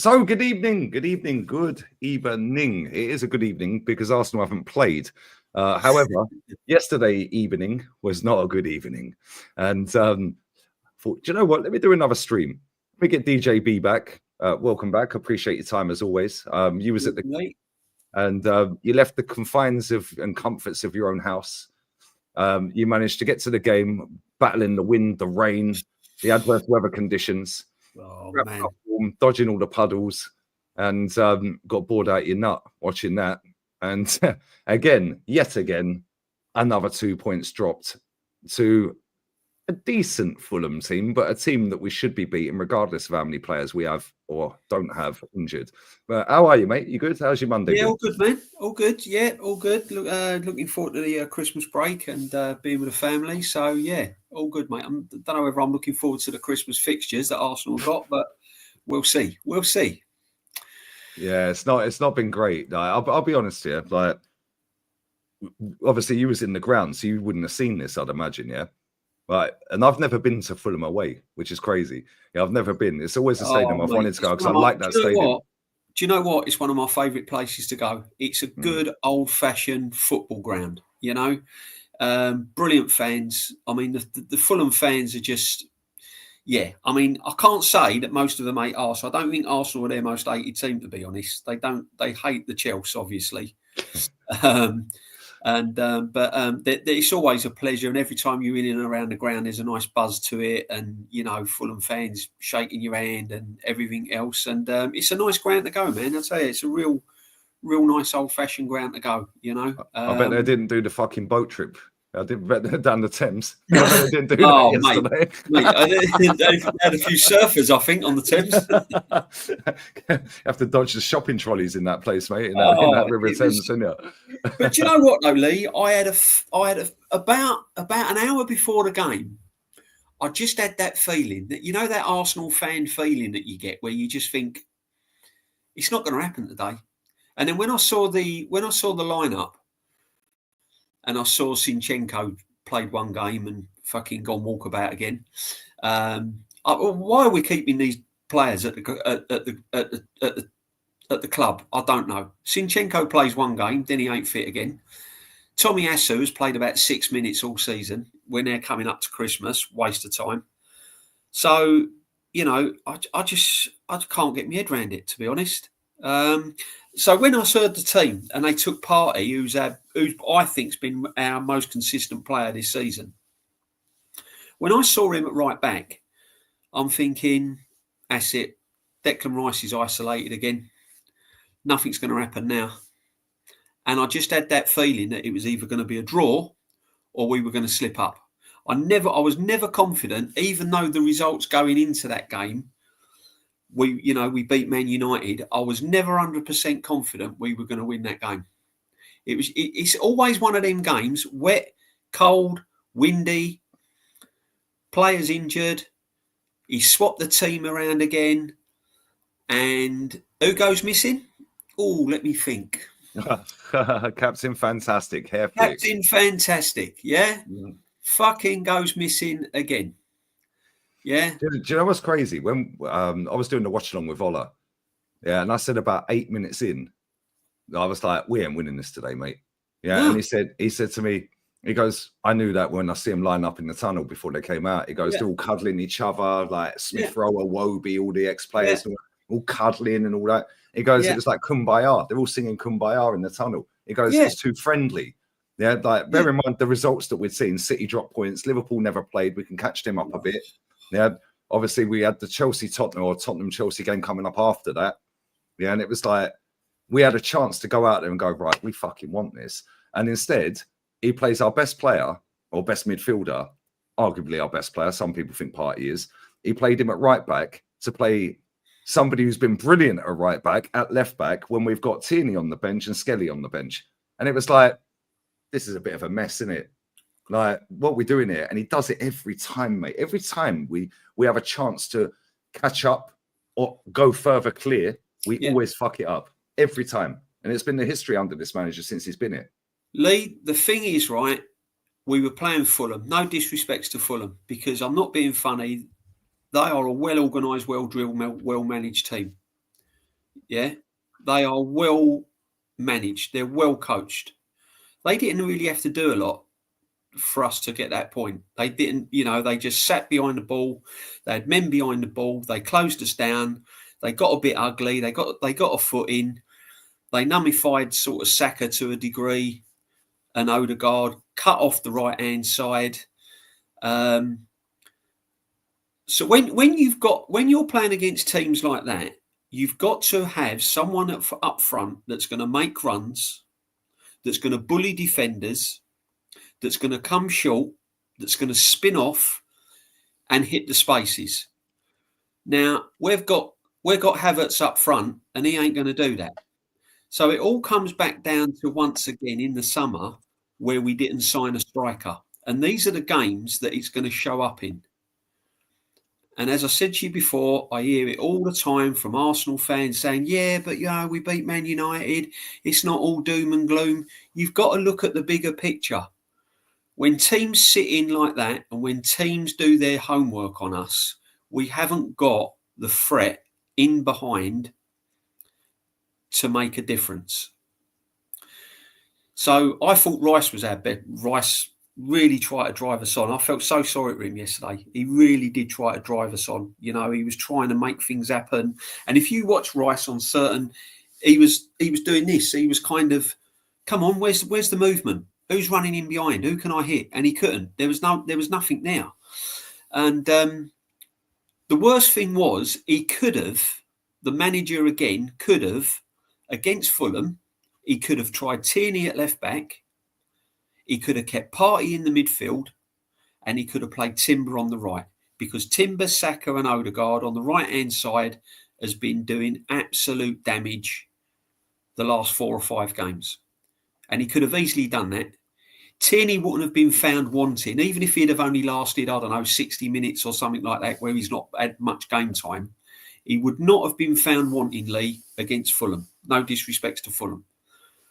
So, good evening. It is a good evening because Arsenal haven't played. However, yesterday evening was not a good evening. And thought, do you know what? Let me do another stream. Let me get DJB back. Welcome back. Appreciate your time as always. You was at the and you left the confines of and comforts of your own house. You managed to get to the game, battling the wind, the rain, the adverse weather conditions. Oh, man. Dodging all the puddles, and got bored out your nut watching that. And yet again, another 2 points dropped to a decent Fulham team, but a team that we should be beating regardless of how many players we have or don't have injured. But how are you, mate? You good? How's your Monday? Yeah, all good, man. All good. Yeah, all good. Looking forward to the Christmas break and being with the family. So, yeah, all good, mate. I don't know whether I'm looking forward to the Christmas fixtures that Arsenal got, but we'll see. We'll see. Yeah, it's not been great. I'll be honest here. Like, obviously, you was in the ground, so you wouldn't have seen this, I'd imagine. Yeah, right. And I've never been to Fulham away, which is crazy. Yeah, I've never been. It's always a stadium I've wanted to go because I like that stadium. Do you know what? It's one of my favourite places to go. It's a good old-fashioned football ground. You know, brilliant fans. I mean, the Fulham fans are just. Yeah, I mean, I can't say that most of them hate Arsenal. I don't think Arsenal are their most hated team, to be honest. They don't. They hate the Chelsea, obviously. But it's always a pleasure, and every time you're in and around the ground, there's a nice buzz to it, and you know, Fulham fans shaking your hand and everything else, and it's a nice ground to go, man. I tell you, it's a real nice old-fashioned ground to go. You know, I bet they didn't do the fucking boat trip. I didn't bet they're down the Thames. They didn't do that yesterday. Mate, they had a few surfers, I think, on the Thames. You have to dodge the shopping trolleys in that place, mate. In that River Thames, isn't it? But you know what, though, Lee? I had about an hour before the game. I just had that feeling that, you know, that Arsenal fan feeling that you get where you just think it's not going to happen today. And then when I saw the lineup, and I saw Zinchenko played one game and fucking gone walkabout again. Why are we keeping these players at the club? I don't know. Zinchenko plays one game, then he ain't fit again. Tommy Asu has played about 6 minutes all season. We're now coming up to Christmas, waste of time. So, you know, I can't get my head around it, to be honest. So when I saw the team and they took Partey, who's I think's been our most consistent player this season. When I saw him at right back, I'm thinking, that's it. Declan Rice is isolated again. Nothing's going to happen now. And I just had that feeling that it was either going to be a draw or we were going to slip up. I was never confident, even though the results going into that game, we beat Man United. I was never 100% confident we were going to win that game. It's always one of them games, wet, cold, windy, players injured. He swapped the team around again. And who goes missing? Oh, let me think. Captain Fantastic. Captain Fantastic, yeah? Fucking goes missing again. Yeah. Do you know what's crazy? When I was doing the watch along with Ola, yeah, and I said about 8 minutes in, I was like, "We ain't winning this today, mate." Yeah, and he said to me, he goes, "I knew that when I see them line up in the tunnel before they came out." He goes, "They're all cuddling each other, like Smith Rowe, Wobie, all the ex-players, all cuddling and all that." He goes, "It was like Kumbaya. They're all singing Kumbaya in the tunnel." He goes, "It's too friendly." Yeah, like bear in mind the results that we'd seen. City drop points. Liverpool never played. We can catch them up a bit. Yeah, obviously we had the Tottenham-Chelsea game coming up after that. Yeah, and it was like we had a chance to go out there and go, right, we fucking want this. And instead, he plays our best player or best midfielder, arguably our best player. Some people think Partey is. He played him at right back to play somebody who's been brilliant at right back, at left back, when we've got Tierney on the bench and Skelly on the bench. And it was like, this is a bit of a mess, isn't it? Like, what we're doing here, and he does it every time, mate. Every time we have a chance to catch up or go further clear, we always fuck it up every time. And it's been the history under this manager since he's been here. Lee, the thing is, right, we were playing Fulham. No disrespects to Fulham, because I'm not being funny. They are a well-organised, well-drilled, well-managed team. Yeah, they are well managed. They're well coached. They didn't really have to do a lot for us to get that point. They didn't, they just sat behind the ball. They had men behind the ball. They closed us down. They got a bit ugly. They got a foot in. They nullified sort of Saka to a degree, and Odegaard cut off the right hand side. So when you're playing against teams like that, you've got to have someone up front that's going to make runs, that's going to bully defenders, that's going to come short, that's going to spin off and hit the spaces. Now we've got Havertz up front, and he ain't going to do that. So it all comes back down to once again in the summer where we didn't sign a striker, and these are the games that it's going to show up in. And as I said to you before, I hear it all the time from Arsenal fans saying, yeah, but we beat Man United. It's not all doom and gloom. You've got to look at the bigger picture. When teams sit in like that and when teams do their homework on us, we haven't got the threat in behind to make a difference. So I thought Rice was our best. Rice really tried to drive us on. I felt so sorry for him yesterday. He really did try to drive us on. He was trying to make things happen. And if you watch Rice on certain, he was doing this. He was kind of, come on, where's the movement? Who's running in behind? Who can I hit? And he couldn't. There was nothing there. And the worst thing was the manager again could have, against Fulham, he could have tried Tierney at left back. He could have kept Partey in the midfield, and he could have played Timber on the right, because Timber, Saka and Odegaard on the right-hand side has been doing absolute damage the last 4 or 5 games. And he could have easily done that. Tierney wouldn't have been found wanting, even if he'd have only lasted, 60 minutes or something like that, where he's not had much game time. He would not have been found wanting, Lee, against Fulham. No disrespect to Fulham.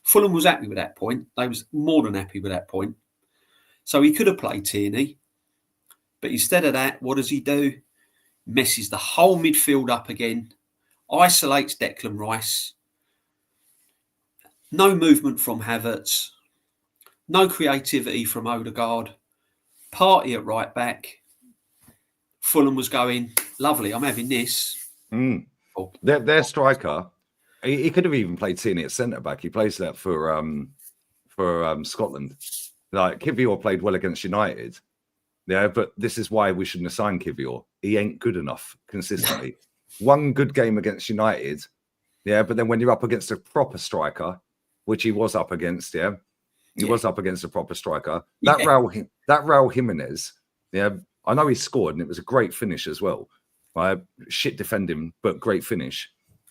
Fulham was happy with that point. They was more than happy with that point. So he could have played Tierney. But instead of that, what does he do? Messes the whole midfield up again. Isolates Declan Rice. No movement from Havertz. No creativity from Odegaard. Partey at right back. Fulham was going, lovely, I'm having this. Oh. Their striker, he could have even played Tierney at centre back. He plays that for Scotland. Like Kivior played well against United. Yeah, but this is why we shouldn't have signed Kivior. He ain't good enough consistently. One good game against United. Yeah, but then when you're up against a proper striker, which he was up against, he was up against a proper striker. That Raul Jimenez, I know he scored and it was a great finish as well. Right? Shit defending, but great finish.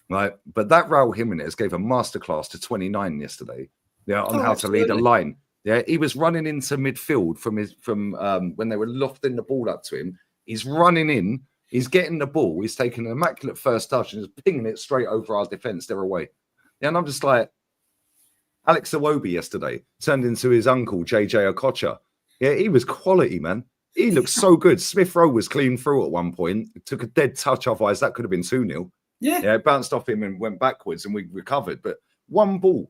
Right? But that Raul Jimenez gave a masterclass to 29 yesterday. On how to lead a line. Yeah, he was running into midfield from when they were lofting the ball up to him. He's running in, he's getting the ball, he's taking an immaculate first touch and just pinging it straight over our defence. They're away. Yeah, and I'm just like, Alex Iwobi yesterday turned into his uncle, JJ Okocha. Yeah, he was quality, man. He looked so good. Smith Rowe was clean through at one point. It took a dead touch, otherwise that could have been 2-0. Yeah, it bounced off him and went backwards and we recovered. But one ball.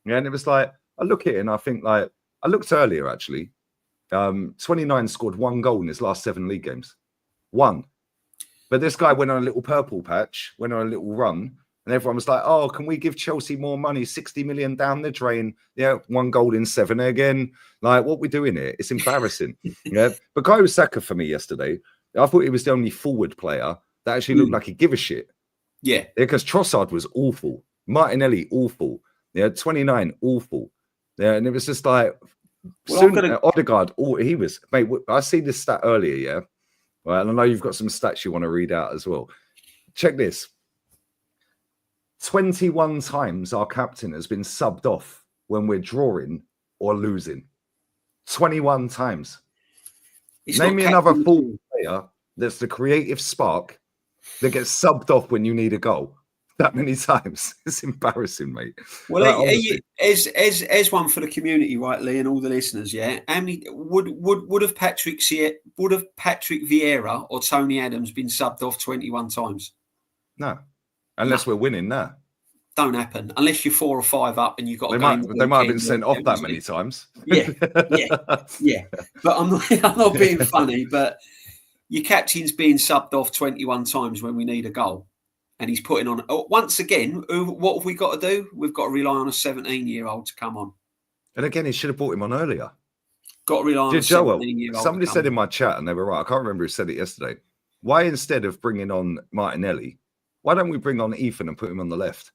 Yeah, and it was like, I look at it and I think I looked earlier actually. 29 scored 1 goal in his last 7 league games. 1. But this guy went on a little purple patch, went on a little run, and everyone was like, oh, can we give Chelsea more money? 60 million down the drain. Yeah, 1 goal in 7 again. Like, what we doing here? It's embarrassing. Yeah. But Bukayo Saka for me yesterday, I thought he was the only forward player that actually looked like he'd give a shit. Yeah. Because Trossard was awful. Martinelli, awful. Yeah, 29, awful. Yeah, and it was just like, Odegaard, he was, mate, I see this stat earlier, yeah? Right, and I know you've got some stats you want to read out as well. Check this. 21 times our captain has been subbed off when we're drawing or losing. 21 times. Name me another full player that's the creative spark that gets subbed off when you need a goal. That many times. It's embarrassing, mate. Well, as one for the community, right, Lee, and all the listeners, yeah. How many would have Patrick Vieira or Tony Adams been subbed off 21 times? No, unless we're winning now. Don't happen unless you're 4 or 5 up and you've got. They might have been sent off that many times. Yeah. But I'm not being funny. But your captain's being subbed off 21 times when we need a goal, and he's putting on. Once again, what have we got to do? We've got to rely on a 17-year-old to come on. And again, he should have brought him on earlier. Got to rely on a 17-year-old. Somebody said in my chat, and they were right. I can't remember who said it yesterday. Why, instead of bringing on Martinelli, why don't we bring on Ethan and put him on the left?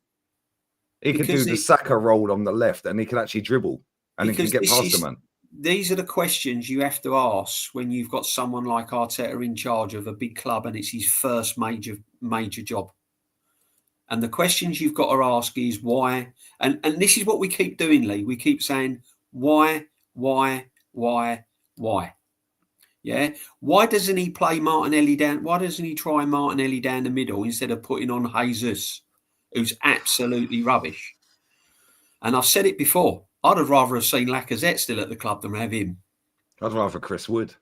He can do the Saka role on the left, and he can actually dribble, and he can get past the man. These are the questions you have to ask when you've got someone like Arteta in charge of a big club, and it's his first major job. And the questions you've got to ask is why. And this is what we keep doing, Lee. We keep saying why. Yeah. Why doesn't he play Martinelli down? Why doesn't he try Martinelli down the middle instead of putting on Jesus, who's absolutely rubbish? And I've said it before. I'd have rather have seen Lacazette still at the club than have him. I'd rather Chris Wood.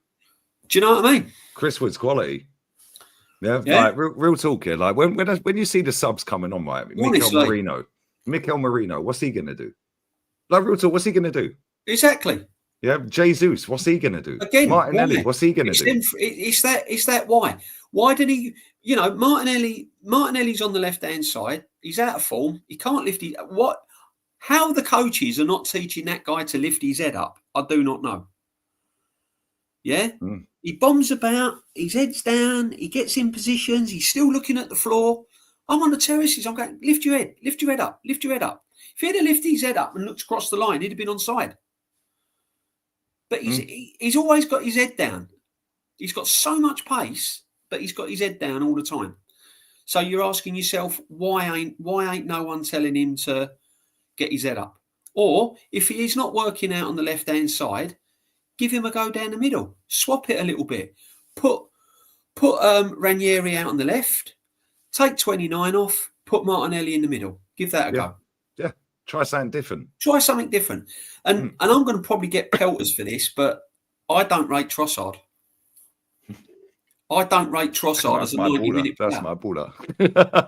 Do you know what I mean? Chris Wood's quality. Yeah. Like real talk here. Like when you see the subs coming on, right? Mikel Marino, what's he gonna do? Like real talk, what's he gonna do? Exactly. Yeah, Jesus, what's he gonna do? Again, Martinelli, what's he gonna do? It's that why. Why did he? Martinelli's on the left-hand side. He's out of form. He can't lift his what? How the coaches are not teaching that guy to lift his head up, I do not know. Yeah? He bombs about, his head's down, he gets in positions, he's still looking at the floor. I'm on the terraces, I'm going, lift your head up. If he had lifted his head up and looked across the line, he'd have been onside. But he's always got his head down. He's got so much pace, but he's got his head down all the time. So you're asking yourself, why ain't no one telling him to get his head up? Or if he's not working out on the left-hand side, give him a go down the middle. Swap it a little bit. Put Ranieri out on the left. Take 29 off. Put Martinelli in the middle. Give that a go. Yeah. Try something different. And I'm going to probably get pelters for this, but I don't rate Trossard. I don't rate Trossard as a 90-minute player. That's my baller.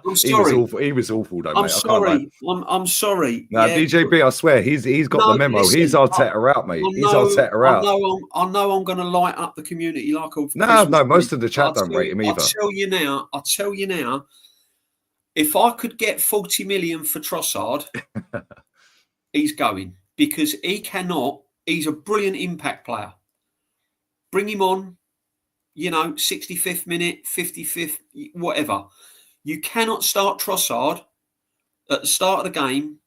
I'm sorry. He was awful, though, I'm mate. sorry. I'm sorry. No, DJB, I swear, he's got the memo. Listen, he's Arteta out, mate. He's Arteta out. I know I'm going to light up the community like a No, most of the chat don't rate him either. I'll tell you now, if I could get 40 million for Trossard, he's going. Because he's a brilliant impact player. Bring him on. 65th minute, 55th, whatever. You cannot start Trossard at the start of the game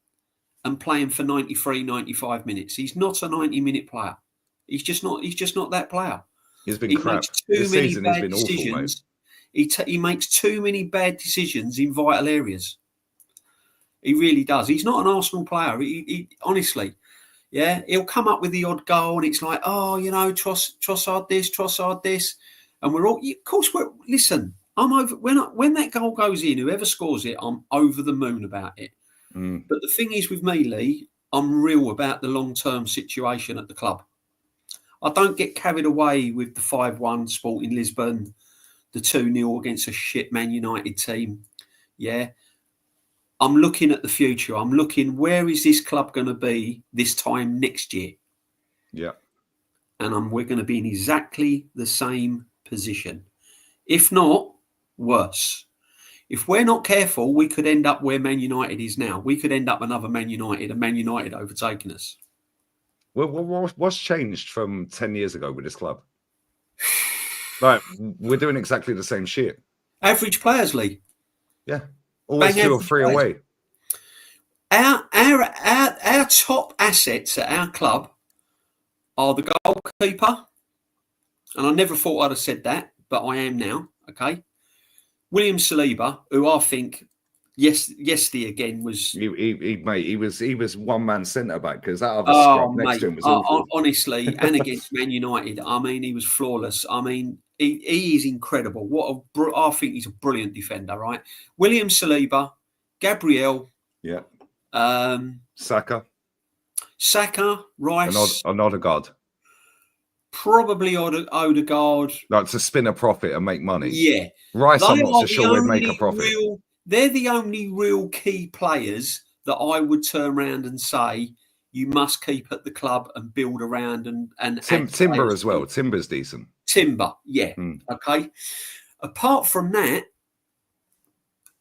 and play him for 93, 95 minutes. He's not a 90-minute player. He's just not that player. He's been crap. This season he's been awful, mate. He makes too many bad decisions in vital areas. He really does. He's not an Arsenal player. He honestly, yeah, he'll come up with the odd goal and it's like, Trossard this. And we're all, of course, listen, I'm over, when that goal goes in, whoever scores it, I'm over the moon about it. But the thing is with me, Lee, I'm real about the long-term situation at the club. I don't get carried away with the 5-1 Sporting Lisbon, the 2-0 against a shit Man United team. Yeah. I'm looking at the future. I'm looking, where is this club going to be this time next year? Yeah. And we're going to be in exactly the same position. If not, worse. If we're not careful, we could end up where Man United is now. We could end up another Man United, and Man United overtaking us. Well, what's changed from 10 years ago with this club? Like, we're doing exactly the same shit. Average players, Lee. Yeah. Always 2 or 3 away. Our top assets at our club are the goalkeeper. And I never thought I'd have said that, but I am now. Okay. William Saliba, who I think, yesterday again was he was one-man centre back because that other scrub next to him was awful. Honestly, and against Man United, I mean, he was flawless. I mean, he is incredible. I think he's a brilliant defender, right? William Saliba, Gabriel, Saka, Rice, another god. Probably Odegaard. Like to spin a profit and make money. Yeah. Rice, I'm not so sure would make a profit. they're the only real key players that I would turn around and say you must keep at the club and build around and Timber as well. Timber's decent. Timber, yeah. Okay. Apart from that,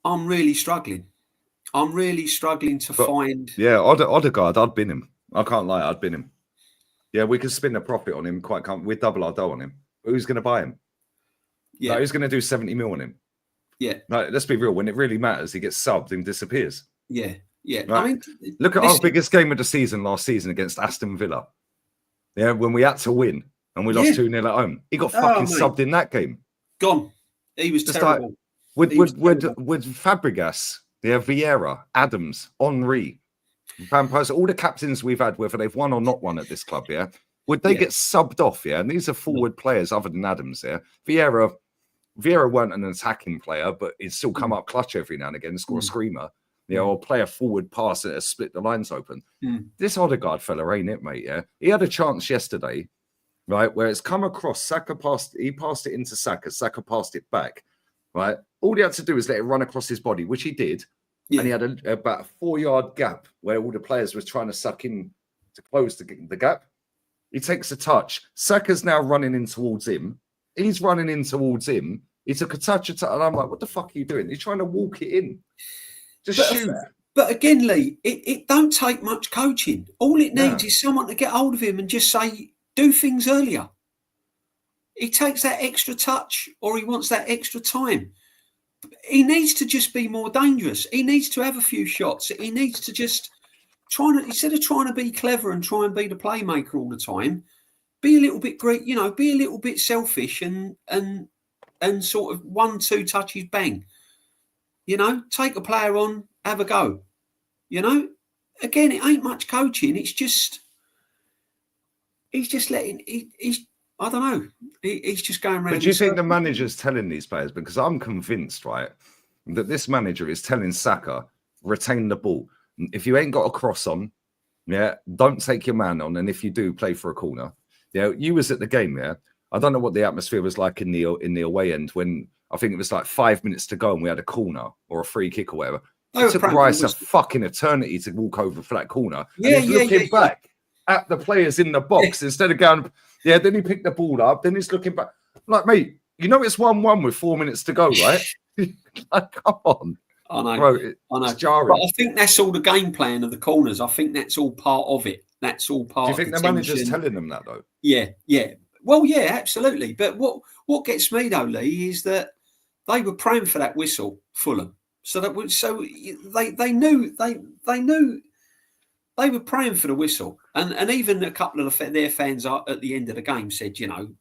I'm really struggling. I'm really struggling to find. Yeah, Odegaard, I'd bin him. I can't lie, I'd bin him. Yeah, we could spin a profit on him quite comfortably. We'd double our dough on him. Who's going to buy him? Yeah. Like, who's going to do 70 mil on him? Yeah. Like, let's be real. When it really matters, he gets subbed and disappears. Yeah. Yeah. Right? I mean, look at our biggest game of the season last season against Aston Villa. Yeah, when we had to win and we lost 2-0 at home. He got fucking subbed in that game. Gone. He was just terrible. Like, with Fabregas, Vieira, Adams, Henry, Van Persie, all the captains we've had, whether they've won or not won at this club, would they get subbed off? And these are forward players other than Adams. Vieira weren't an attacking player, but he'd still come up clutch every now and again and score a screamer. Or play a forward pass that has split the lines open. This Odegaard fella ain't it, mate. He had a chance yesterday, right, where it's come across. Saka passed it into Saka. Saka passed it back, right. All he had to do was let it run across his body, which he did, and he had about a 4-yard gap where all the players were trying to suck in to close the gap. He takes a touch. Saka's now running in towards him. He's running in towards him. He took a touch, and I'm like, what the fuck are you doing? He's trying to walk it in. Just shoot. But again, Lee, it don't take much coaching. All it needs is someone to get hold of him and just say, do things earlier. He takes that extra touch or he wants that extra time. He needs to just be more dangerous. He needs to have a few shots. He needs to just instead of trying to be clever and try and be the playmaker all the time, be a little bit great, be a little bit selfish and sort of 1-2 touches, bang. Take a player on, have a go. Again, it ain't much coaching. It's just, he's just letting, I don't know. He's just going around. But do you think the manager's telling these players? Because I'm convinced, right, that this manager is telling Saka, retain the ball. If you ain't got a cross on, don't take your man on. And if you do, play for a corner. You was at the game, I don't know what the atmosphere was like in the away end when I think it was like 5 minutes to go and we had a corner or a free kick or whatever. It took Rice a fucking eternity to walk over for that corner. And he's looking back at the players in the box instead of going, then he picked the ball up. Then he's looking back. Like, mate, it's 1-1 with 4 minutes to go, right? Like, come on. I know. Bro, I know. It's jarring. But I think that's all the game plan of the corners. I think that's all part of it. That's all part of it. Do you think the manager's telling them that, though? Yeah. Well, yeah, absolutely. But what gets me, though, Lee, is that they were praying for that whistle, Fulham. So they knew they were praying for the whistle, and even a couple of their fans at the end of the game said,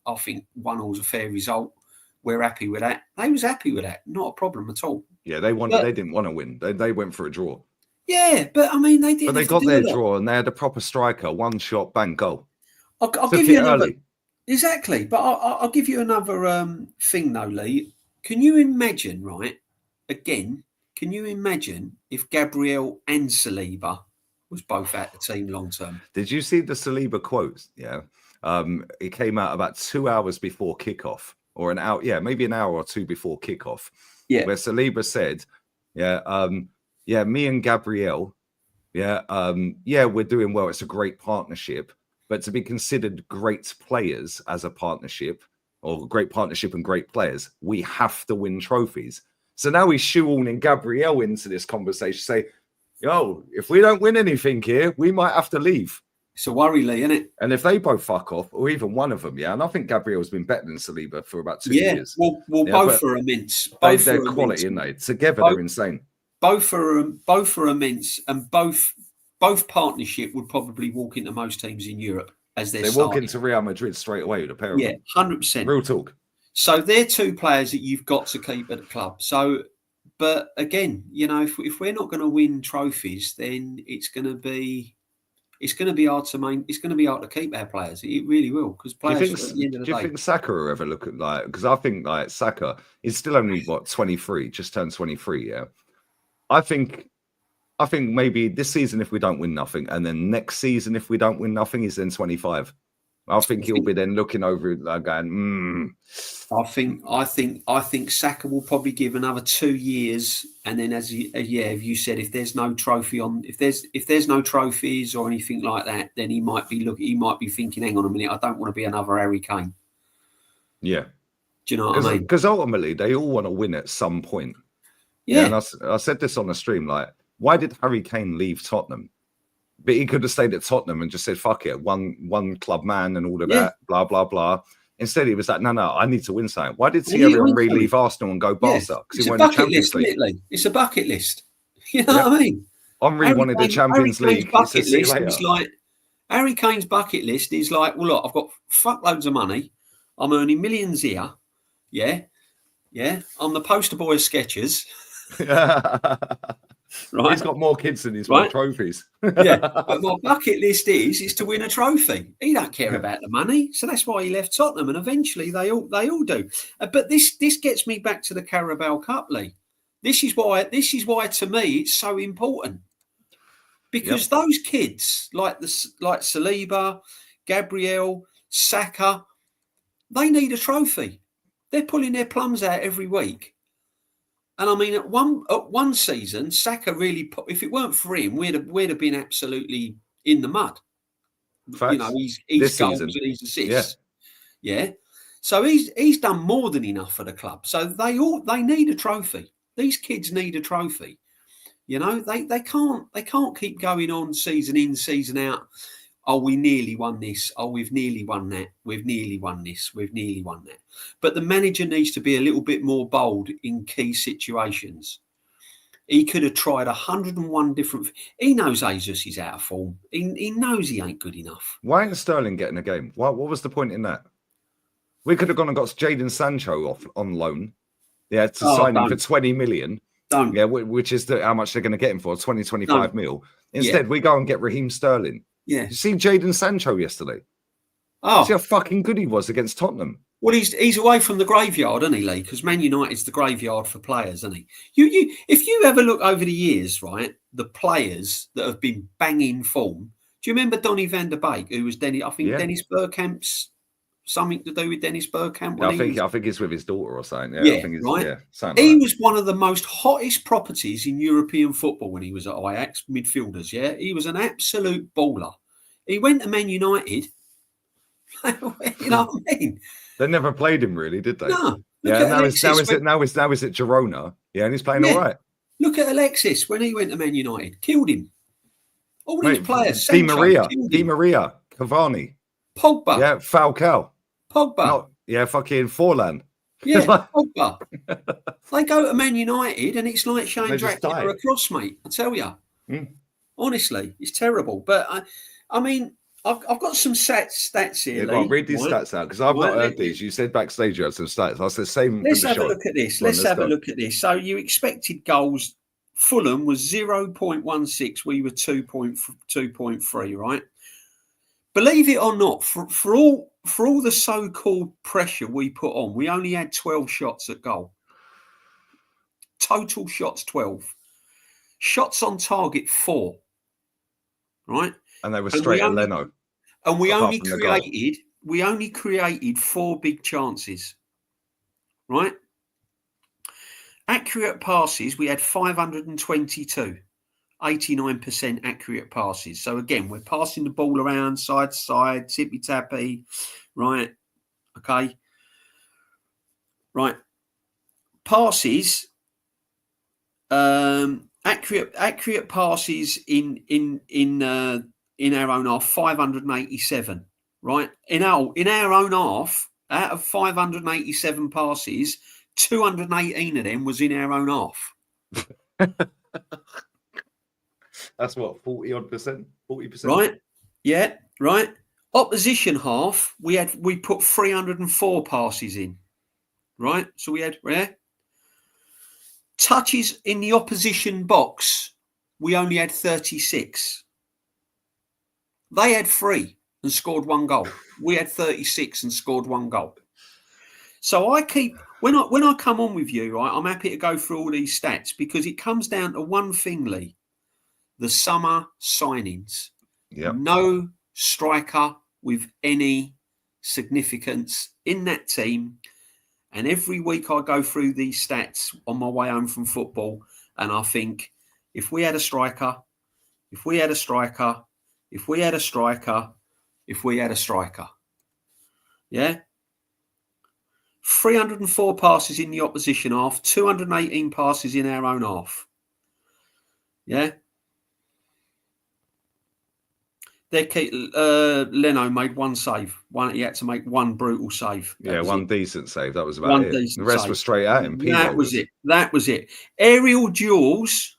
I think 1-0's a fair result. We're happy with that. They was happy with that, not a problem at all. Yeah, they wanted. They didn't want to win. They went for a draw. Yeah, but I mean, they did. But they got their draw, and they had a proper striker. One shot, bang, goal. I'll give you another. Exactly, but I'll give you another thing though, Lee. Can you imagine, right? Again, can you imagine if Gabriel and Saliba was both at the team long term? Did you see the Saliba quote? Yeah, it came out about 2 hours before kickoff, or an hour. Yeah, maybe an hour or two before kickoff. Yeah, where Saliba said, me and Gabriel, we're doing well. It's a great partnership, but to be considered great players as a partnership, or great partnership and great players, we have to win trophies. So now he's shoehorning Gabriel into this conversation, say, if we don't win anything here, we might have to leave. It's a worry, Lee, isn't it? And if they both fuck off, or even one of them, and I think Gabriel's been better than Saliba for about 2 years. Well, both are immense. They're quality, aren't they? Together, they're insane. Both are immense, and both partnership would probably walk into most teams in Europe as they're walk into Real Madrid straight away with a pair of them. 100%. Real talk. So they're two players that you've got to keep at the club. So, but again, if we're not going to win trophies, then it's going to be hard to It's going to be hard to keep our players. It really will, because players at the end of the day. Do you think Saka will ever look at because I think Saka is still only 23, just turned 23. Yeah, I think maybe this season if we don't win nothing, and then next season if we don't win nothing, he's then 25. I think he'll be then looking over it like going, I think Saka will probably give another 2 years, and then as you said, if there's no trophy if there's no trophies or anything like that, then he might be thinking, hang on a minute, I don't want to be another Harry Kane. Yeah. Do you know what I mean? Because ultimately they all want to win at some point. Yeah. And I said this on the stream, like, why did Harry Kane leave Tottenham? But he could have stayed at Tottenham and just said, fuck it, one club man and all of that, blah, blah, blah. Instead, he was like, no, I need to win something. Why did Thierry Henry leave Arsenal and go Barca? Because he won the Champions League. It's a bucket list. You know what I mean? Henry wanted the Champions League. Bucket list is like, Harry Kane's bucket list is like, well, look, I've got fuckloads of money. I'm earning millions here. Yeah. I'm the poster boy of Skechers. Right. He's got more kids than he's got trophies. But my bucket list is to win a trophy. He don't care about the money, so that's why he left Tottenham, and eventually they all do. But this gets me back to the Carabao Cup, Lee. This is why to me it's so important, because those kids like Saliba, Gabriel, Saka, they need a trophy. They're pulling their plums out every week. And I mean, at one season, Saka really, if it weren't for him, we'd have been absolutely in the mud. Facts. You know, his goals and his assists. Yeah. So he's done more than enough for the club. So they need a trophy. These kids need a trophy. You know, they can't keep going on season in, season out. Oh, we nearly won this. Oh, we've nearly won that. We've nearly won this. We've nearly won that. But the manager needs to be a little bit more bold in key situations. He could have tried 101 different... He knows Jesus is out of form. He knows he ain't good enough. Why ain't Sterling getting a game? What was the point in that? We could have gone and got Jadon Sancho off on loan. Yeah, to sign him for 20 million. Don't. Yeah, which is how much they're going to get him for, 25 mil. Instead, we go and get Raheem Sterling. Yeah. You see Jadon Sancho yesterday? Oh. See how fucking good he was against Tottenham? Well, he's away from the graveyard, isn't he, Lee? Because Man United's the graveyard for players, isn't he? If you ever look over the years, right, the players that have been banging form. Do you remember Donny van der Beek, who was Dennis Bergkamp's something to do with Dennis Bergkamp? I think it's with his daughter or something. Yeah, I think right. He was one of the most hottest properties in European football when he was at Ajax, midfielders. Yeah, he was an absolute baller. He went to Man United. You know what I mean? They never played him really, did they? No. Now he's at Girona. Yeah, and he's playing all right. Look at Alexis when he went to Man United. Killed him. All these players. Di Maria, Cavani. Pogba. Yeah, Falcao. Pogba. Fucking Forlan. Yeah, Pogba. They go to Man United and it's like Shane Dracula across, mate. I tell you. Honestly, it's terrible. But I mean, I've got some stats here. Lee. Read these stats out because I've not heard these. You said backstage you had some stats. I said same. Let's have a look at this. Let's have a look at this. So you expected goals. Fulham was 0.16. We were 2.3. Right. Believe it or not, for all the so-called pressure we put on, we only had 12 shots at goal. Total shots 12. Shots on target 4. Right. And they were straight at Leno. And we only created 4 big chances. Right? Accurate passes, we had 522. 89% accurate passes. So again, we're passing the ball around side to side, tippy-tappy. Right. Okay. Right. Passes. Accurate passes in our own half, 587, right? In our own half, out of 587 passes, 218 of them was in our own half. That's what, 40% 40%? Right? Yeah, right. Opposition half, we put 304 passes in. Right? So we had touches in the opposition box, we only had 36. They had 3 and scored 1 goal. We had 36 and scored 1 goal. So I keep when I come on with you, right, I'm happy to go through all these stats because it comes down to one thing, Lee. The summer signings. Yep. No striker with any significance in that team. And every week I go through these stats on my way home from football, and I think, if we had a striker, if we had a striker, if we had a striker, if we had a striker. Yeah? 304 passes in the opposition half, 218 passes in our own half. Yeah? Leno made one save. He had to make one brutal save. One decent save. That was about it. The rest was straight at him. That was it. Aerial duels.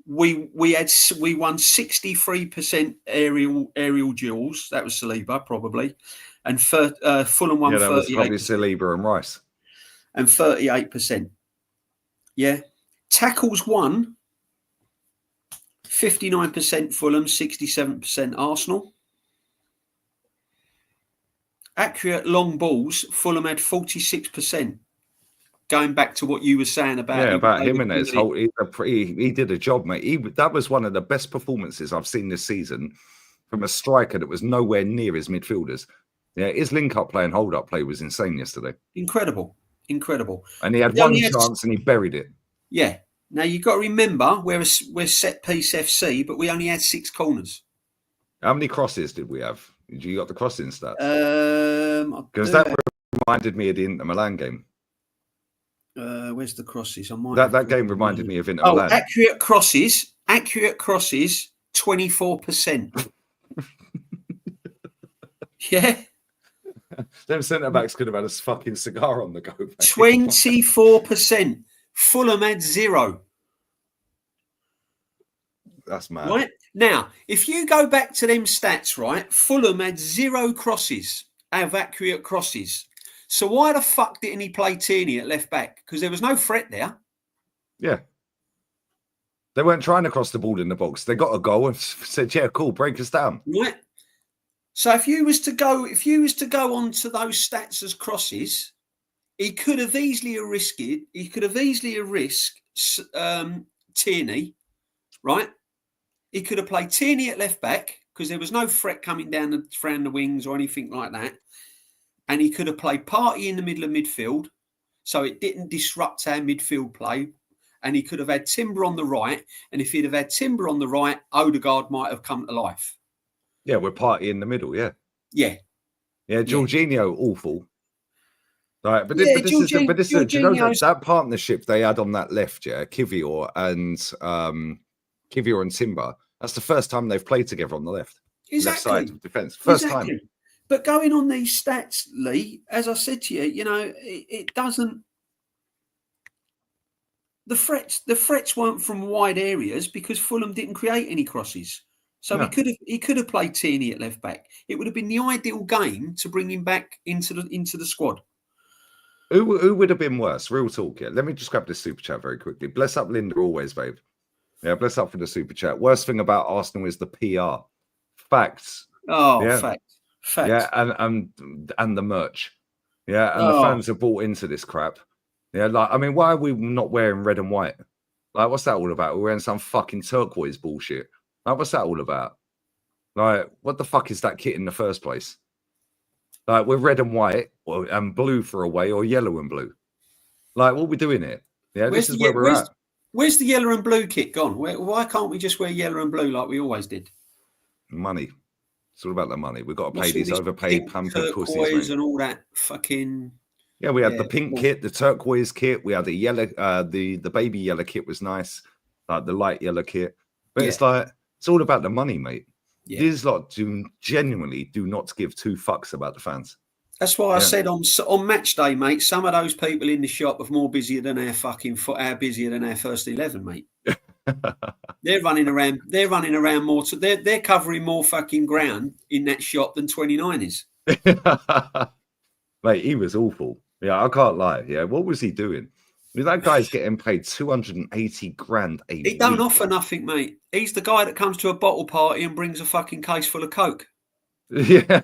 We won 63% aerial duels. That was Saliba probably, and Fulham won 38%. That was probably Saliba and Rice. And 38%. Yeah, tackles won. 59% Fulham, 67% Arsenal. Accurate long balls, Fulham had 46%. Going back to what you were saying about Jimenez, he did a job, mate. That was one of the best performances I've seen this season from a striker that was nowhere near his midfielders. Yeah, his link-up play and hold-up play was insane yesterday. Incredible. And he had one chance and he buried it. Yeah. Now, you've got to remember, we're set-piece FC, but we only had 6 corners. How many crosses did we have? You got the crossing stats? Because that reminded me of the Inter Milan game. Where's the crosses? That game reminded me of Inter Milan. Accurate crosses, 24%. Yeah. Them centre-backs could have had a fucking cigar on the go. Mate. 24%. Fulham had 0. That's mad. Right? Now, if you go back to them stats, right, Fulham had 0 crosses, accurate crosses. So why the fuck didn't he play Tierney at left back? Because there was no threat there. Yeah. They weren't trying to cross the ball in the box. They got a goal and said, yeah, cool, break us down. Right. So if you was to go onto those stats as crosses, he could have easily risked Tierney, right? He could have played Tierney at left back because there was no threat coming down the wings or anything like that. And he could have played Partey in the middle of midfield, so it didn't disrupt our midfield play. And he could have had Timber on the right. And if he'd have had Timber on the right, Odegaard might have come to life. Yeah, we're Partey in the middle, yeah. Yeah. Yeah, Jorginho, awful. Right, but this is do you know that partnership they had on that left, yeah, Kivior and Timber. That's the first time they've played together on the left. Exactly. Left side of defence. First time. But going on these stats, Lee, as I said to you, it doesn't. The threats weren't from wide areas because Fulham didn't create any crosses. So no. he could have played Tierney at left back. It would have been the ideal game to bring him back into the squad. Who would have been worse? Real talk here. Let me just grab this super chat very quickly. Bless up Linda always, babe. Yeah, bless up for the super chat. Worst thing about Arsenal is the PR. Facts. Oh, yeah. Facts. Yeah, and the merch. Yeah, and the fans are bought into this crap. Yeah, why are we not wearing red and white? Like, what's that all about? We're wearing some fucking turquoise bullshit. Like, what's that all about? Like, what the fuck is that kit in the first place? Like, we're red and white, and blue for away, or yellow and blue. Like, what are we doing here? Yeah, this is where we're at. Where's the yellow and blue kit gone? Why can't we just wear yellow and blue like we always did? Money. It's all about the money. We've got to pay these overpaid pampered pussies, mate. And all that fucking. Yeah, we had the pink kit, the turquoise kit. We had the yellow, the baby yellow kit was nice, like the light yellow kit. But it's like it's all about the money, mate. Yeah. These lot genuinely do not give 2 fucks about the fans. That's why I said on match day, mate. Some of those people in the shop are more busier than our first 11, mate. They're running around. They're running around more. They're covering more fucking ground in that shop than 29 is. Mate, he was awful. Yeah, I can't lie. Yeah, what was he doing? That guy's getting paid 280 grand a week. He don't offer nothing, mate. He's the guy that comes to a bottle party and brings a fucking case full of Coke. Yeah.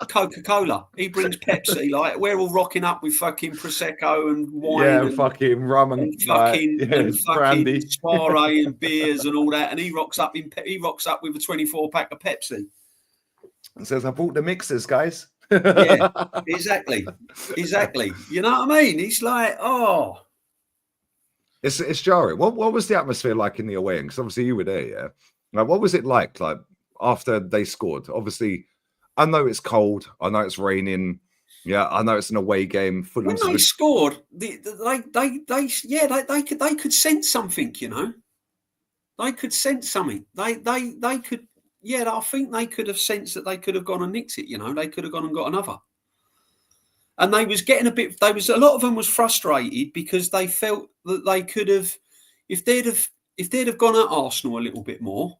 Coca-Cola. He brings Pepsi. Like, we're all rocking up with fucking Prosecco and wine. Yeah, and fucking rum and fucking brandy, soiree and beers and all that. And he rocks up with a 24-pack of Pepsi. and says, "I bought the mixers, guys." Yeah, exactly. You know what I mean? It's like, oh, it's jarring. What was the atmosphere like in the away end? Because obviously you were there, yeah. Like, what was it like after they scored? Obviously, I know it's cold. I know it's raining. Yeah, I know it's an away game. when Fulham's they scored, they could sense something, you know. They could sense something. They could, yeah. I think they could have sensed that they could have gone and nicked it. You know, they could have gone and got another. And they was getting a lot of them was frustrated because they felt that they could have, if they'd have gone at Arsenal a little bit more,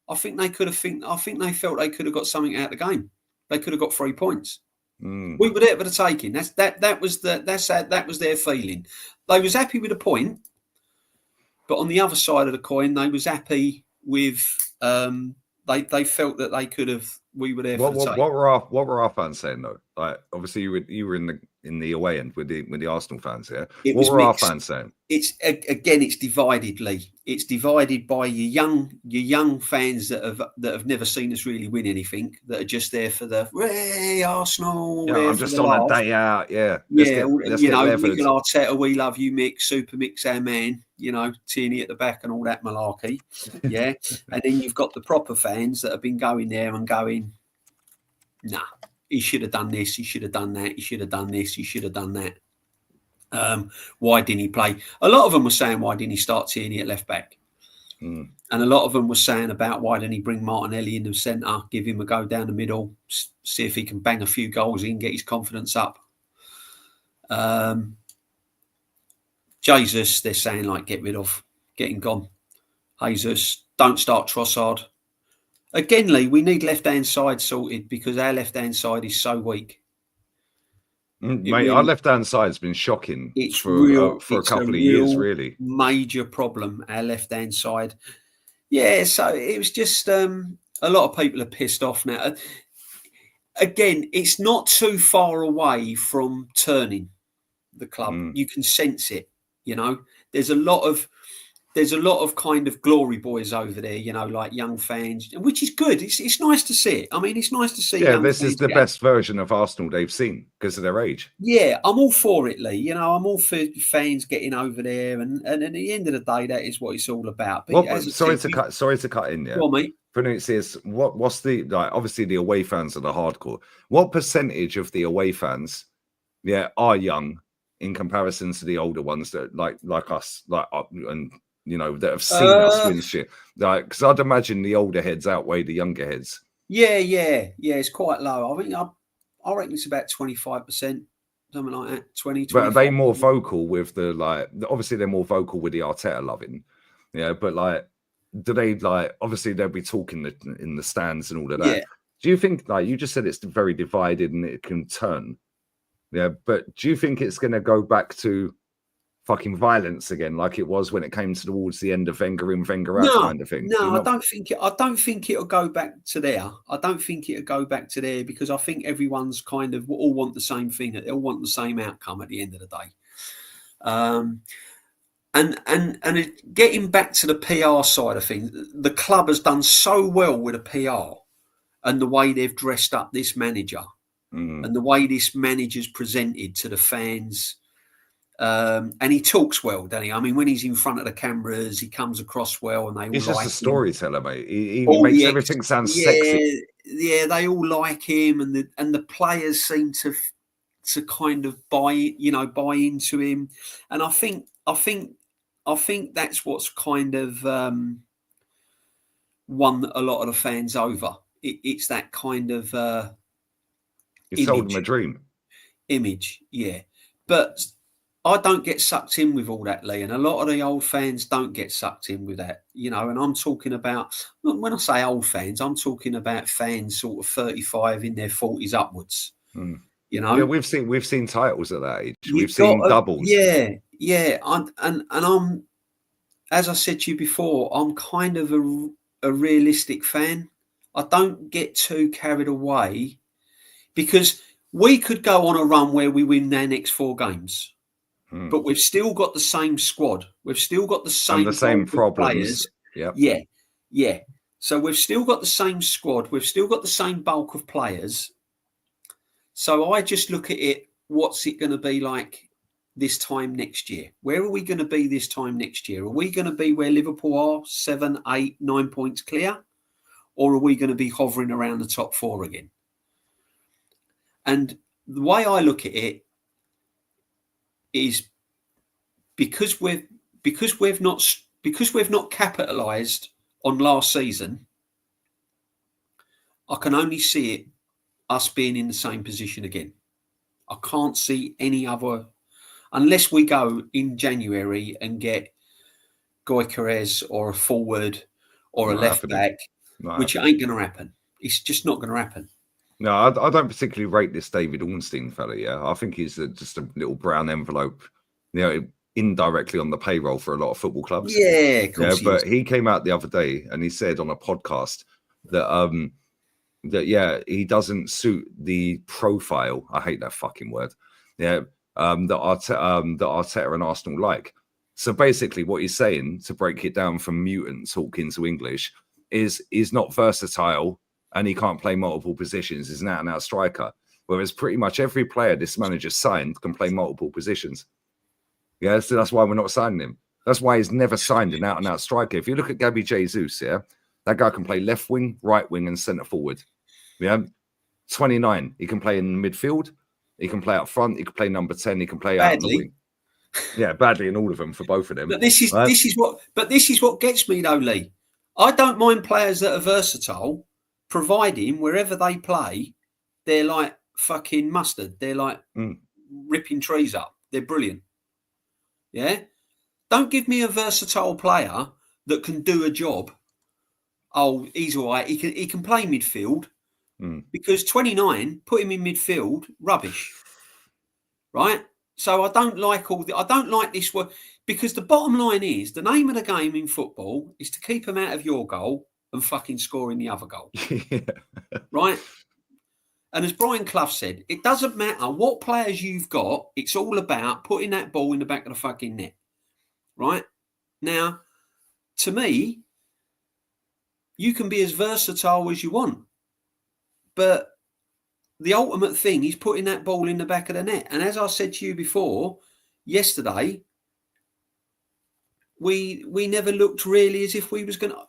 I think they felt they could have got something out of the game. They could have got 3 points. We were there for the taking. That was their feeling. They was happy with a point, but on the other side of the coin, they was happy with they felt that they could have. We were there for the taking. What were our fans saying though? Like obviously you were in the away end with the Arsenal fans, yeah. What were our fans saying? It's again, it's divided, Lee. It's divided by your young fans that have never seen us really win anything, that are just there for the Arsenal. Yeah, I'm just on a day out. Yeah, let's get Mikel Arteta, we love you, Mick. Super Mick's our man. You know, Tierney at the back and all that malarkey. Yeah, and then you've got the proper fans that have been going there and going, nah, he should have done this, he should have done that, he should have done this, he should have done that. Why didn't he play? A lot of them were saying, why didn't he start Tierney at left back? And a lot of them were saying about why didn't he bring Martinelli in the centre, give him a go down the middle, see if he can bang a few goals in, get his confidence up. Jesus, they're saying, like, get rid of, get him gone. Jesus, don't start Trossard. Again, Lee, we need left-hand side sorted because our left-hand side is so weak. Mate, our left-hand side's been shocking for a couple of years, really. Major problem, our left-hand side. Yeah, so it was just a lot of people are pissed off now. Again, it's not too far away from turning the club. You can sense it, you know. There's a lot of kind of glory boys over there, you know, like young fans, which is good. It's nice to see it. I mean, it's nice to see. Yeah, this is the best version of Arsenal they've seen because of their age. Yeah, I'm all for it, Lee. You know, I'm all for fans getting over there, and at the end of the day, that is what it's all about. But sorry to cut in. Yeah, go on, mate. It says what's the obviously the away fans are the hardcore. What percentage of the away fans, are young in comparison to the older ones that like us, and you know, that have seen us win shit? Like, because I'd imagine the older heads outweigh the younger heads. Yeah, it's quite low. I think I reckon it's about 25%, something like that. 20. But are they more vocal with the obviously they're more vocal with the Arteta loving, but do they obviously they'll be talking in the stands and all of that. Yeah. Do you think you just said it's very divided and it can turn? Yeah, but do you think it's going to go back to fucking violence again, like it was when it came towards the end of Wenger in, Wenger out kind of thing? No, I don't think it'll go back to there. I don't think it'll go back to there because I think everyone's kind of all want the same thing. They all want the same outcome at the end of the day. And getting back to the PR side of things, the club has done so well with the PR and the way they've dressed up this manager and the way this manager's presented to the fans. And he talks well, doesn't he? I mean, when he's in front of the cameras, he comes across well, and they all he's like just a storyteller, mate. He makes everything sound sexy. Yeah, they all like him, and the players seem to kind of buy into him, and I think that's what's kind of won a lot of the fans over. It's that kind of you sold them a dream image, yeah, but I don't get sucked in with all that, Lee, and a lot of the old fans don't get sucked in with that, you know. And I'm talking about, when I say old fans, I'm talking about fans sort of 35 in their 40s upwards. You know, yeah, we've seen titles at that age. We've seen doubles. Yeah. And I'm, as I said to you before, I'm kind of a realistic fan. I don't get too carried away because we could go on a run where we win their next 4 games. But we've still got the same squad. We've still got the same problems. Players. Yeah. So we've still got the same squad. We've still got the same bulk of players. So I just look at it, what's it going to be like this time next year? Where are we going to be this time next year? Are we going to be where Liverpool are, 7, 8, 9 points clear? Or are we going to be hovering around the top 4 again? And the way I look at it is because we've not capitalised on last season, I can only see it us being in the same position again. I can't see any other, unless we go in January and get Gyökeres or a forward or a left back, which ain't going to happen. It's just not going to happen. No, I don't particularly rate this David Ornstein fella. Yeah, I think he's just a little brown envelope, indirectly on the payroll for a lot of football clubs. Yeah, of course. But he came out the other day and he said on a podcast that he doesn't suit the profile. I hate that fucking word. Yeah, that Arteta and Arsenal like. So basically, what he's saying, to break it down from mutant talk into English, is he's not versatile and he can't play multiple positions. He's an out-and-out striker. Whereas pretty much every player this manager signed can play multiple positions. Yeah, so that's why we're not signing him. That's why he's never signed an out-and-out striker. If you look at Gabby Jesus, yeah, that guy can play left wing, right wing, and centre forward. Yeah, 29. He can play in midfield. He can play up front. He can play number 10. He can play out in the wing. Yeah, badly in all of them for both of them. But this is what gets me though, Lee. I don't mind players that are versatile, providing wherever they play, they're like fucking mustard. They're like ripping trees up. They're brilliant. Yeah. Don't give me a versatile player that can do a job. Oh, he's all right. He can play midfield because 29, put him in midfield, rubbish. Right? So I don't like this word, because the bottom line is the name of the game in football is to keep them out of your goal and fucking scoring the other goal. Yeah. Right? And as Brian Clough said, it doesn't matter what players you've got. It's all about putting that ball in the back of the fucking net. Right? Now, to me, you can be as versatile as you want. But the ultimate thing is putting that ball in the back of the net. And as I said to you before, yesterday, we never looked really as if we was going to,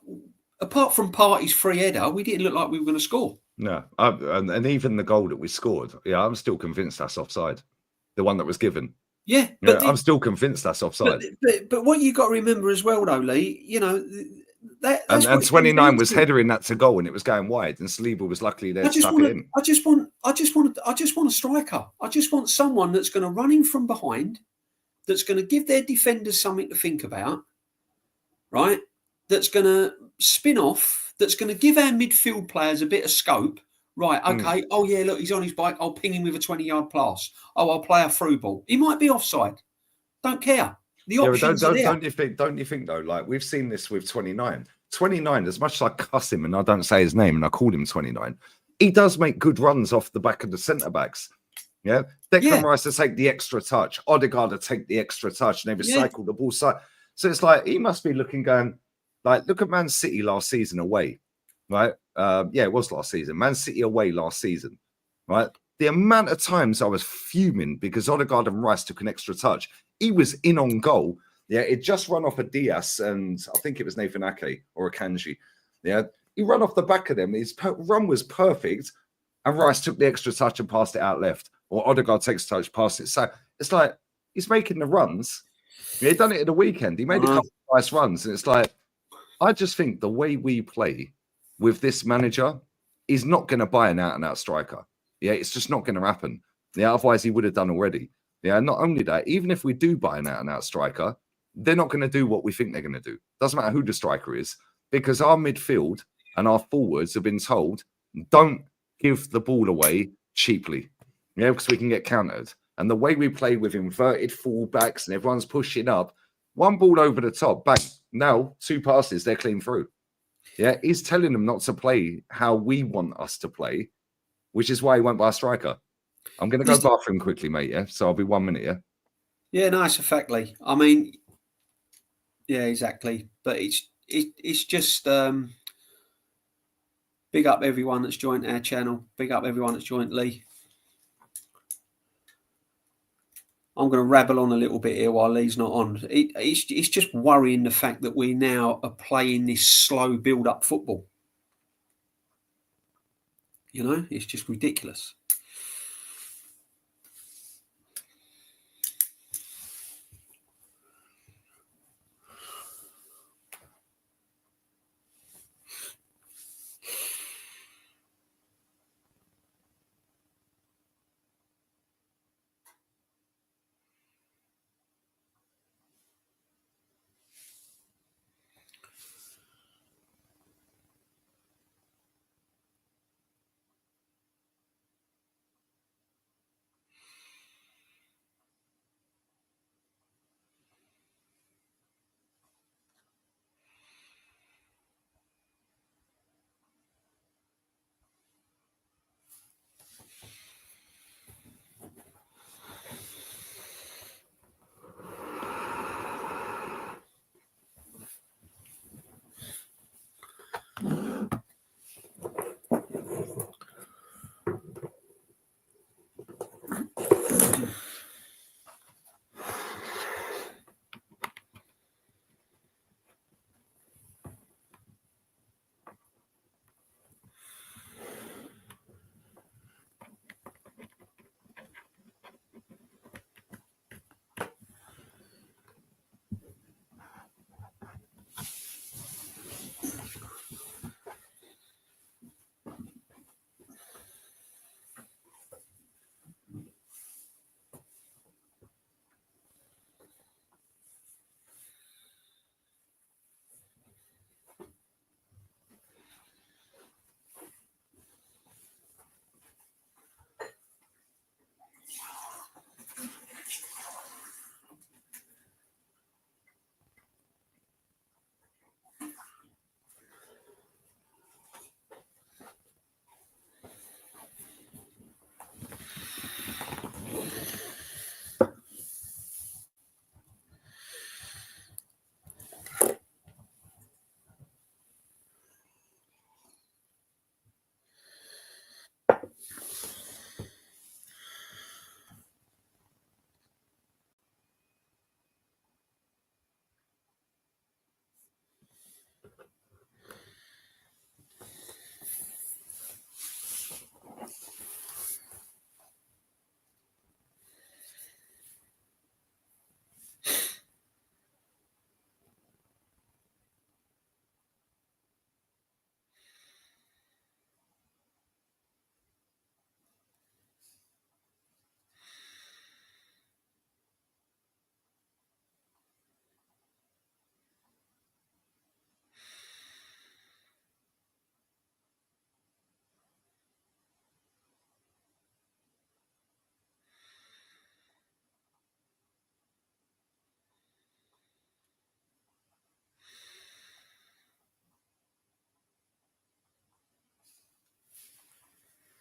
apart from Partey's free header, we didn't look like we were going to score. No, and even the goal that we scored, I'm still convinced that's offside. The one that was given. Yeah, but I'm still convinced that's offside. But what you got to remember as well, though, Lee, that's and 29 was headering that to goal, and it was going wide, and Saliba was luckily there to tuck it in. I just want a striker. I just want someone that's going to run in from behind, that's going to give their defenders something to think about, right? That's going to spin off, that's going to give our midfield players a bit of scope. Right, okay. Oh, yeah, look, he's on his bike. I'll ping him with a 20-yard pass. Oh, I'll play a through ball. He might be offside. Don't care. The options are there. Don't you think, though, like we've seen this with 29. 29, as much as I cuss him and I don't say his name and I call him 29, he does make good runs off the back of the centre-backs. Yeah? Declan Rice to take the extra touch. Odegaard to take the extra touch and they recycle the ball side. So it's like, he must be looking going, like, look at Man City last season away, right? It was last season. Man City away last season, right? The amount of times I was fuming because Odegaard and Rice took an extra touch. He was in on goal. Yeah, it just run off a Diaz and I think it was Nathan Ake or a Kanji. Yeah, he ran off the back of them. His run was perfect and Rice took the extra touch and passed it out left. Or Odegaard takes a touch, passed it. So it's like he's making the runs. Yeah, he done it at the weekend. He made a couple of nice runs. And it's like, I just think the way we play with this manager is not going to buy an out-and-out striker. Yeah, it's just not going to happen. Yeah, otherwise he would have done already. Yeah, not only that, even if we do buy an out-and-out striker, they're not going to do what we think they're going to do. Doesn't matter who the striker is, because our midfield and our forwards have been told, don't give the ball away cheaply. Yeah, because we can get countered. And the way we play with inverted full-backs and everyone's pushing up, one ball over the top, bang. Now, 2 passes, they're clean through. Yeah, he's telling them not to play how we want us to play, which is why he won't buy a striker. I'm going to go bathroom quickly, mate, yeah? So I'll be 1 minute, yeah? Yeah, no, it's a fact, Lee. I mean, yeah, exactly. But it's just, Big up everyone that's joined our channel. Big up everyone that's joined Lee. I'm going to rabble on a little bit here while Lee's not on. It's just worrying the fact that we now are playing this slow build-up football. You know, it's just ridiculous.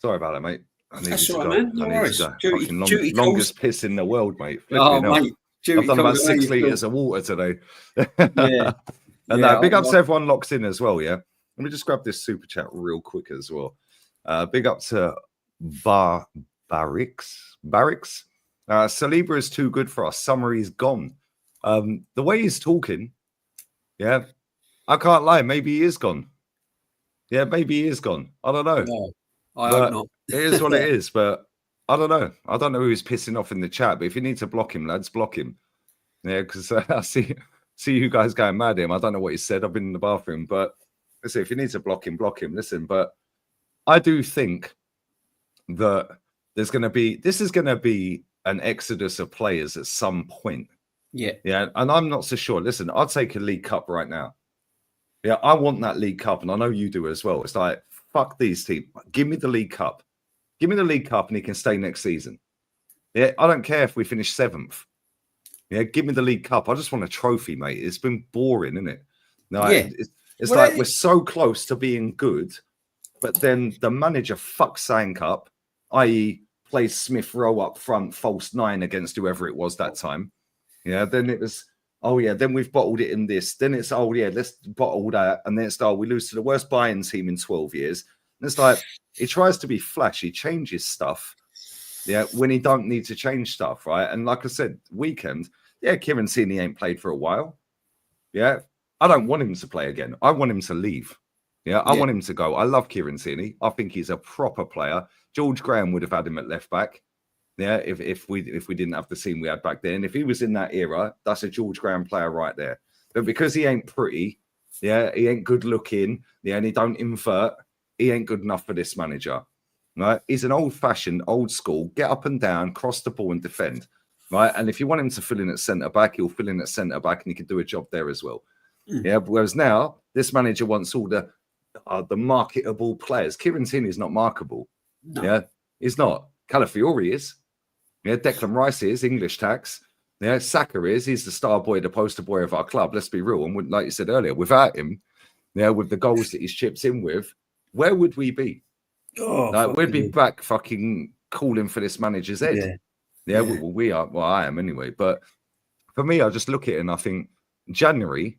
Sorry about that, mate. I needed That's to all go. right, man. No I needed worries. to go. Duty, Fucking duty longest calls. piss in the world, mate. Oh, Flipping hell. mate. Duty I've done about calls, I know 6 you feel. litres of water today. Yeah. And Yeah, big I- ups to everyone locked in as well, yeah? Let me just grab this super chat real quick as well. Big up to Barracks. Saliba is too good for us. Summary's gone. The way he's talking, yeah, I can't lie. Maybe he is gone. Yeah, maybe he is gone. I don't know. No, I But hope not. it is what it is. But I don't know. I don't know who's pissing off in the chat. But if you need to block him, lads, block him. Yeah, because I see you guys going mad at him. I don't know what he said. I've been in the bathroom. But listen, if you need to block him, block him. Listen, but I do think that this is going to be an exodus of players at some point. Yeah. Yeah. And I'm not so sure. Listen, I'll take a League Cup right now. Yeah, I want that League Cup, and I know you do as well. It's like, fuck these teams. Give me the League Cup. Give me the League Cup, and he can stay next season. Yeah, I don't care if we finish 7th. Yeah, give me the League Cup. I just want a trophy, mate. It's been boring, isn't it? No, Yeah. it's Well, like we're so close to being good, but then the manager fucks Sank up, i.e., plays Smith Rowe up front, false 9 against whoever it was that time. Yeah, then it was, oh yeah, then we've bottled it in this. Then it's, oh yeah, let's bottle that. And then it's, oh, we lose to the worst Bayern team in 12 years. It's like he tries to be flashy, changes stuff. Yeah, when he don't need to change stuff, right? And like I said, weekend, Kieran Tierney ain't played for a while. Yeah, I don't want him to play again. I want him to leave. Yeah, I want him to go. I love Kieran Tierney. I think he's a proper player. George Graham would have had him at left back. Yeah, if we didn't have the team we had back then. If he was in that era, that's a George Graham player right there. But because he ain't pretty, he ain't good looking, and he don't invert, he ain't good enough for this manager. Right? He's an old-fashioned, old school, get up and down, cross the ball and defend. Right? And if you want him to fill in at centre-back, he'll fill in at centre-back and he can do a job there as well. Yeah, whereas now, this manager wants all the marketable players. Kieran Tierney is not marketable. No. Yeah, he's not. Calafiori is. Yeah, Declan Rice is, English tax. Yeah, Saka is. He's the star boy, the poster boy of our club. Let's be real. And like you said earlier, without him, with the goals that he's chips in with, where would we be? We'd be back fucking calling for this manager's head. Yeah. Well, we are. Well, I am anyway. But for me, I just look at it and I think January,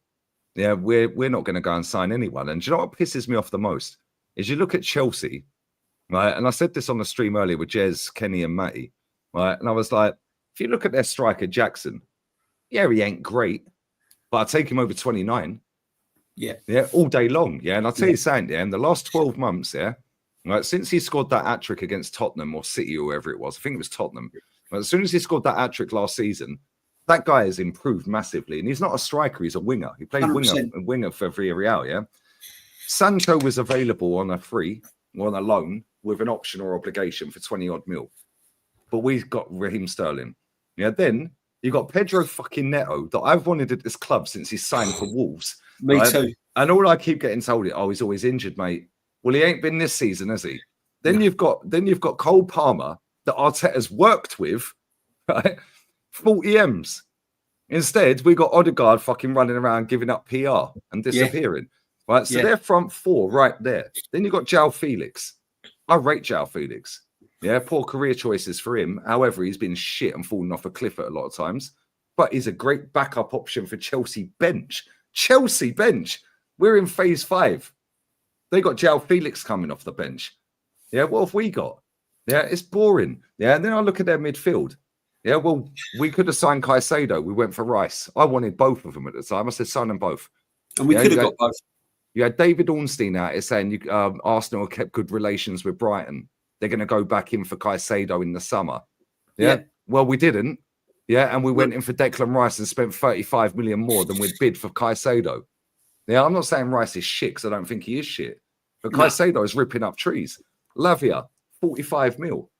we're not going to go and sign anyone. And do you know what pisses me off the most? Is you look at Chelsea, right? And I said this on the stream earlier with Jez, Kenny and Matty, right? And I was like, if you look at their striker, Jackson, he ain't great, but I'll take him over 29. Yeah, all day long. Yeah, and I'll tell you something, in the last 12 months, right, since he scored that hat-trick against Tottenham or City or whoever it was, I think it was Tottenham, but as soon as he scored that hat-trick last season, that guy has improved massively. And he's not a striker, he's a winger. He played winger for Villarreal, yeah? Sancho was available on a free, or on a loan, with an option or obligation for 20-odd mil. But we've got Raheem Sterling. Yeah, then you got Pedro fucking Neto that I've wanted at this club since he signed for Wolves. Me too. And all I keep getting told is, he's always injured, mate. Well, he ain't been this season, has he? Then you've got Cole Palmer that Arteta's worked with, right? 40 M's. Instead, we got Odegaard fucking running around giving up PR and disappearing. Right? So they're front four right there. Then you've got João Felix. I rate João Felix. Yeah, poor career choices for him. However, he's been shit and fallen off a cliff at a lot of times. But he's a great backup option for Chelsea bench. Chelsea bench. We're in phase 5. They got João Felix coming off the bench. Yeah, what have we got? Yeah, it's boring. Yeah, and then I look at their midfield. Yeah, well, we could have signed Caicedo. We went for Rice. I wanted both of them at the time. I said sign them both. And we could have got both. You had David Ornstein out here saying Arsenal kept good relations with Brighton. They're going to go back in for Caicedo in the summer. Yeah. Well, we didn't. Yeah. And we went in for Declan Rice and spent 35 million more than we'd bid for Caicedo. Yeah. I'm not saying Rice is shit because I don't think he is shit. But Caicedo is ripping up trees. Lavia, 45 mil.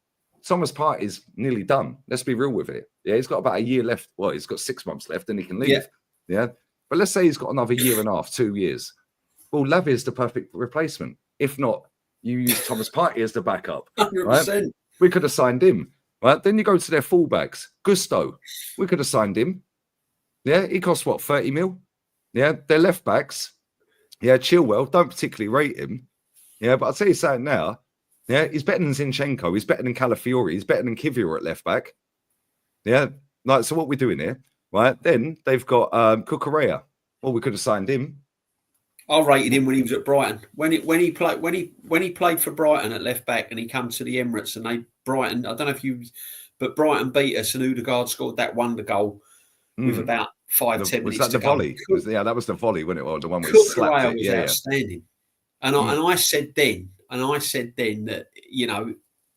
Thomas Partey's nearly done. Let's be real with it. Yeah. He's got about a year left. Well, he's got 6 months left and he can leave. Yeah. But let's say he's got another year and a half, 2 years. Well, Lavia is the perfect replacement. If not, you use Thomas Partey as the backup. 100%. Right? We could have signed him. Right? Then you go to their fullbacks. Gusto. We could have signed him. Yeah, he costs what, 30 mil? Yeah, their left backs. Yeah, Chilwell. Don't particularly rate him. Yeah, but I'll tell you something now. Yeah, he's better than Zinchenko. He's better than Calafiori. He's better than Kivior at left back. Yeah, like, so what we're doing here, right? Then they've got Cucurella. Well, we could have signed him. I rated him when he was at Brighton. When he played for Brighton at left back, and he came to the Emirates, and Brighton. I don't know if but Brighton beat us, and Odegaard scored that wonder goal with about 5-10 minutes. Was that the volley? That was the volley, wasn't it? Or the one we slapped it. Was outstanding. And I said then that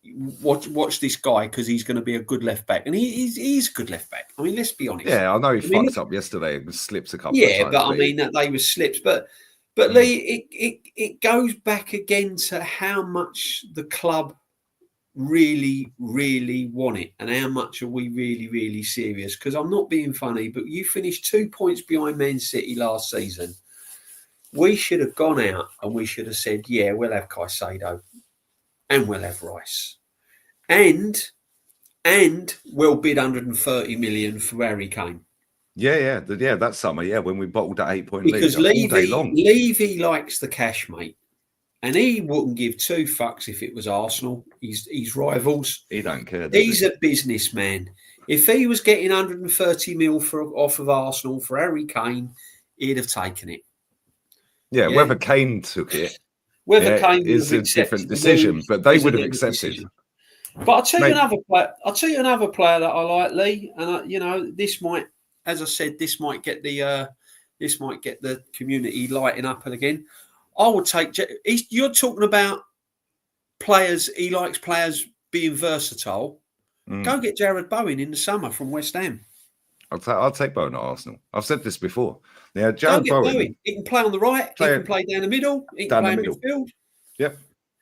watch this guy because he's going to be a good left back, and he's a good left back. I mean, let's be honest. Yeah, I know he fucked up yesterday and slips a couple of times. Yeah, but I mean that they were slips, but Lee, it goes back again to how much the club really, really want it, and how much are we really, really serious? Because I'm not being funny, but you finished 2 points behind Man City last season. We should have gone out and we should have said, yeah, we'll have Caicedo and we'll have Rice. And we'll bid 130 million for Harry Kane. Yeah, that summer, when we bottled that 8-point lead. Because Levy likes the cash, mate. And he wouldn't give 2 fucks if it was Arsenal. He's rivals. He don't care. He's a businessman. If he was getting 130 mil off of Arsenal for Harry Kane, he'd have taken it. Yeah, whether Kane took it, Whether Kane would it's have a different accepted the decision, moves but they is a would have different accepted. decision. But I'll tell you Mate. another player. I'll tell you another player that I like, Lee. And this might, as I said, this might get the community lighting up again. I would take. You're talking about players. He likes players being versatile. Go get Jared Bowen in the summer from West Ham. I'll take Bowen at Arsenal. I've said this before. Yeah, Jared Jared Bowen. He can play on the right. He can play down the middle. He can play in midfield. Yep.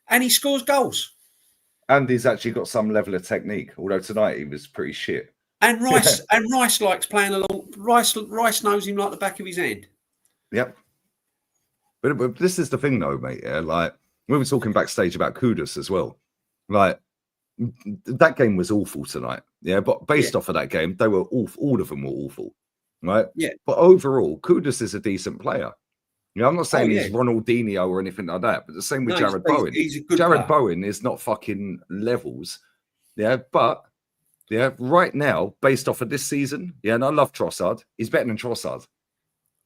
And he scores goals. And he's actually got some level of technique. Although tonight he was pretty shit. And Rice likes playing along. Rice knows him like the back of his hand. Yep. But this is the thing, though, mate. Yeah, like we were talking backstage about Kudus as well. Like that game was awful tonight. Yeah, but based off of that game, they were awful. All of them were awful, right? Yeah. But overall, Kudus is a decent player. You know, I'm not saying he's Ronaldinho or anything like that, but the same with Jared Bowen. He's a good Jared player. Bowen is not fucking levels. Yeah, but right now, based off of this season, and I love Trossard. He's better than Trossard.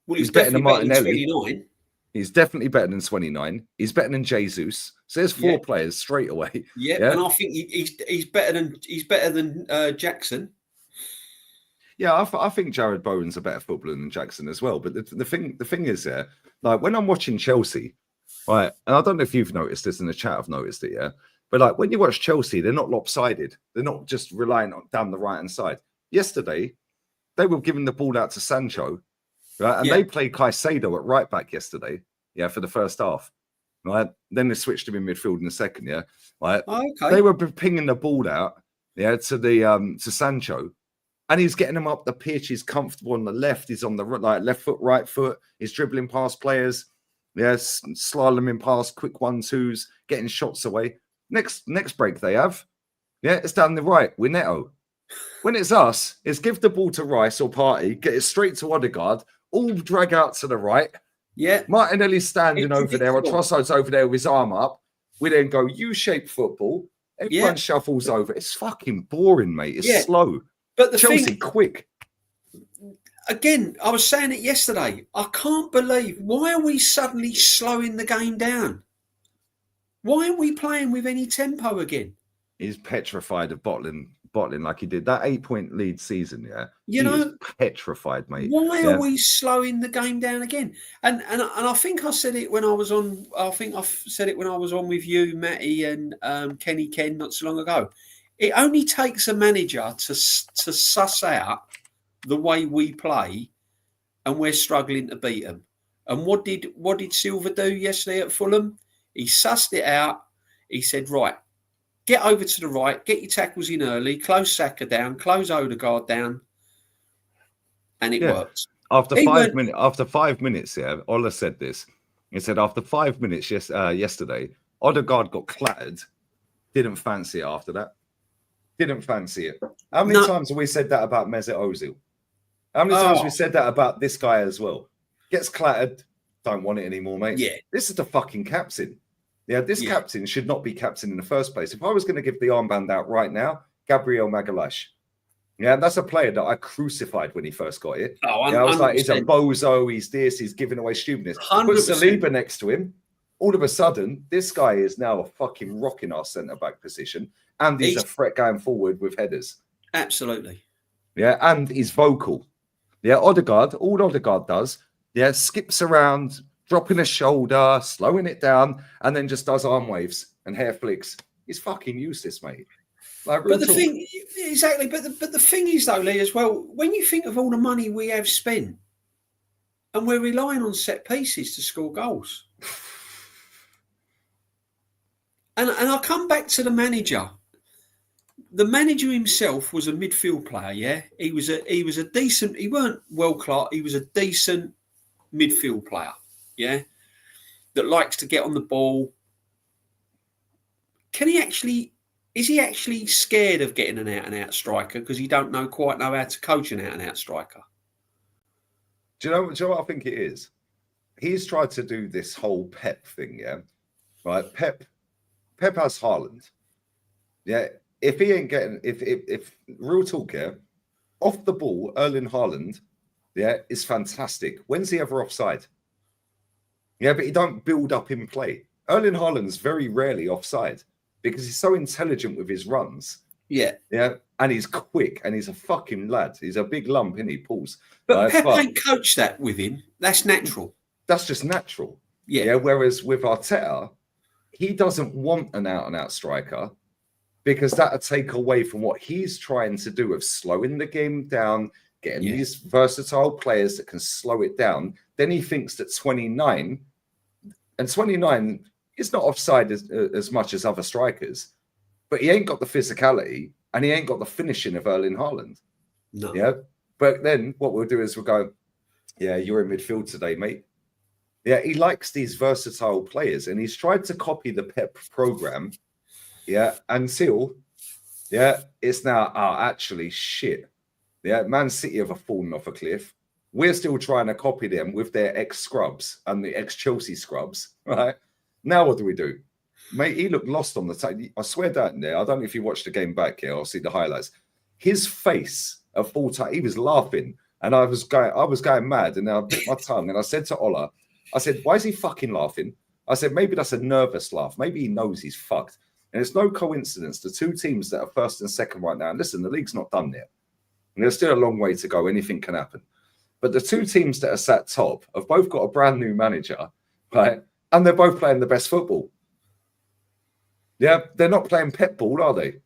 Well, he's better than Martinelli. 29. He's definitely better than 29. He's better than Jesus. So there's 4 players straight away. Yeah, and I think he's better than Jackson. Yeah, I think Jared Bowen's a better footballer than Jackson as well. But the thing is, like when I'm watching Chelsea, right, and I don't know if you've noticed this in the chat, I've noticed it, but like when you watch Chelsea, they're not lopsided. They're not just relying on down the right hand side. Yesterday, they were giving the ball out to Sancho, right, and they played Caicedo at right back yesterday, for the first half, right. Then they switched him in midfield in the second, right. They were pinging the ball out, to the to Sancho. And he's getting him up the pitch. He's comfortable on the left. He's on the left foot, right foot. He's dribbling past players. Slaloming past quick 1-2s, getting shots away. Next break they have. It's down the right. We're Neto. When it's us, it's give the ball to Rice or Partey, get it straight to Odegaard, all drag out to the right. Yeah. Martinelli's standing over there, or Trossard's over there with his arm up. We then go U-shaped football. Everyone shuffles over. It's fucking boring, mate. It's slow. But the Chelsea quick. Again, I was saying it yesterday. I can't believe, why are we suddenly slowing the game down? Why aren't we playing with any tempo again? He's petrified of bottling like he did that 8-point lead season. He's petrified, mate. Why are we slowing the game down again? And I think I said it when I was on. I think I said it when I was on with you, Matty, and Kenny Ken not so long ago. It only takes a manager to suss out the way we play, and we're struggling to beat them. And what did Silva do yesterday at Fulham? He sussed it out. He said, right, get over to the right, get your tackles in early, close Saka down, close Odegaard down, and it works. After 5 minutes, Ola said this. He said after 5 minutes yesterday, Odegaard got clattered. Didn't fancy it after that. Didn't fancy it. How many times have we said that about Mesut Ozil? How many times have we said that about this guy as well? Gets clattered, don't want it anymore, mate. Yeah. This is the fucking captain. This captain should not be captain in the first place. If I was going to give the armband out right now, Gabriel Magalhaes. That's a player that I crucified when he first got it. I was like, he's a bozo, he's this, he's giving away stupidness. 100%. Put Saliba next to him. All of a sudden, this guy is now a fucking rock in our centre-back position. And he's a threat going forward with headers. Absolutely. And he's vocal. Odegaard, all Odegaard does, skips around, dropping a shoulder, slowing it down, and then just does arm waves and hair flicks. He's fucking useless, mate. But the thing is, though, Lee, as well, when you think of all the money we have spent, and we're relying on set pieces to score goals. And I'll come back to the manager. The manager himself was a midfield player, He was a decent, he weren't world class, he was a decent midfield player, that likes to get on the ball. Is he actually scared of getting an out and out striker because he don't quite know how to coach an out and out striker? Do you know what I think it is? He's tried to do this whole Pep thing, right? Pep has Haaland. If he ain't getting, if real talk, off the ball, Erling Haaland, is fantastic. When's he ever offside? But he don't build up in play. Erling Haaland's very rarely offside because he's so intelligent with his runs. Yeah. Yeah. And he's quick and he's a fucking lad. He's a big lump, isn't he, Pauls? But Pep ain't coached that with him. That's natural. That's just natural. Yeah. Whereas with Arteta, he doesn't want an out-and-out striker because that'll take away from what he's trying to do of slowing the game down, getting these versatile players that can slow it down. Then he thinks that 29 is not offside as much as other strikers, but he ain't got the physicality and he ain't got the finishing of Erling Haaland. No. Yeah. But then what we'll do is we'll go, yeah, you're in midfield today, mate. Yeah, he likes these versatile players and he's tried to copy the Pep program. Yeah, until it's now actually shit. Yeah, Man City have fallen off a cliff. We're still trying to copy them with their ex-scrubs and the ex-Chelsea scrubs, right? Now what do we do? Mate, he looked lost on the time. I swear down there, I don't know if you watched the game back here, I'll see the highlights. His face at full time, he was laughing and I was going mad and I bit my tongue and I said to Ola, I said, why is he fucking laughing? I said, maybe that's a nervous laugh. Maybe he knows he's fucked. And it's no coincidence. The two teams that are first and second right now, and listen, the league's not done yet. And there's still a long way to go. Anything can happen. But the two teams that are sat top have both got a brand new manager, right? And they're both playing the best football. Yeah, they're not playing Pep ball, are they?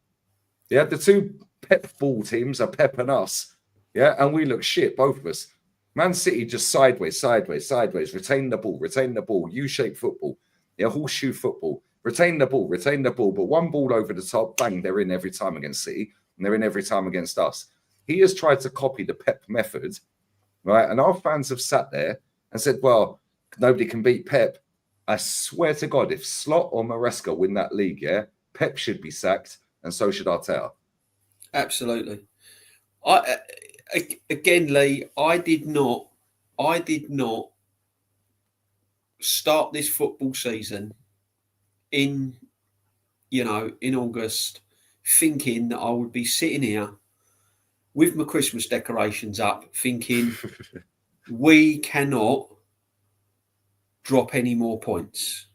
Yeah, the two Pep ball teams are Pep and us. Yeah, and we look shit, both of us. Man City just sideways, retain the ball, U-shaped football, horseshoe football, retain the ball, but one ball over the top, bang, they're in every time against City, and they're in every time against us. He has tried to copy the Pep method, right? And our fans have sat there and said, well, nobody can beat Pep. I swear to God, if Slot or Maresca win that league, Pep should be sacked, and so should Arteta. Absolutely. Again, Lee, I did not start this football season in August thinking that I would be sitting here with my Christmas decorations up thinking we cannot drop any more points.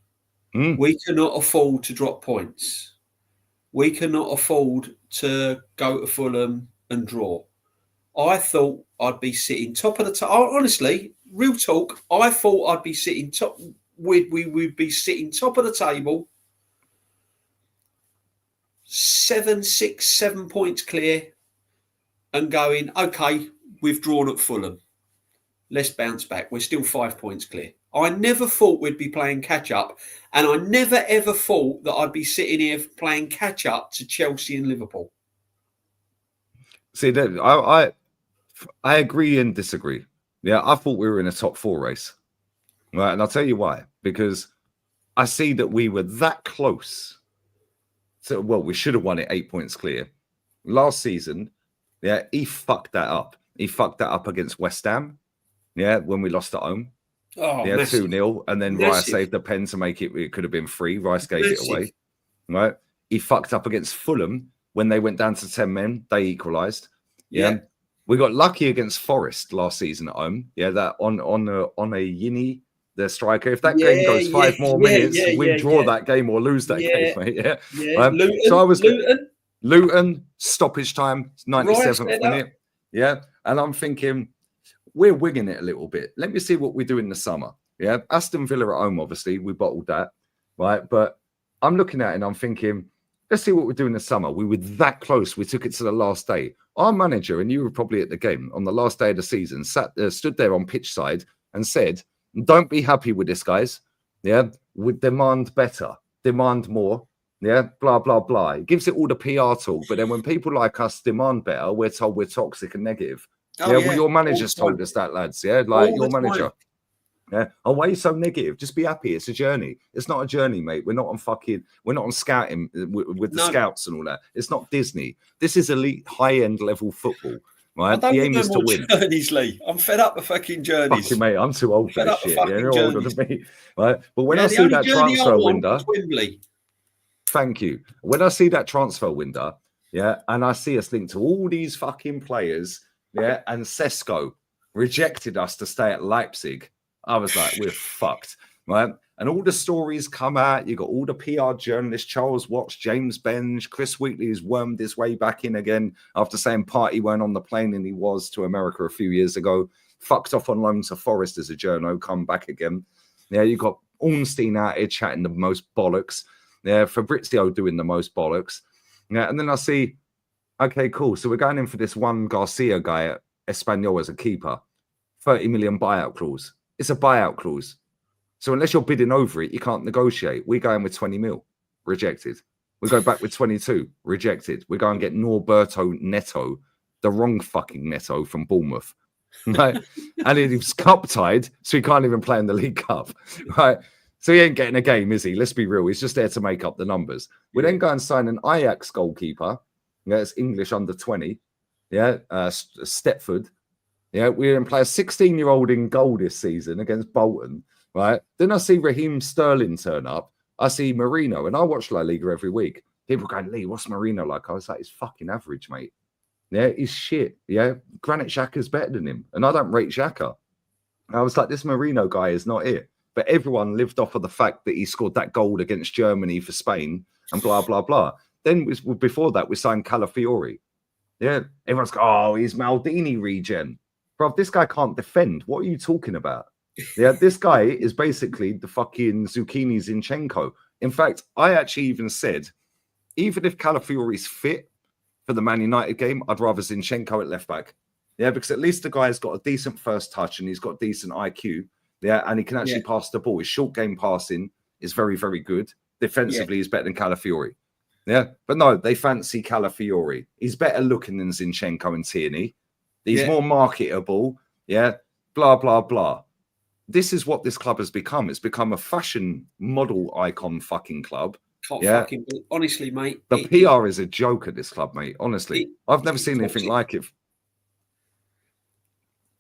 We cannot afford to drop points. We cannot afford to go to Fulham and draw. I thought I'd be sitting top of the table. Honestly, real talk, I thought I'd be sitting top. We would be sitting top of the table, 7 points clear, and going, okay, we've drawn at Fulham. Let's bounce back. We're still 5 points clear. I never thought we'd be playing catch up, and I never ever thought that I'd be sitting here playing catch up to Chelsea and Liverpool. See, I agree and disagree. Yeah, I thought we were in a top 4 race. Right, and I'll tell you why. Because I see that we were that close. So, well, we should have won it 8 points clear. Last season, he fucked that up. He fucked that up against West Ham, when we lost at home. Oh, 2-0. And then Rice saved the pen to make it. It could have been 3. Rice gave it away. Right? He fucked up against Fulham when they went down to 10 men. They equalised. Yeah. We got lucky against Forest last season at home. Yeah, that on a Yini, their striker. If that game goes 5 more minutes, we draw that game or lose that game, mate. Yeah. Luton, so I was Luton stoppage time, 97th minute. Yeah, and I'm thinking we're winging it a little bit. Let me see what we do in the summer. Yeah, Aston Villa at home, obviously we bottled that, right? But I'm looking at it and I'm thinking, let's see what we do in the summer. We were that close. We took it to the last day. Our manager, and you were probably at the game on the last day of the season, stood there on pitch side and said, don't be happy with this, guys. Yeah, we demand better, demand more. Yeah, blah, blah, blah. It gives it all the PR talk. But then when people like us demand better, we're told we're toxic and negative. Well, your manager's told us that, lads. Yeah, like your manager. Yeah. Oh, why are you so negative? Just be happy. It's a journey. It's not a journey, mate. We're not on scouting with the scouts and all that. It's not Disney. This is elite, high-end level football, right? The aim is to win. Journeys, Lee. I'm fed up with fucking journeys. Fucking mate, I'm too old for this shit. Yeah, you're older than me, right? But when I see that transfer window, thank you. When I see that transfer window, and I see us linked to all these fucking players, and Sesko rejected us to stay at Leipzig. I was like, we're fucked, right? And all the stories come out. You got all the PR journalists, Charles Watts, James Benge, Chris Wheatley, who's wormed his way back in again after saying Party weren't on the plane, and he was to America a few years ago. Fucked off on loan to Forest as a journo, come back again. Yeah, you got Ornstein out here chatting the most bollocks. Yeah, Fabrizio doing the most bollocks. Yeah, and then I see, okay, cool. So we're going in for this one Garcia guy at Espanyol as a keeper. 30 million buyout clause. It's a buyout clause. So unless you're bidding over it, you can't negotiate. We go in with 20 mil, rejected. We go back with 22, rejected. We go and get Norberto Neto, the wrong fucking Neto from Bournemouth, right? And he was cup tied, so he can't even play in the League Cup, right? So he ain't getting a game, is he? Let's be real. He's just there to make up the numbers. We then go and sign an Ajax goalkeeper. Yeah, it's English under 20. Yeah, Stepford. Yeah, we then play a 16-year-old in goal this season against Bolton. Right. Then I see Raheem Sterling turn up. I see Marino, and I watch La Liga every week. People going, Lee, what's Marino like? I was like, he's fucking average, mate. Yeah, he's shit. Yeah, Granit Xhaka's better than him, and I don't rate Xhaka. I was like, this Marino guy is not it. But everyone lived off of the fact that he scored that goal against Germany for Spain and blah, blah, blah. Then before that, we signed Calafiori. Yeah, everyone's going, oh, he's Maldini regen. Bro, this guy can't defend. What are you talking about? Yeah, this guy is basically the fucking Zucchini Zinchenko. In fact, I actually even said, even if Calafiori's fit for the Man United game, I'd rather Zinchenko at left back. Yeah, because at least the guy's got a decent first touch and he's got decent IQ. Yeah, and he can actually pass the ball. His short game passing is very, very good. Defensively, he's better than Calafiori. Yeah, but no, they fancy Calafiori. He's better looking than Zinchenko and Tierney. He's more marketable. Yeah, blah, blah, blah. This is what this club has become. It's become a fashion model icon fucking club. Fucking, honestly, mate. The PR is a joke at this club, mate. Honestly, I've never seen anything like it.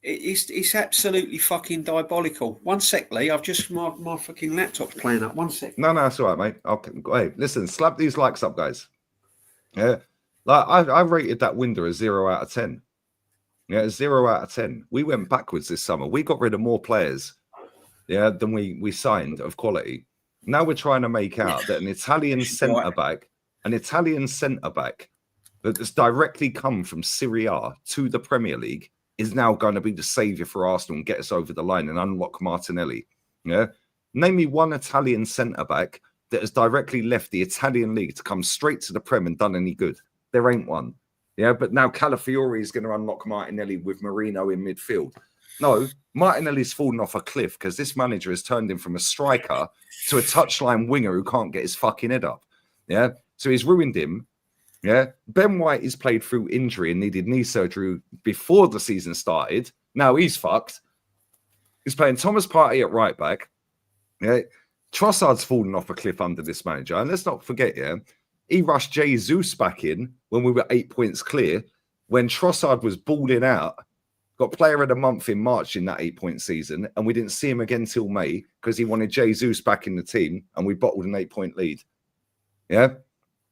It's absolutely fucking diabolical. One sec, Lee. I've just my fucking laptop's playing up. 1 sec. No, that's all right, mate. Hey, listen, slap these likes up, guys. Yeah, like I rated that window a 0 out of 10. Yeah, 0 out of 10. We went backwards this summer. We got rid of more players, than we signed of quality. Now we're trying to make out that an Italian centre back that has directly come from Serie A to the Premier League is now going to be the saviour for Arsenal and get us over the line and unlock Martinelli. Yeah, name me one Italian centre back that has directly left the Italian league to come straight to the Prem and done any good. There ain't one. Yeah, but now Calafiori is going to unlock Martinelli with Marino in midfield. No, Martinelli's fallen off a cliff because this manager has turned him from a striker to a touchline winger who can't get his fucking head up. Yeah, so he's ruined him. Yeah, Ben White is played through injury and needed knee surgery before the season started. Now he's fucked. He's playing Thomas Partey at right back. Yeah, Trossard's fallen off a cliff under this manager. And let's not forget, he rushed Jesus back in when we were 8 points clear, when Trossard was balling out, got player of the month in March in that 8-point season, and we didn't see him again till May because he wanted Jesus back in the team, and we bottled an 8-point lead. Yeah,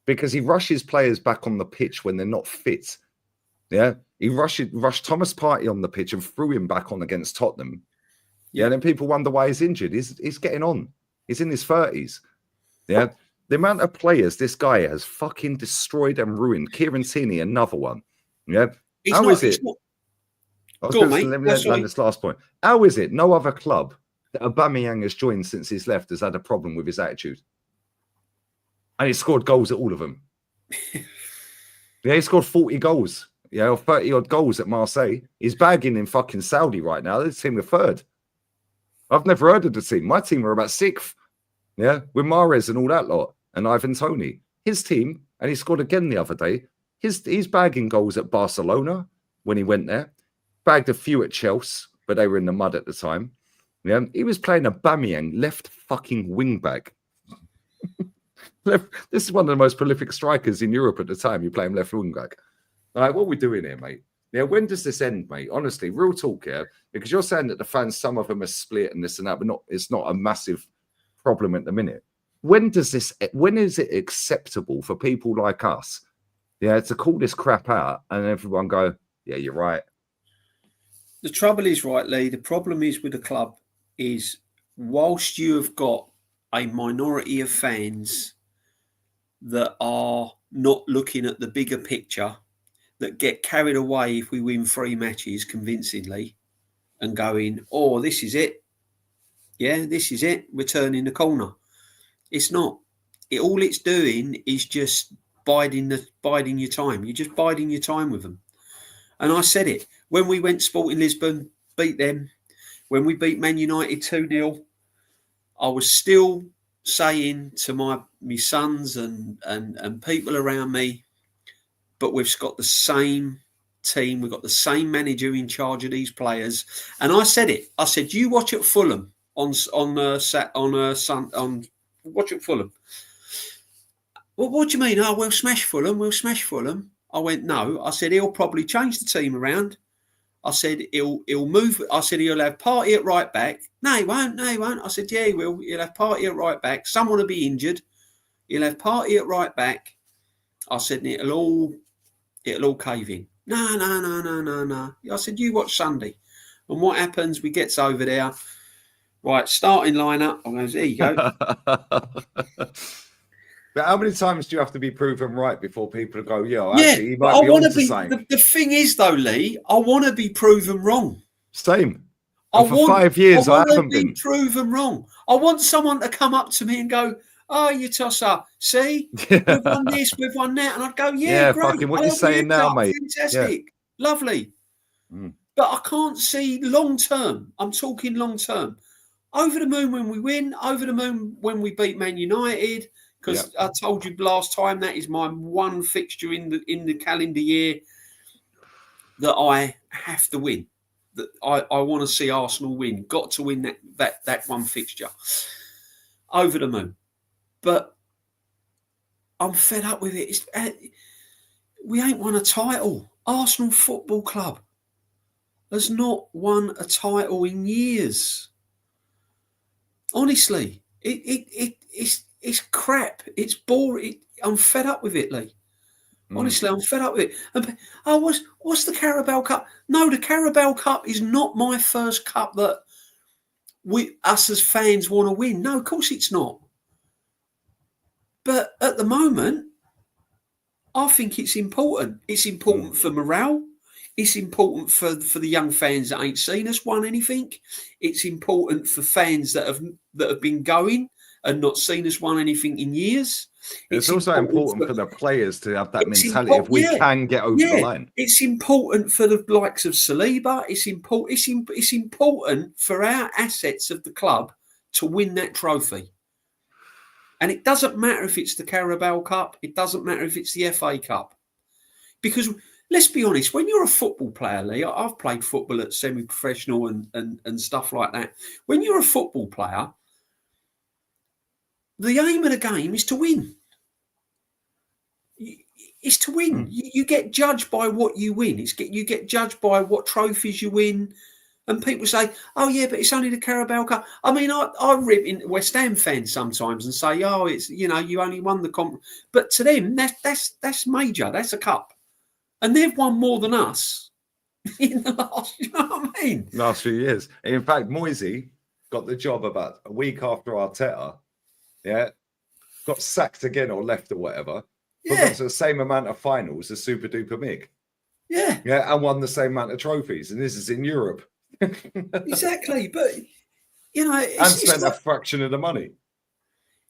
because he rushes players back on the pitch when they're not fit. Yeah, he rushed Thomas Partey on the pitch and threw him back on against Tottenham. Yeah, and then people wonder why he's injured. He's getting on. He's in his 30s. Yeah. The amount of players this guy has fucking destroyed and ruined. Kieran Tierney, another one. Yeah. How is it? Let me land this last point. How is it no other club that Aubameyang has joined since he's left has had a problem with his attitude? And he scored goals at all of them. Yeah, he scored 40 goals. Yeah, or 30-odd goals at Marseille. He's bagging in fucking Saudi right now. This team are third. I've never heard of the team. My team are about 6th. Yeah, with Mahrez and all that lot. And Ivan Toney. His team, and he scored again the other day, he's bagging goals at Barcelona when he went there. Bagged a few at Chelsea, but they were in the mud at the time. Yeah, he was playing Aubameyang, left fucking wing back. This is one of the most prolific strikers in Europe at the time. You play him left wing back. All right, what are we doing here, mate? Yeah, when does this end, mate? Honestly, real talk here, because you're saying that the fans, some of them are split and this and that, but it's not a massive problem at the minute. When is it acceptable for people like us, to call this crap out and everyone go, yeah, you're right? The trouble is, right, Lee, the problem is with the club is whilst you have got a minority of fans that are not looking at the bigger picture, that get carried away if we win 3 matches convincingly and going, oh, this is it. Yeah, this is it. We're turning the corner. It's not. All it's doing is just biding your time. You're just biding your time with them. And I said it. When we went Sporting Lisbon, beat them. When we beat Man United 2-0, I was still saying to my sons and people around me, but we've got the same team. We've got the same manager in charge of these players. And I said it. I said, you watch at Fulham watch at Fulham. Well, what do you mean? Oh, we'll smash Fulham. We'll smash Fulham. I went, no. I said, he'll probably change the team around. I said, he'll move. I said, he'll have Partey at right back. No, he won't. No, he won't. I said, yeah, he will. He'll have Partey at right back. Someone will be injured. He'll have Partey at right back. I said, it'll all cave in. No. I said, you watch Sunday. And what happens? We gets over there. Right, starting lineup. I goes, there you go. But how many times do you have to be proven right before people go, actually, he might be onto something? The thing is, though, Lee, I want to be proven wrong. Same. And for 5 years, I haven't been proven wrong. I want someone to come up to me and go, oh, you tosser. See, we've won this, we've won that. And I'd go, yeah, great. Fucking what you're saying now, mate. Fantastic. Yeah. Lovely. But I can't see long term. I'm talking long term. Over the moon when we win, over the moon when we beat Man United. Because I told you last time that is my one fixture in the calendar year that I have to win. That I want to see Arsenal win. Got to win that one fixture. Over the moon. But I'm fed up with it. We ain't won a title. Arsenal Football Club has not won a title in years. Honestly, it's crap. It's boring. I'm fed up with it, Lee. Honestly, I'm fed up with it. What's the Carabao Cup? No, the Carabao Cup is not my first cup that us as fans want to win. No, of course it's not. But at the moment, I think it's important. It's important for morale. It's important for the young fans that ain't seen us won anything. It's important for fans that have been going and not seen us won anything in years. It's also important for the players to have that mentality of we can get over the line. It's important for the likes of Saliba. It's important for our assets of the club to win that trophy. And it doesn't matter if it's the Carabao Cup. It doesn't matter if it's the FA Cup. Because let's be honest, when you're a football player, Lee, I've played football at semi-professional and stuff like that. When you're a football player, the aim of the game is to win. It's to win. You get judged by what you win. You get judged by what trophies you win. And people say, oh, yeah, but it's only the Carabao Cup. I mean, I rip in West Ham fans sometimes and say, oh, it's, you only won the comp. But to them, that's major. That's a cup. And they've won more than us in the last, you know what I mean? Last few years. In fact, Moisey got the job about a week after Arteta. Yeah. Got sacked again or left or whatever. Yeah. Got the same amount of finals as Super Duper Mig. Yeah. Yeah. And won the same amount of trophies. And this is in Europe. Exactly. But, and spent a fraction of the money.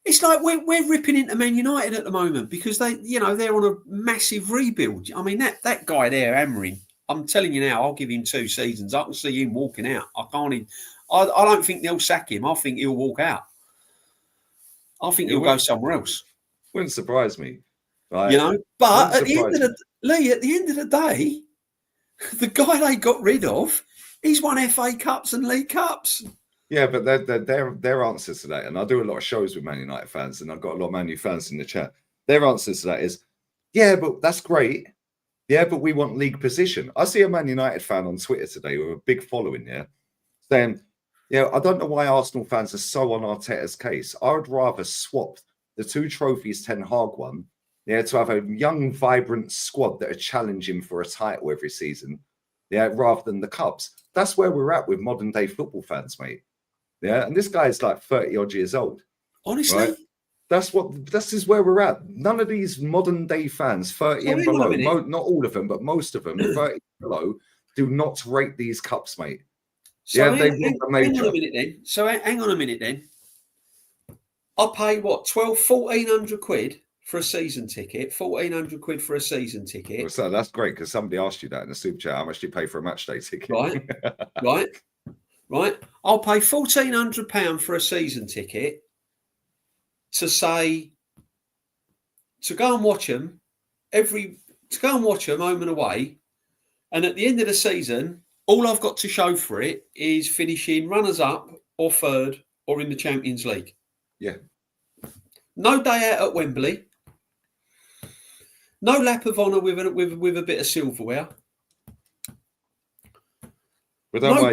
It's like we're ripping into Man United at the moment because they're on a massive rebuild. I mean, that guy there, Amorim, I'm telling you now, I'll give him 2 seasons. I can see him walking out. I don't think they'll sack him. I think he'll walk out. I think he'll go somewhere else. Wouldn't surprise me. Right? But at the end of the day, the guy they got rid of, he's won FA Cups and League Cups. Yeah, but their answers to that, and I do a lot of shows with Man United fans, and I've got a lot of Man U fans in the chat. Their answers to that is, yeah, but that's great. Yeah, but we want league position. I see a Man United fan on Twitter today with a big following, saying, I don't know why Arsenal fans are so on Arteta's case. I would rather swap the 2 trophies Ten Hag won, to have a young, vibrant squad that are challenging for a title every season, rather than the cups. That's where we're at with modern day football fans, mate. Yeah, and this guy is like 30 odd years old. Honestly. Right? This is where we're at. None of these modern day fans, 30 and below, not all of them, but most of them, 30 and below, do not rate these cups, mate. So yeah, they want the major. Hang on a minute then. So hang on a minute then. I pay what, 1,400 quid for a season ticket, 1,400 quid for a season ticket. Well, so that's great because somebody asked you that in the super chat. How much do you pay for a match day ticket? Right. I'll pay £1,400 for a season ticket to go and watch them home and away, and at the end of the season, all I've got to show for it is finishing runners up or third or in the Champions League. Yeah. No day out at Wembley. No lap of honour with a bit of silverware. But no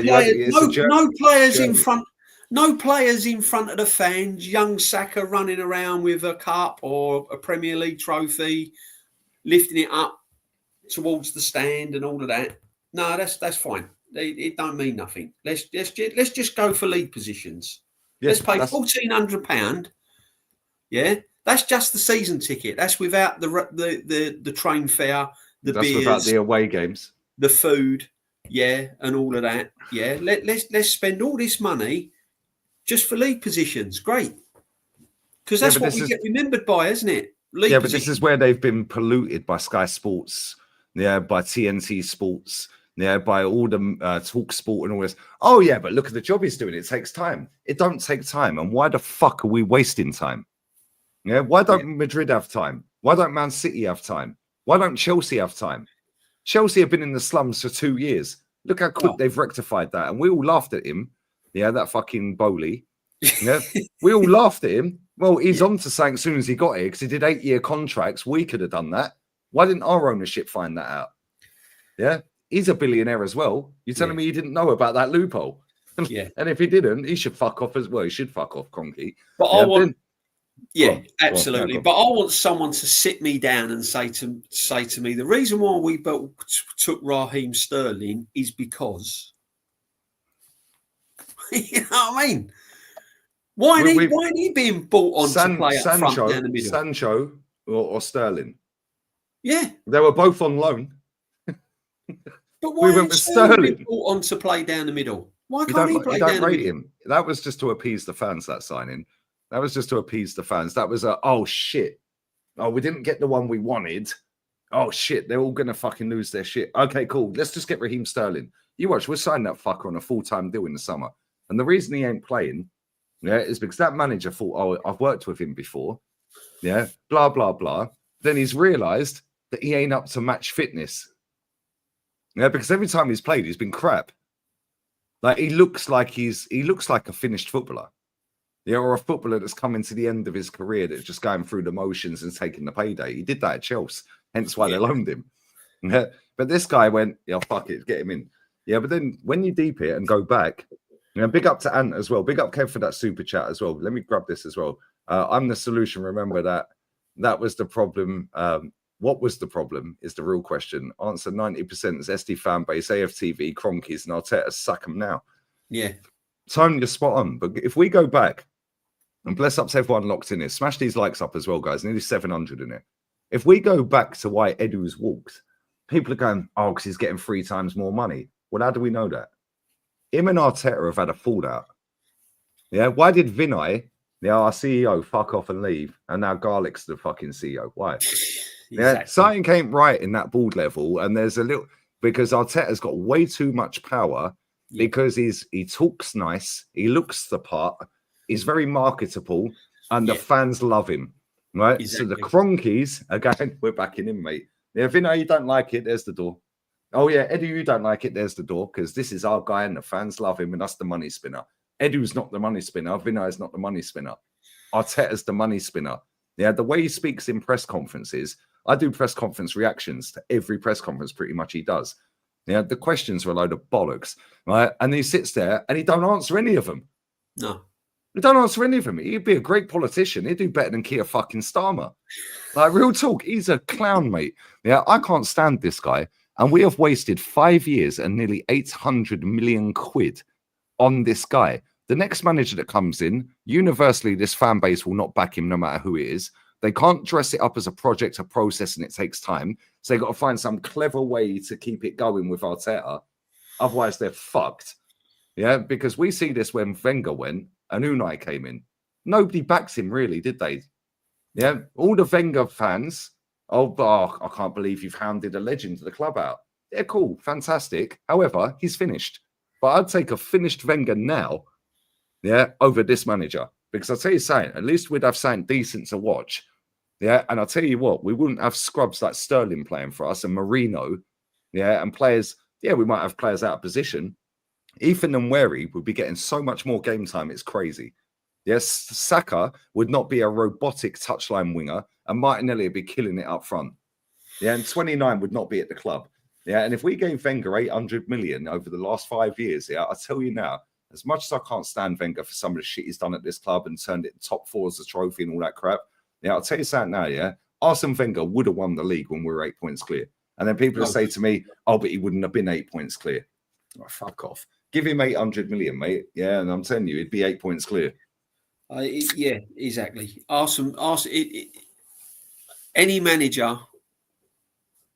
players in front. No players in front of the fans. Young Saka running around with a cup or a Premier League trophy, lifting it up towards the stand and all of that. No, that's fine. It don't mean nothing. Let's just go for league positions. Let's pay £1,400. Yeah, that's just the season ticket. That's without the train fare, that's beers, without the away games, the food, and all of that. Yeah, let's spend all this money just for league positions. Great, because that's what we get remembered by, isn't it? League but this is where they've been polluted by Sky Sports, by TNT Sports, by all the Talk Sport and all this. Oh yeah, but look at the job he's doing. It takes time. It don't take time. And why the fuck are we wasting time? Yeah, why don't Madrid have time? Why don't Man City have time? Why don't Chelsea have time? Chelsea have been in the slums for 2 years. Look how quick they've rectified that. And we all laughed at him. Yeah, that fucking Bowley. Yeah, we all laughed at him. Well, he's on to saying as soon as he got here, because he did 8-year contracts. We could have done that. Why didn't our ownership find that out? Yeah, he's a billionaire as well. You're telling me he didn't know about that loophole? Yeah. And if he didn't, he should fuck off as well. He should fuck off, Cronky. But I want... absolutely. But I want someone to sit me down and say to me, the reason why we took Raheem Sterling is because, you know what I mean? Why ain't he being bought on to play up front down the middle? Sancho or Sterling? Yeah, they were both on loan. But why went with Sterling bought on to play down the middle? Why can't he play down the middle? Him. That was just to appease the fans. That signing. That was just to appease the fans. That was oh shit. Oh, we didn't get the one we wanted. Oh shit, they're all gonna fucking lose their shit. Okay, cool. Let's just get Raheem Sterling. You watch, we'll sign that fucker on a full-time deal in the summer. And the reason he ain't playing, is because that manager thought, oh, I've worked with him before. Yeah, blah, blah, blah. Then he's realized that he ain't up to match fitness. Yeah, because every time he's played, he's been crap. Like he looks like a finished footballer. Yeah, or a footballer that's coming to the end of his career that's just going through the motions and taking the payday. He did that at Chelsea, hence why they loaned him. Yeah. But this guy went, fuck it, get him in. Yeah, but then when you deep it and go back, big up to Ant as well. Big up Kev for that super chat as well. Let me grab this as well. I'm the solution. Remember that was the problem. What was the problem is the real question. Answer 90% is SD fan base, AFTV, Cronkies, and Arteta sack them now. Yeah. Tony, you're spot on. But if we go back, and bless up to everyone locked in here, smash these likes up as well, guys. Nearly 700 in it. If we go back to why Edu's walked, people are going, oh, because he's getting 3 times more money. Well, how do we know that? Him and Arteta have had a fallout. Yeah, why did Vinay, our CEO, fuck off and leave, and now Garlick's the fucking CEO? Why? Exactly. Yeah, something came right in that board level, and there's a little because Arteta's got way too much power because he talks nice, he looks the part, he's very marketable, and the fans love him. Right? Exactly. So the Cronkies again, we're backing him, mate. Yeah, Vinay, you don't like it, there's the door. Oh, yeah, Edu, you don't like it, there's the door, because this is our guy and the fans love him, and that's the money spinner. Edu's not the money spinner. Vinay's not the money spinner. Arteta's the money spinner. Yeah, the way he speaks in press conferences, I do press conference reactions to every press conference pretty much he does. Yeah, the questions are a load of bollocks, right? And he sits there and he don't answer any of them. No. He don't answer any of them. He'd be a great politician. He'd do better than Keir fucking Starmer. Like, real talk, he's a clown, mate. Yeah, I can't stand this guy. And we have wasted 5 years and nearly 800 million quid on this guy The next manager that comes in, universally, this fan base will not back him no matter who it is. They can't dress it up as a project, a process, and it takes time. So they've got to find some clever way to keep it going with Arteta. Otherwise, they're fucked. Yeah, because we see this when Wenger went and Unai came in. Nobody backs him, really, did they? Yeah, all the Wenger fans, I can't believe you've hounded a legend of the club out. Yeah, cool, fantastic. However, he's finished. But I'd take a finished Wenger now, yeah, over this manager. Because I'll tell you something, at least we'd have something decent to watch. Yeah, and I'll tell you what, we wouldn't have scrubs like Sterling playing for us and Marino, yeah, and players, yeah, we might have players out of position. Ethan and Wary would be getting so much more game time, it's crazy. Yes, Saka would not be a robotic touchline winger, and Martinelli would be killing it up front. Yeah, and 29 would not be at the club. Yeah, and if we gave Wenger 800 million over the last 5 years, yeah, I'll tell you now, as much as I can't stand Wenger for some of the shit he's done at this club and turned it top four as a trophy and all that crap, yeah, I'll tell you something now, yeah, Arsene Wenger would have won the league when we were 8 points clear. And then people will say to me, oh, but he wouldn't have been 8 points clear. Oh, fuck off. Give him 800 million, mate. Yeah, and I'm telling you, it'd be 8 points clear. Yeah, exactly. Any manager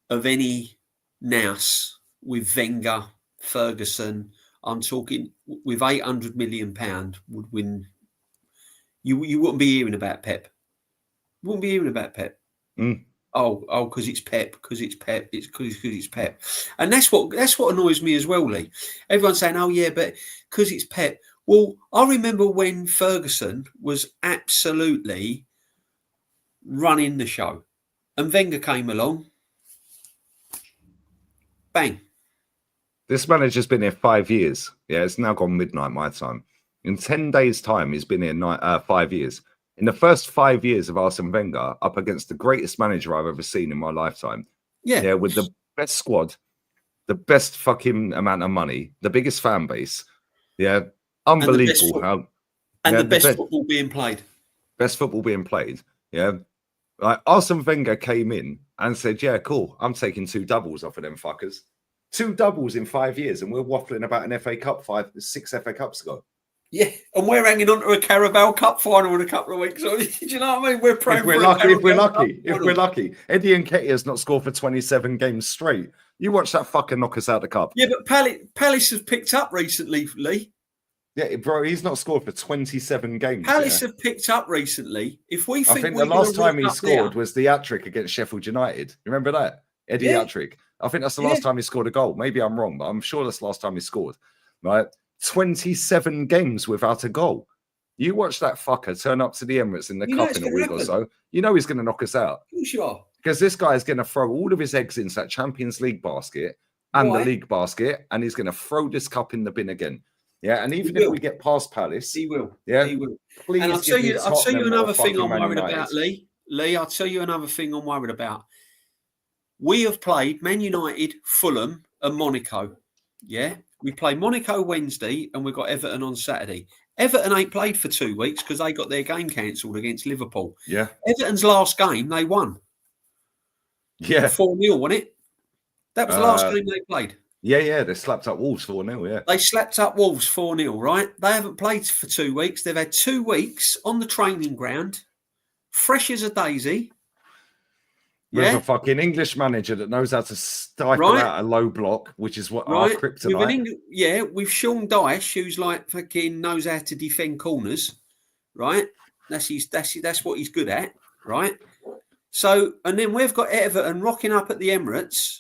of any nous with Wenger, Ferguson, I'm talking with 800 million pound would win. You wouldn't be hearing about Pep. You wouldn't be hearing about Pep. Mm. Oh, because it's Pep, because it's Pep, it's because it's Pep, and that's what annoys me as well, Lee. Everyone's saying, "Oh yeah, but because it's Pep." Well, I remember when Ferguson was absolutely running the show, and Wenger came along. Bang. This manager's been here 5 years. Yeah, it's now gone midnight my time. In 10 days' time, he's been here 5 years. In the first 5 years of Arsene Wenger, up against the greatest manager I've ever seen in my lifetime. Yeah, with the best squad, the best fucking amount of money, the biggest fan base. Yeah, unbelievable. The best football being played. Best football being played. Yeah. Like Arsene Wenger came in and said, yeah, cool, I'm taking 2 doubles off of them fuckers. 2 doubles in 5 years, and we're waffling about an FA Cup 6 FA Cups ago. Yeah, and we're hanging on to a Carabao Cup final in a couple of weeks. Do you know what I mean? We're praying if we're lucky. Eddie Nketiah's not scored for 27 games straight. You watch that fucker knock us out the cup. Yeah, but Palace has picked up recently, Lee. Yeah, bro, he's not scored for 27 games. Palace have picked up recently. If we think I think the last time he scored was the hat-trick against Sheffield United. Remember that? Eddie hat-trick. I think that's the last time he scored a goal. Maybe I'm wrong, but I'm sure that's the last time he scored. Right? 27 games without a goal. You watch that fucker turn up to the Emirates in the cup in a week or so, you know he's going to knock us out. Of course you are. Because this guy is going to throw all of his eggs into that Champions League basket and the league basket, and he's going to throw this cup in the bin again. Yeah, and even if we get past Palace, he will. Yeah, he will. Please, and I'll tell you another thing I'm worried about, Lee. I'll tell you another thing I'm worried about. We have played Man United, Fulham, and Monaco. Yeah, we play Monaco Wednesday, and we've got Everton on Saturday. Everton ain't played for 2 weeks because they got their game cancelled against Liverpool. Yeah, Everton's last game they won. Yeah, 4-0, wasn't it? That was the last game they played. Yeah, they slapped up Wolves 4-0, yeah. They slapped up Wolves 4-0, right? They haven't played for 2 weeks. They've had 2 weeks on the training ground, fresh as a daisy. There's a fucking English manager that knows how to stifle out a low block, which is what our kryptonite. With Sean Dyche, who's like fucking knows how to defend corners, right? That's what he's good at, right? So, and then we've got Everton rocking up at the Emirates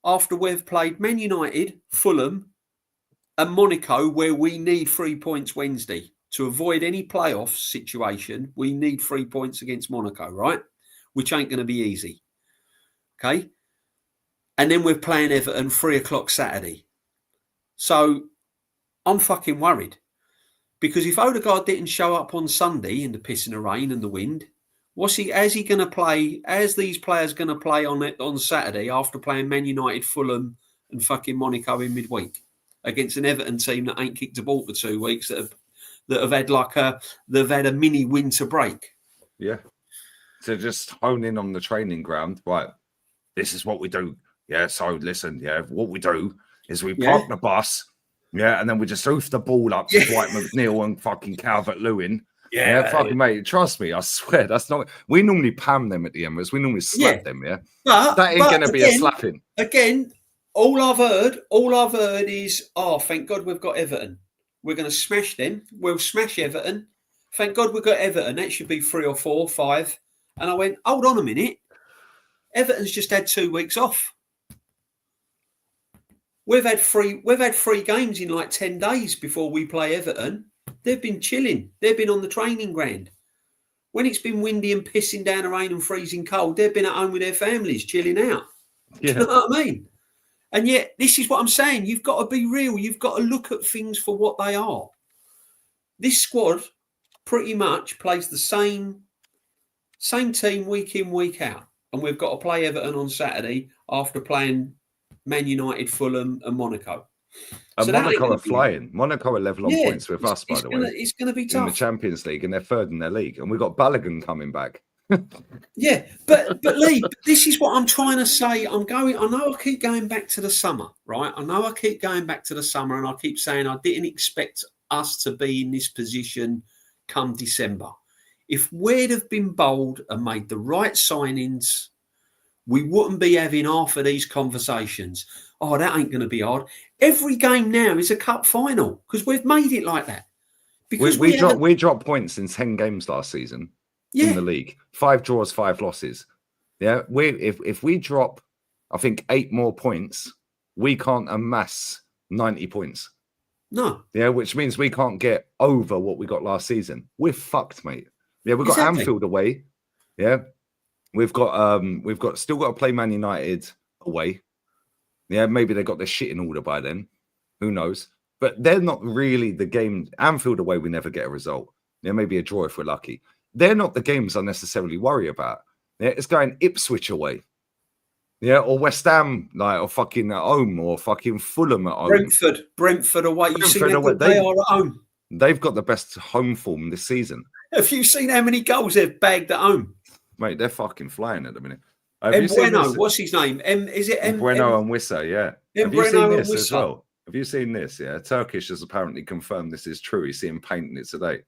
after we've played Man United, Fulham, and Monaco, where we need 3 points Wednesday. To avoid any playoff situation, we need 3 points against Monaco, right? Which ain't going to be easy. Okay? And then we're playing Everton 3 o'clock Saturday. So I'm fucking worried. Because if Odegaard didn't show up on Sunday in the piss and the rain and the wind, how's he going to play? As these players going to play on Saturday after playing Man United, Fulham, and fucking Monaco in midweek against an Everton team that ain't kicked a ball for 2 weeks that have had they've had a mini winter break. Yeah. So just hone in on the training ground, right? This is what we do. Yeah. So listen, what we do is we park the bus. Yeah, and then we just oof the ball up to Dwight McNeil and fucking Calvert-Lewin. Yeah, fucking mate, trust me, I swear that's not. We normally pam them at the Emirates. We normally slap them. Yeah, but that ain't gonna be a slapping. Again, all I've heard is, oh, thank God we've got Everton. We're going to smash them. We'll smash Everton. Thank God we've got Everton. That should be 3 or 4 or 5. And I went, hold on a minute. Everton's just had 2 weeks off. We've had 3 games in like 10 days before we play Everton. They've been chilling. They've been on the training ground. When it's been windy and pissing down the rain and freezing cold, they've been at home with their families, chilling out. Yeah. Do you know what I mean? And yet, this is what I'm saying. You've got to be real. You've got to look at things for what they are. This squad pretty much plays the same team week in, week out. And we've got to play Everton on Saturday after playing Man United, Fulham and Monaco. And so Monaco are flying. Monaco are level on points with us, by the way. It's going to be tough. In the Champions League, and they're third in their league. And we've got Balogun coming back. Yeah, but Lee, this is what I'm trying to say. I know I keep going back to the summer, right? I know I keep going back to the summer, and I keep saying I didn't expect us to be in this position come December. If we'd have been bold and made the right signings, we wouldn't be having half of these conversations. Oh, that ain't going to be hard. Every game now is a cup final because we've made it like that. Because we dropped points in 10 games last season in the league. 5 draws, 5 losses. Yeah, if we drop, I think 8 more points, we can't amass 90 points. No. Yeah, which means we can't get over what we got last season. We're fucked, mate. Yeah, we've got Anfield away. Yeah. We've still got to play Man United away. Yeah, maybe they got their shit in order by then. Who knows? But they're not really the game. Anfield away, we never get a result. Yeah, maybe a draw if we're lucky. They're not the games I necessarily worry about. Yeah, it's going Ipswich away. Yeah, or West Ham, like, or fucking at home, or fucking Fulham at home. Brentford away. You've seen how good they are at home. They've got the best home form this season. Have you seen how many goals they've bagged at home? Mate, they're fucking flying at the minute. Bueno, what's his name? Is it Bueno and Wissa? Yeah. Have you seen this as well? Have you seen this? Yeah. Turkish has apparently confirmed this is true. He's seen painting it today.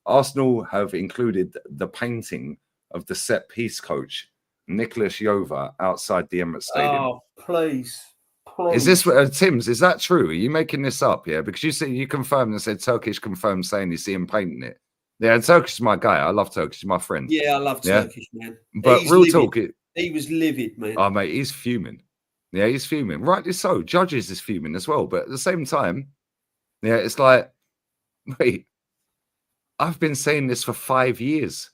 Arsenal have included the painting of the set piece coach, Nicholas Jova, outside the Emirates Stadium. Oh, please. Is this Tim's? Is that true? Are you making this up? Yeah, because you confirmed and said Turkish confirmed saying you see him painting it. Yeah, and Turkish is my guy. I love Turkish. He's my friend. Yeah, I love Turkish, man. But he's real livid. Talk, he was livid, man. Oh, mate, he's fuming. Yeah, he's fuming. Rightly so. Judges is fuming as well. But at the same time, yeah, it's like, wait, I've been saying this for 5 years.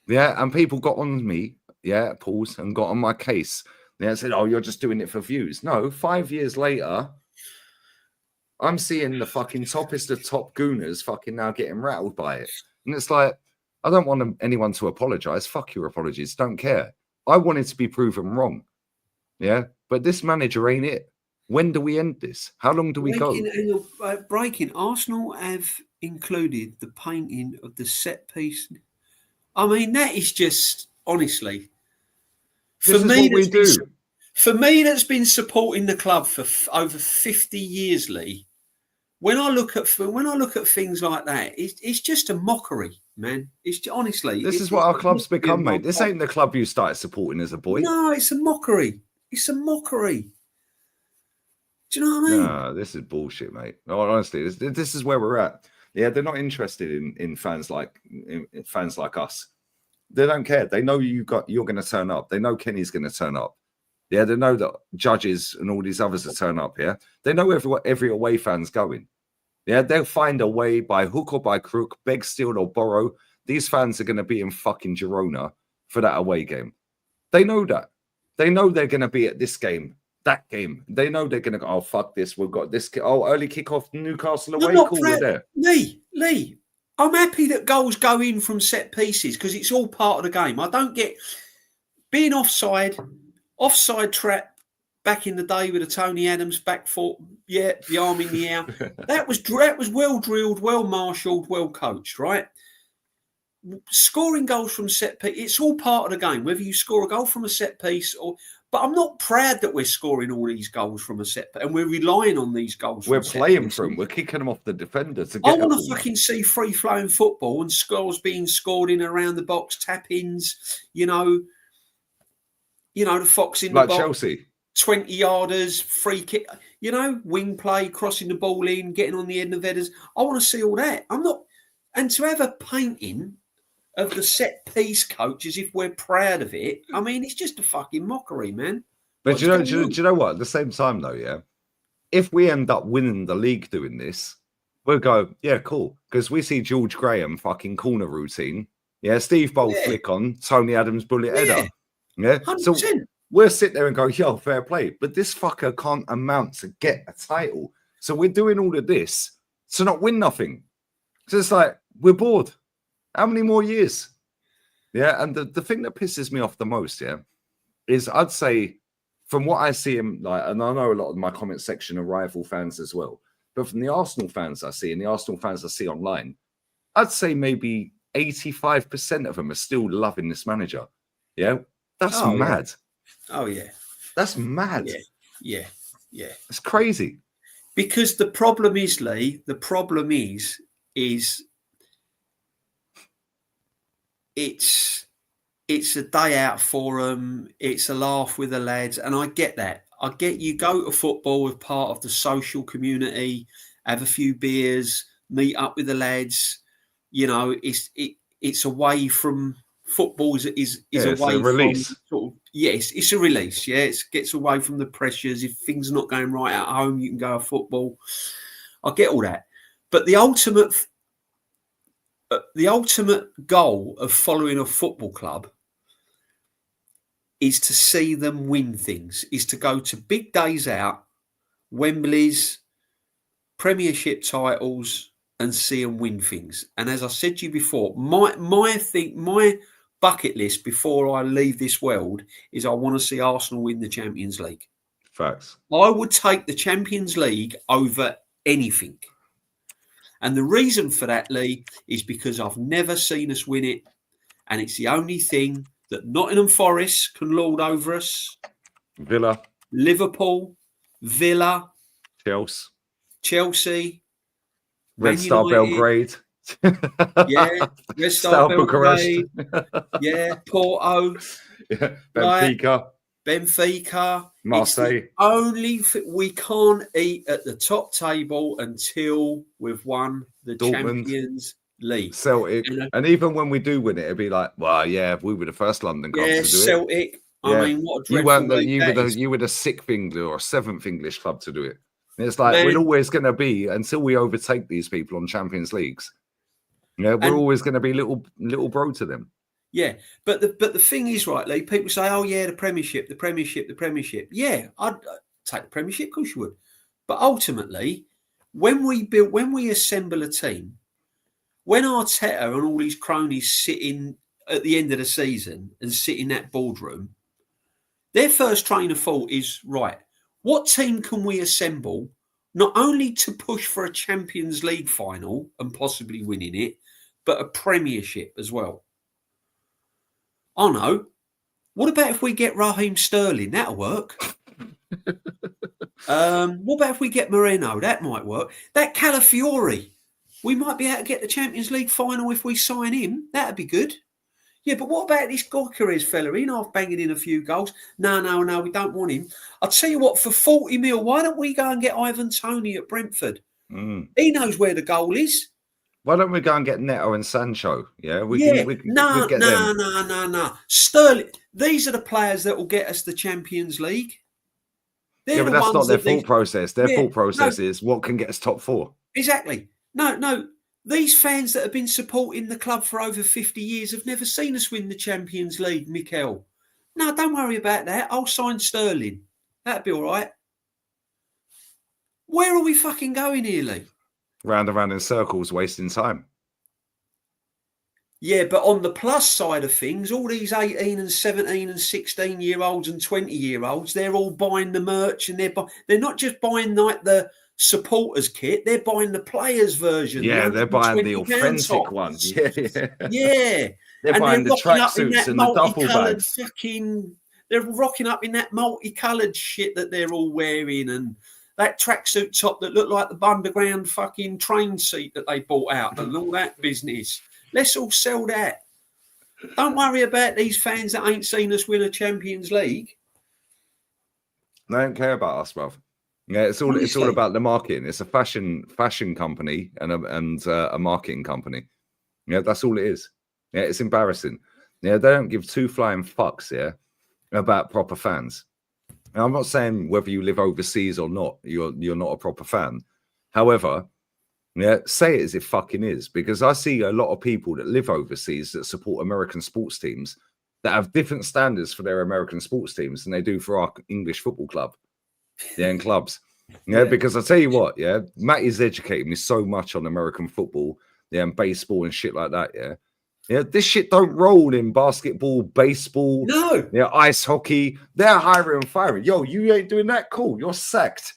Yeah, and people got on me, pause, and got on my case. Yeah, said, oh, you're just doing it for views. No, 5 years later, I'm seeing the fucking toppest of top gooners fucking now getting rattled by it. And it's like, I don't want anyone to apologize. Fuck your apologies. Don't care. I wanted to be proven wrong. Yeah, but this manager ain't it. When do we end this? How long do we go? Breaking. Arsenal have included the painting of the set piece. I mean, that is just, honestly, for me, that's been supporting the club for over 50 years, Lee. When I look at things like that, it's just a mockery, man. It's honestly. This is what our club's become, mate. This ain't the club you started supporting as a boy. No, it's a mockery. It's a mockery. Do you know what I mean? No, this is bullshit, mate. No, honestly, this is where we're at. Yeah, they're not interested in fans like us. They don't care. They know you're going to turn up. They know Kenny's going to turn up. Yeah, they know that judges and all these others will turn up. Yeah, they know every away fan's going. Yeah, they'll find a way by hook or by crook, beg, steal or borrow. These fans are going to be in fucking Girona for that away game. They know that. They know they're going to be at this game, that game. They know they're going to go, oh, fuck this. We've got this. Oh, early kickoff, Newcastle away. Cool, we're there. Lee, I'm happy that goals go in from set pieces because it's all part of the game. I don't get being offside trap back in the day with the Tony Adams back foot, the arm in the air. That was well drilled, well marshalled, well coached, right? Scoring goals from set piece, it's all part of the game. Whether you score a goal from a set piece But I'm not proud that we're scoring all these goals from a set, and we're relying on these goals. We're from playing for them. We're kicking them off the defender to I get. want to fucking see free flowing football and goals being scored in around the box, tap ins. You know, the fox in like the box, Chelsea, 20-yarders, free kick. You know, wing play, crossing the ball in, getting on the end of headers. I want to see all that. I'm not, and to have a painting of the set piece coach as if we're proud of it. I mean, it's just a fucking mockery, man. But do you know what? At the same time, though, yeah, if we end up winning the league doing this, we'll go, yeah, cool, because we see George Graham fucking corner routine, yeah, Steve Bold flick on, Tony Adams bullet header, yeah. 100%. So we'll sit there and go, yo, fair play, but this fucker can't amount to get a title. So we're doing all of this to not win nothing. So it's like we're bored. How many more years? Yeah, and the thing that pisses me off the most, yeah, is I'd say from what I see him like, and I know a lot of my comment section are rival fans as well, but from the Arsenal fans I see and the Arsenal fans I see online, I'd say maybe 85% of them are still loving this manager. Yeah, that's mad. Yeah. Oh yeah, that's mad. Yeah. It's crazy. Because the problem is, Lee. The problem is it's a day out for them. It's a laugh with the lads, and I get that. I get you go to football as part of the social community, have a few beers, meet up with the lads. You know, it's away from football. Is away from release. Sort of, yes, it's a release. Yeah, it gets away from the pressures. If things are not going right at home, you can go to football. I get all that, but the ultimate goal of following a football club is to see them win things, is to go to big days out, Wembley's, Premiership titles, and see them win things. And as I said to you before, my bucket list before I leave this world is I want to see Arsenal win the Champions League. Facts. I would take the Champions League over anything. And the reason for that, Lee, is because I've never seen us win it. And it's the only thing that Nottingham Forest can lord over us. Villa. Liverpool. Villa. Chelsea. Red Star Belgrade. Yeah. Red Star Belgrade. Yeah. Porto. Yeah. Benfica. Marseille. Only we can't eat at the top table until we've won the Dortmund. Champions League. Celtic. And even when we do win it, it'd be like, well, yeah, we were the first London club to do Celtic. it. I mean, what a dreadful you were the sixth English or seventh English club to do it. And it's like we're always going to be until we overtake these people on Champions Leagues. Yeah, we're always going to be little bro to them. Yeah, but the thing is, right, Lee, people say, oh, yeah, the Premiership. Yeah, I'd take the Premiership, of course you would. But ultimately, when we assemble a team, when Arteta and all these cronies sitting at the end of the season and sit in that boardroom, their first train of thought is, right, what team can we assemble not only to push for a Champions League final and possibly winning it, but a Premiership as well? Oh no. What about if we get Raheem Sterling? That'll work. What about if we get Moreno? That might work. That Calafiori, we might be able to get the Champions League final if we sign him. That'd be good. Yeah, but what about this Gyökeres fella? He's half banging in a few goals. No, we don't want him. I'll tell you what, for 40 mil, why don't we go and get Ivan Toney at Brentford? He knows where the goal is. Why don't we go and get Neto and Sancho? Yeah, No. Sterling. These are the players that will get us the Champions League. But that's not their thought process. Their thought process is what can get us top four. Exactly. No. These fans that have been supporting the club for over 50 years have never seen us win the Champions League, Mikel. No, don't worry about that. I'll sign Sterling. That'd be all right. Where are we fucking going here, Lee? Round and round in circles, wasting time. Yeah, but on the plus side of things, all these 18 and 17 and 16-year-olds and 20-year-olds, they're all buying the merch and they're not just buying like the supporters kit, they're buying the players version. Yeah, they're buying the authentic one. Yeah. Yeah. They're buying the tracksuits and the duffel bags. Fucking, They're rocking up in that multicoloured shit that they're all wearing, and that tracksuit top that looked like the underground fucking train seat that they bought out, and all that business. Let's all sell that. Don't worry about these fans that ain't seen us win a Champions League. They don't care about us, bruv. Yeah, it's all about the marketing. It's a fashion company and a marketing company. Yeah, that's all it is. Yeah, it's embarrassing. Yeah, they don't give two flying fucks, yeah, about proper fans. Now, I'm not saying whether you live overseas or not, you're not a proper fan. However, yeah, say it as it fucking is, because I see a lot of people that live overseas that support American sports teams that have different standards for their American sports teams than they do for our English football club. Yeah, and clubs. Yeah, because I tell you what, yeah, Matty's educated me so much on American football, yeah, and baseball and shit like that, yeah. Yeah, this shit don't roll in basketball, baseball, no, yeah, ice hockey. They're hiring and firing. Yo, you ain't doing that, cool, you're sacked.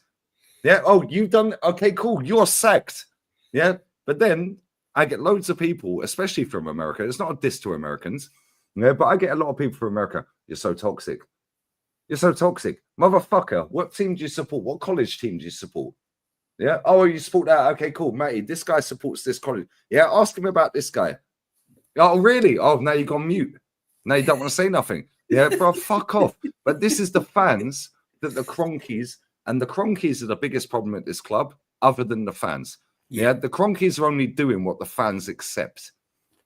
Yeah, oh, you've done, okay, cool, you're sacked. Yeah, but then I get loads of people, especially from America. It's not a diss to Americans, yeah, but I get a lot of people from America. You're so toxic. You're so toxic. Motherfucker, what team do you support? What college team do you support? Yeah. Oh, you support that? Okay, cool. Matty, this guy supports this college. Yeah, ask him about this guy. Oh, really? Oh, now you've gone mute. Now you don't want to say nothing. Yeah, bro, fuck off. But this is the fans that the Cronkies, and the Cronkies are the biggest problem at this club, other than the fans. Yeah, the Cronkies are only doing what the fans accept.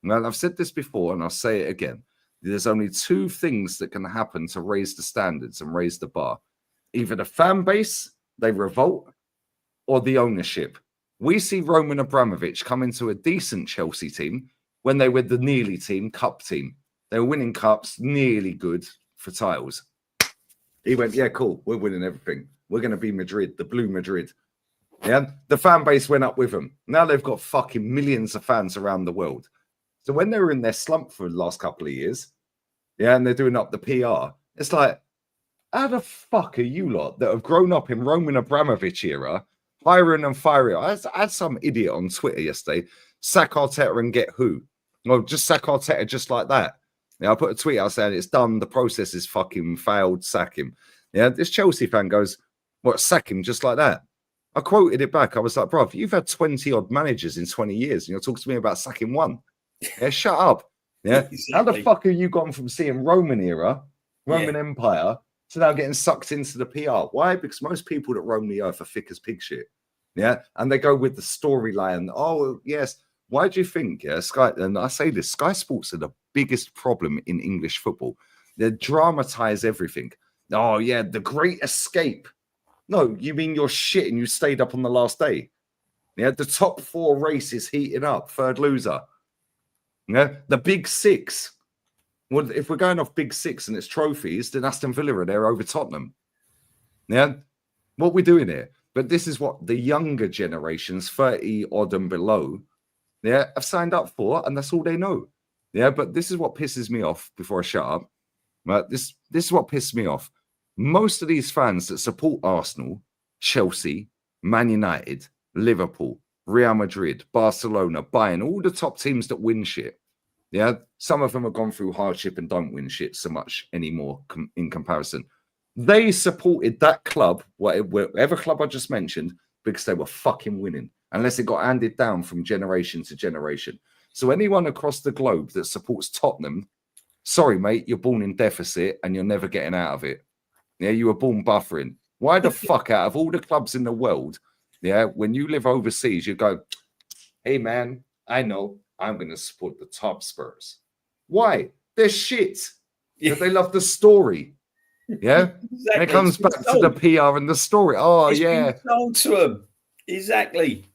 Now, I've said this before, and I'll say it again. There's only two things that can happen to raise the standards and raise the bar. Either the fan base, they revolt, or the ownership. We see Roman Abramovich come into a decent Chelsea team when they were the nearly team, cup team. They were winning cups, nearly good for titles. He went, yeah, cool, we're winning everything. We're going to be Madrid, the blue Madrid. Yeah, the fan base went up with them. Now they've got fucking millions of fans around the world. So when they were in their slump for the last couple of years, yeah, and they're doing up the PR, it's like, how the fuck are you lot that have grown up in Roman Abramovich era, hiring and firing? I had some idiot on Twitter yesterday, sack Arteta and get who? Well, just sack Arteta just like that. Yeah, I put a tweet out saying it's done, the process is fucking failed, sack him. Yeah, this Chelsea fan goes, what, sack him just like that? I quoted it back. I was like, bruv, you've had 20 odd managers in 20 years and you're talking to me about sacking one. Yeah, shut up. Yeah. Exactly. How the fuck have you gone from seeing Roman era, Roman Empire, to now getting sucked into the PR? Why? Because most people that roam the earth are thick as pig shit. Yeah. And they go with the storyline. Oh, yes. Why do you think, yeah, Sky, and I say this, Sky Sports are the biggest problem in English football. They dramatize everything. Oh, yeah, the great escape. No, you mean you're shit and you stayed up on the last day. Yeah, the top four races heating up, third loser. Yeah, the big six. Well, if we're going off big six and it's trophies, then Aston Villa are there over Tottenham. Yeah, what we're doing here. But this is what the younger generations, 30 odd and below, yeah, have signed up for, and that's all they know. Yeah, but this is what pisses me off before I shut up. Right, this is what pisses me off. Most of these fans that support Arsenal, Chelsea, Man United, Liverpool, Real Madrid, Barcelona, Bayern, all the top teams that win shit. Yeah, some of them have gone through hardship and don't win shit so much anymore in comparison. They supported that club, whatever club I just mentioned, because they were fucking winning, unless it got handed down from generation to generation. So anyone across the globe that supports Tottenham, sorry, mate, you're born in deficit and you're never getting out of it. Yeah, you were born buffering. Why the fuck, out of all the clubs in the world, yeah, when you live overseas, you go, hey, man, I know I'm going to support the top Spurs. Why? They're shit. Yeah. They love the story. Yeah? Exactly. And it comes back to the PR and the story. Oh, it's been sold to them. Exactly.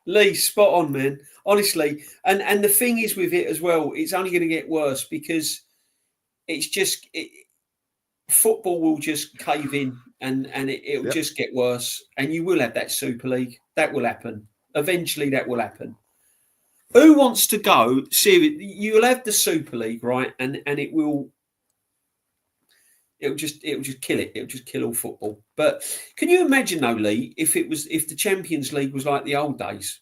Lee, spot on, man. Honestly. And the thing is with it as well, it's only going to get worse because it's just... football will just cave in and it'll just get worse. And you will have that Super League. That will happen. Eventually, that will happen. Who wants to go? Seriously, you'll have the Super League, right? And it'll just kill it. It'll just kill all football. But can you imagine though, Lee, if the Champions League was like the old days?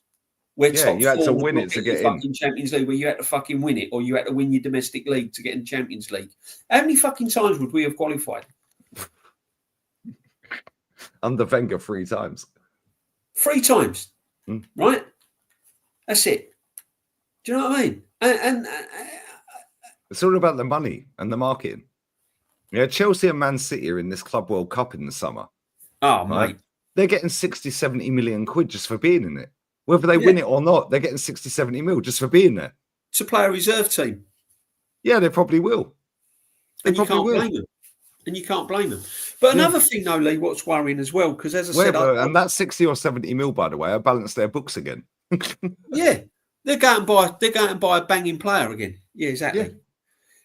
Where Yeah, top you had to four would win not it to get get your in. fucking Champions League, where you had to fucking win it, or you had to win your domestic league to get in Champions League. How many fucking times would we have qualified? Under Wenger 3 times. 3 times, Mm. right? That's it. Do you know what I mean? And It's all about the money and the marketing. Yeah, Chelsea and Man City are in this Club World Cup in the summer. oh, Right? mate. They're getting 60, 70 million quid just for being in it. Whether they Yeah. win it or not, they're getting 60, 70 mil just for being there. To play a reserve team. Yeah, they probably will. And you can't blame them. And you can't blame them. But another thing, though, Lee, what's worrying as well, because as I said... and that's 60 or 70 mil, by the way. I balanced their books again. Yeah. They're going to buy a banging player again. Yeah, exactly. Yeah.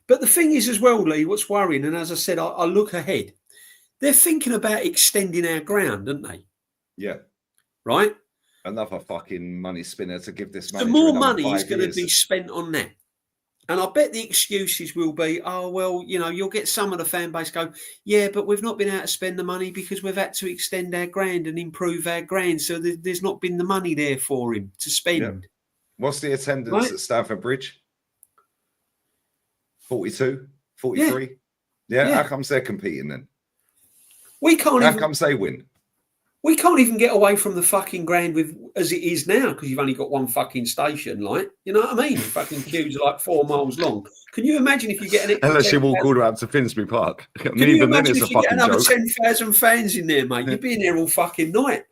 But the thing is as well, Lee, what's worrying, and as I said, I look ahead. They're thinking about extending our ground, aren't they? Yeah. Right? Another fucking money spinner to give this So manager more another money 5 is going to years. be spent on that. And I bet the excuses will be, oh, well, you know, you'll get some of the fan base go, yeah, but we've not been able to spend the money because we've had to extend our ground and improve our ground. So there's not been the money there for him to spend. Yeah. What's the attendance at Stamford Bridge? 42, 43? Yeah. How comes they're competing then? How comes they win? We can't even get away from the fucking ground as it is now because you've only got one fucking station, like, you know what I mean? Fucking queues are like 4 miles long. Can you imagine if you get an... Unless you walk all the way up to Finsbury Park. Can you imagine if you get another 10,000 fans in there, mate? You'd be in there all fucking night.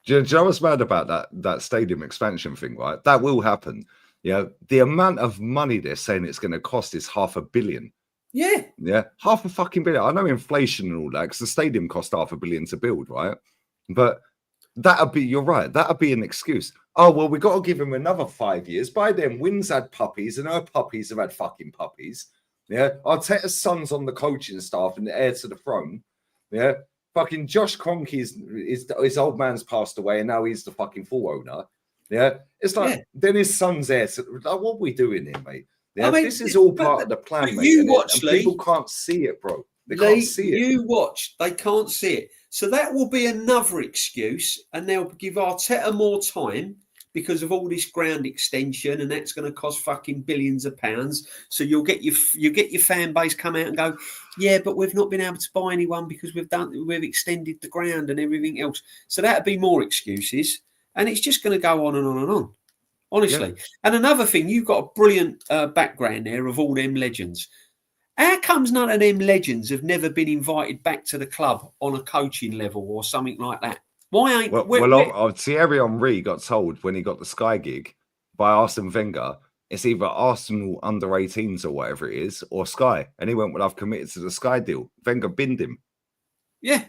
Do you know what's mad about that stadium expansion thing, right? That will happen. Yeah, the amount of money they're saying it's going to cost is $500 million. Yeah. Yeah, $500 million. I know inflation and all that, because the stadium cost $500 million to build, right? But you're right, that'd be an excuse. Oh, well, we got to give him another 5 years. By then, Wynn's had puppies, and her puppies have had fucking puppies. Yeah, Arteta's son's on the coaching staff and the heir to the throne. Yeah, fucking Josh Kroenke his old man's passed away, and now he's the fucking full owner. Yeah, it's like then his son's heir. Like, what are we doing here, mate? Yeah, I mean, this is all part of the plan, mate. You watch, Lee. People can't see it, bro. They Lee, can't see it. You watch. They can't see it. So that will be another excuse, and they'll give Arteta more time because of all this ground extension, and that's going to cost fucking billions of pounds. So you'll get your fan base come out and go, yeah, but we've not been able to buy anyone because we've extended the ground and everything else. So that'd be more excuses, and it's just going to go on and on and on. Honestly. Yeah. And another thing, you've got a brilliant background there of all them legends. How comes none of them legends have never been invited back to the club on a coaching level or something like that? Why ain't... Thierry Henry got told when he got the Sky gig by Arsene Wenger, it's either Arsenal under 18s or whatever it is, or Sky. And he went, well, I've committed to the Sky deal. Wenger binned him. Yeah.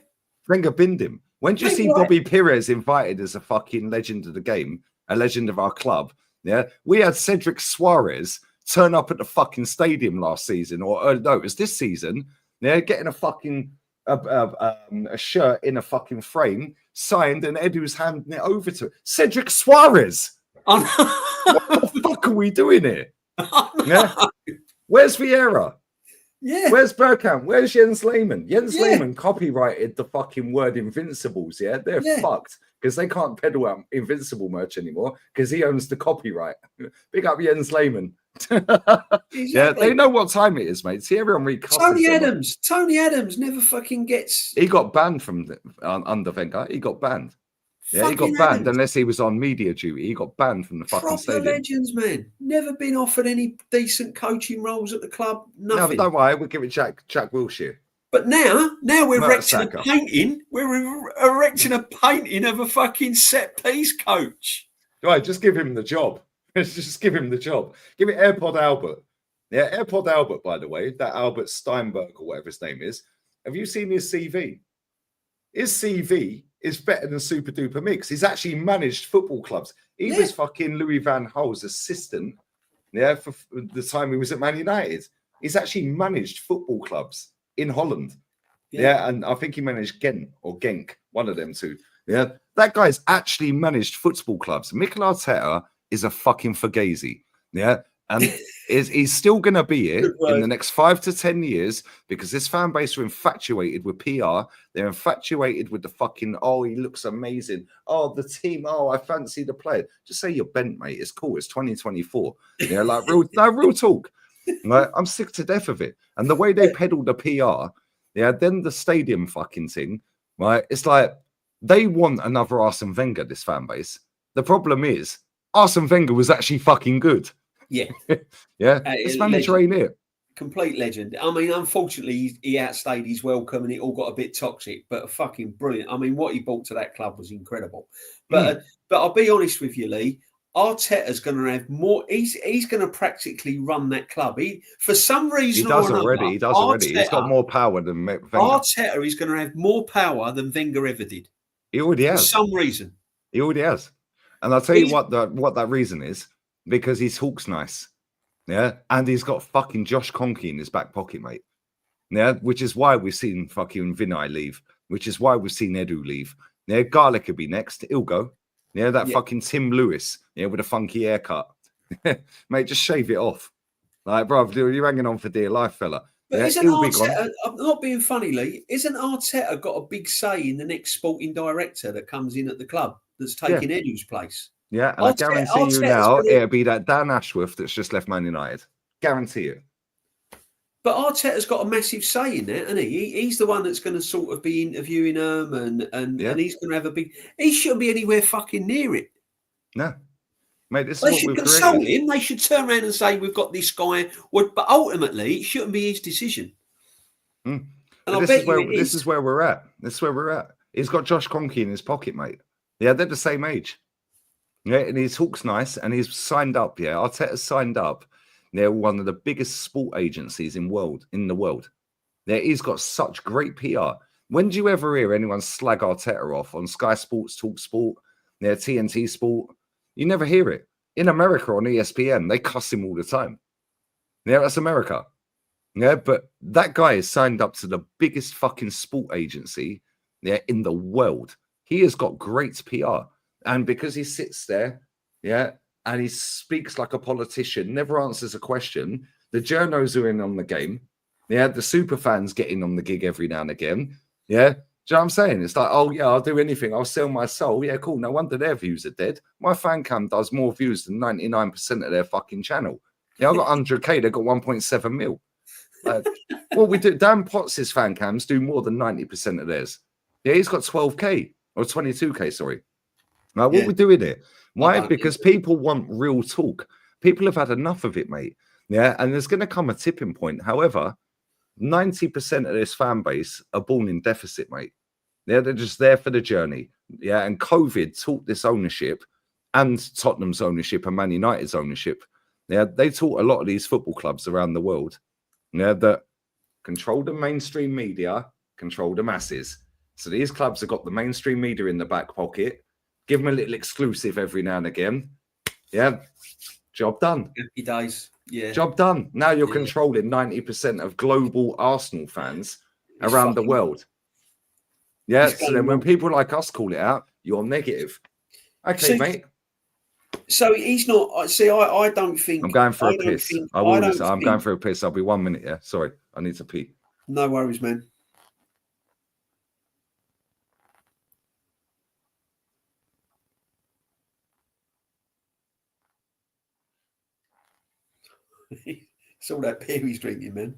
Wenger binned him. When do you see Bobby Pires invited as a fucking legend of the game, a legend of our club? Yeah. We had Cedric Suarez turn up at the fucking stadium last season, or no, it was this season. Yeah, getting a fucking a shirt in a fucking frame signed, and Eddie was handing it over to Cedric Suarez. What the fuck are we doing here? Yeah, where's Vieira? Yeah, where's Bergkamp? Where's Jens Lehmann? Jens Lehmann copyrighted the fucking word Invincibles. Yeah, they're fucked because they can't peddle out Invincible merch anymore because he owns the copyright. Big up Jens Lehmann. Exactly. Yeah, they know what time it is, mate. See, everyone Tony Adams never fucking gets. He got banned from under Wenger. He got banned. Yeah, he got banned unless he was on media duty. He got banned from the fucking stadium. Legends, man. Never been offered any decent coaching roles at the club. Nothing. No, don't worry. We'll give it Jack Wilshere. But now we're erecting a painting. We're erecting a painting of a fucking set piece coach. Right, just give him the job. Just give him the job. Give it AirPod Albert. Yeah, AirPod Albert, by the way, that Albert Steinberg or whatever his name is. Have you seen his CV? His CV is better than Super Duper Mix. He's actually managed football clubs. He was fucking Louis van Gaal's assistant, for the time he was at Man United. He's actually managed football clubs in Holland. Yeah, and I think he managed Gent or Genk, one of them two. Yeah, that guy's actually managed football clubs. Mikel Arteta is a fucking fugazi. Yeah. And He's still going to be here Good in word. the next 5 to 10 years because this fan base are infatuated with PR. They're infatuated with the fucking, oh, he looks amazing. Oh, the team. Oh, I fancy the player. Just say you're bent, mate. It's cool. It's 2024. Yeah, like real talk. Like, I'm sick to death of it. And the way they peddle the PR, yeah, then the stadium fucking thing, right? It's like they want another Arsene Wenger, this fan base. The problem is Arsene Wenger was actually fucking good. Yeah. Yeah, this manager ain't it. Complete legend. I mean, unfortunately, he outstayed his welcome and it all got a bit toxic, but fucking brilliant. I mean, what he brought to that club was incredible. But I'll be honest with you, Lee. Arteta's going to have more. He's going to practically run that club. For some reason, He does or another, already. He does already. He's got more power than Wenger. Arteta is going to have more power than Wenger ever did. He already has. For some reason. He already has. And I'll tell you what that reason is, because he talks nice. Yeah. And he's got fucking Josh Conkey in his back pocket, mate. Yeah. Which is why we've seen fucking Vinay leave. Which is why we've seen Edu leave. Yeah. Garlic could be next. He'll go. Yeah. That fucking Tim Lewis. Yeah. With a funky haircut. Mate, just shave it off. Like, bro, you're hanging on for dear life, fella. But yeah, isn't Arteta, I'm not being funny, Lee, isn't Arteta got a big say in the next sporting director that comes in at the club that's taking Edu's place? Yeah, and I guarantee you now it'll be that Dan Ashworth that's just left Man United. Guarantee you. But Arteta's got a massive say in that, hasn't he? He's the one that's going to sort of be interviewing them and he's going to have a big... He shouldn't be anywhere fucking near it. No. Mate, this they is what should we've consult created. him. They should turn around and say, we've got this guy. But ultimately, it shouldn't be his decision. And this is where we're at. This is where we're at. He's got Josh Conkey in his pocket, mate. Yeah, they're the same age. Yeah, and he talks nice, and he's signed up. Yeah, Arteta's signed up. They're one of the biggest sport agencies in the world. Yeah, he's got such great PR. When do you ever hear anyone slag Arteta off on Sky Sports, Talk Sport, TNT Sport? You never hear it. In America on ESPN, they cuss him all the time. Yeah, that's America. Yeah, but that guy is signed up to the biggest fucking sport agency in the world. He has got great PR. And because he sits there, and he speaks like a politician, never answers a question, the journos are in on the game. Yeah, the super fans get in on the gig every now and again. Yeah. Do you know what I'm saying? It's like, oh, yeah, I'll do anything. I'll sell my soul. Yeah, cool. No wonder their views are dead. My fan cam does more views than 99% of their fucking channel. Yeah, I've got 100K. They've got 1.7 mil. What we do, Dan Potts' fan cams do more than 90% of theirs. Yeah, he's got 12K or 22K, sorry. What we doing here? Why? Because people want real talk. People have had enough of it, mate. Yeah, and there's going to come a tipping point. However, 90% of this fan base are born in deficit, mate. Yeah, they're just there for the journey. Yeah, and COVID taught this ownership and Tottenham's ownership and Man United's ownership. Yeah, they taught a lot of these football clubs around the world. Yeah, that control the mainstream media, control the masses. So these clubs have got the mainstream media in the back pocket. Give them a little exclusive every now and again. Yeah, job done. Happy days. Yeah, job done. Now you're controlling 90% of global Arsenal fans around the world. Yeah, so then when people like us call it out, you're negative. Okay, mate. So he's not. See, I don't think. I'm going for a piss. I'm going for a piss. I'll be 1 minute. Yeah, sorry. I need to pee. No worries, man. It's all that beer he's drinking, man.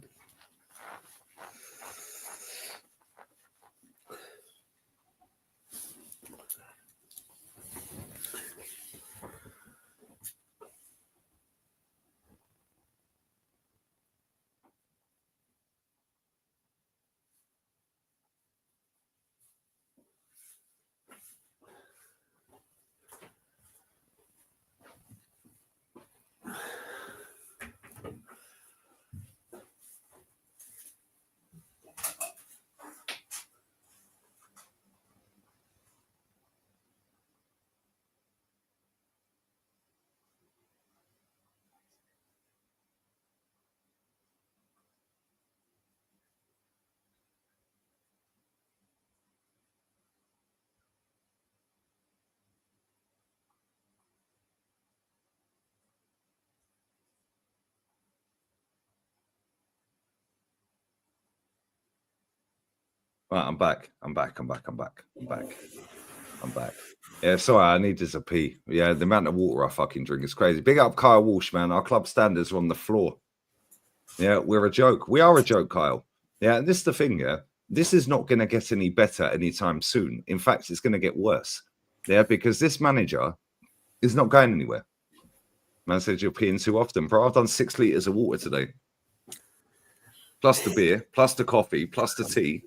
Right, I'm back. Yeah, sorry, I need this a pee. Yeah, the amount of water I fucking drink is crazy. Big up Kyle Walsh, man. Our club standards are on the floor. Yeah, we're a joke. We are a joke, Kyle. Yeah, and this is the thing, yeah. This is not going to get any better anytime soon. In fact, it's going to get worse. Yeah, because this manager is not going anywhere. Man said you're peeing too often. Bro, I've done 6 litres of water today. Plus the beer, plus the coffee, plus the tea.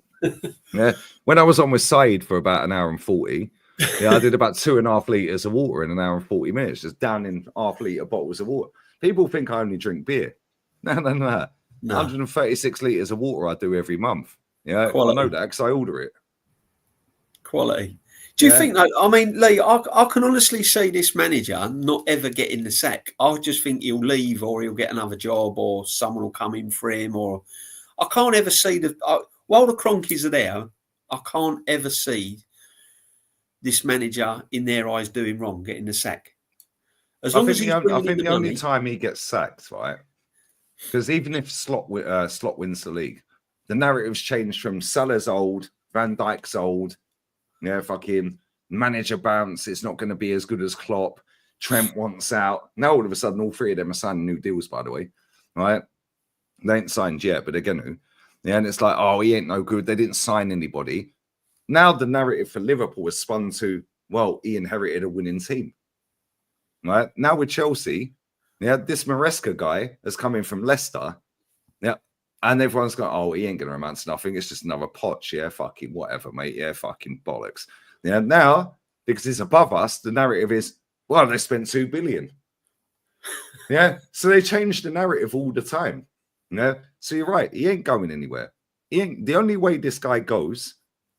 Yeah. When I was on with Saeed for about an hour and 40, I did about 2.5 litres of water in an hour and 40 minutes, just down in half-litre bottles of water. People think I only drink beer. No. 136 litres of water I do every month. Yeah, Quality. I know that because I order it. Quality. Do you think that? I mean, Lee, I can honestly see this manager not ever getting the sack. I just think he'll leave, or he'll get another job, or someone will come in for him. Or I can't ever see while the Cronkies are there, I can't ever see this manager in their eyes doing wrong, getting the sack. As long as he's bringing in the money. I think the only time he gets sacked, right? Because even if Slot wins the league, the narrative's changed from Salah's old, Van Dijk's old, fucking manager bounce. It's not going to be as good as Klopp. Trent wants out. Now all of a sudden, all 3 of them are signing new deals, by the way, right? They ain't signed yet, but they're going to. Yeah, and it's like, oh, he ain't no good. They didn't sign anybody. Now the narrative for Liverpool has spun to, well, he inherited a winning team. Right? Now with Chelsea, this Maresca guy has come in from Leicester. Yeah. And everyone's going, oh, he ain't going to amount to nothing. It's just another Poch. Yeah, fucking whatever, mate. Yeah, fucking bollocks. Yeah, now, because it's above us, the narrative is, well, they spent 2 billion. Yeah. So they change the narrative all the time. Yeah. So you're right. He ain't going anywhere. The only way this guy goes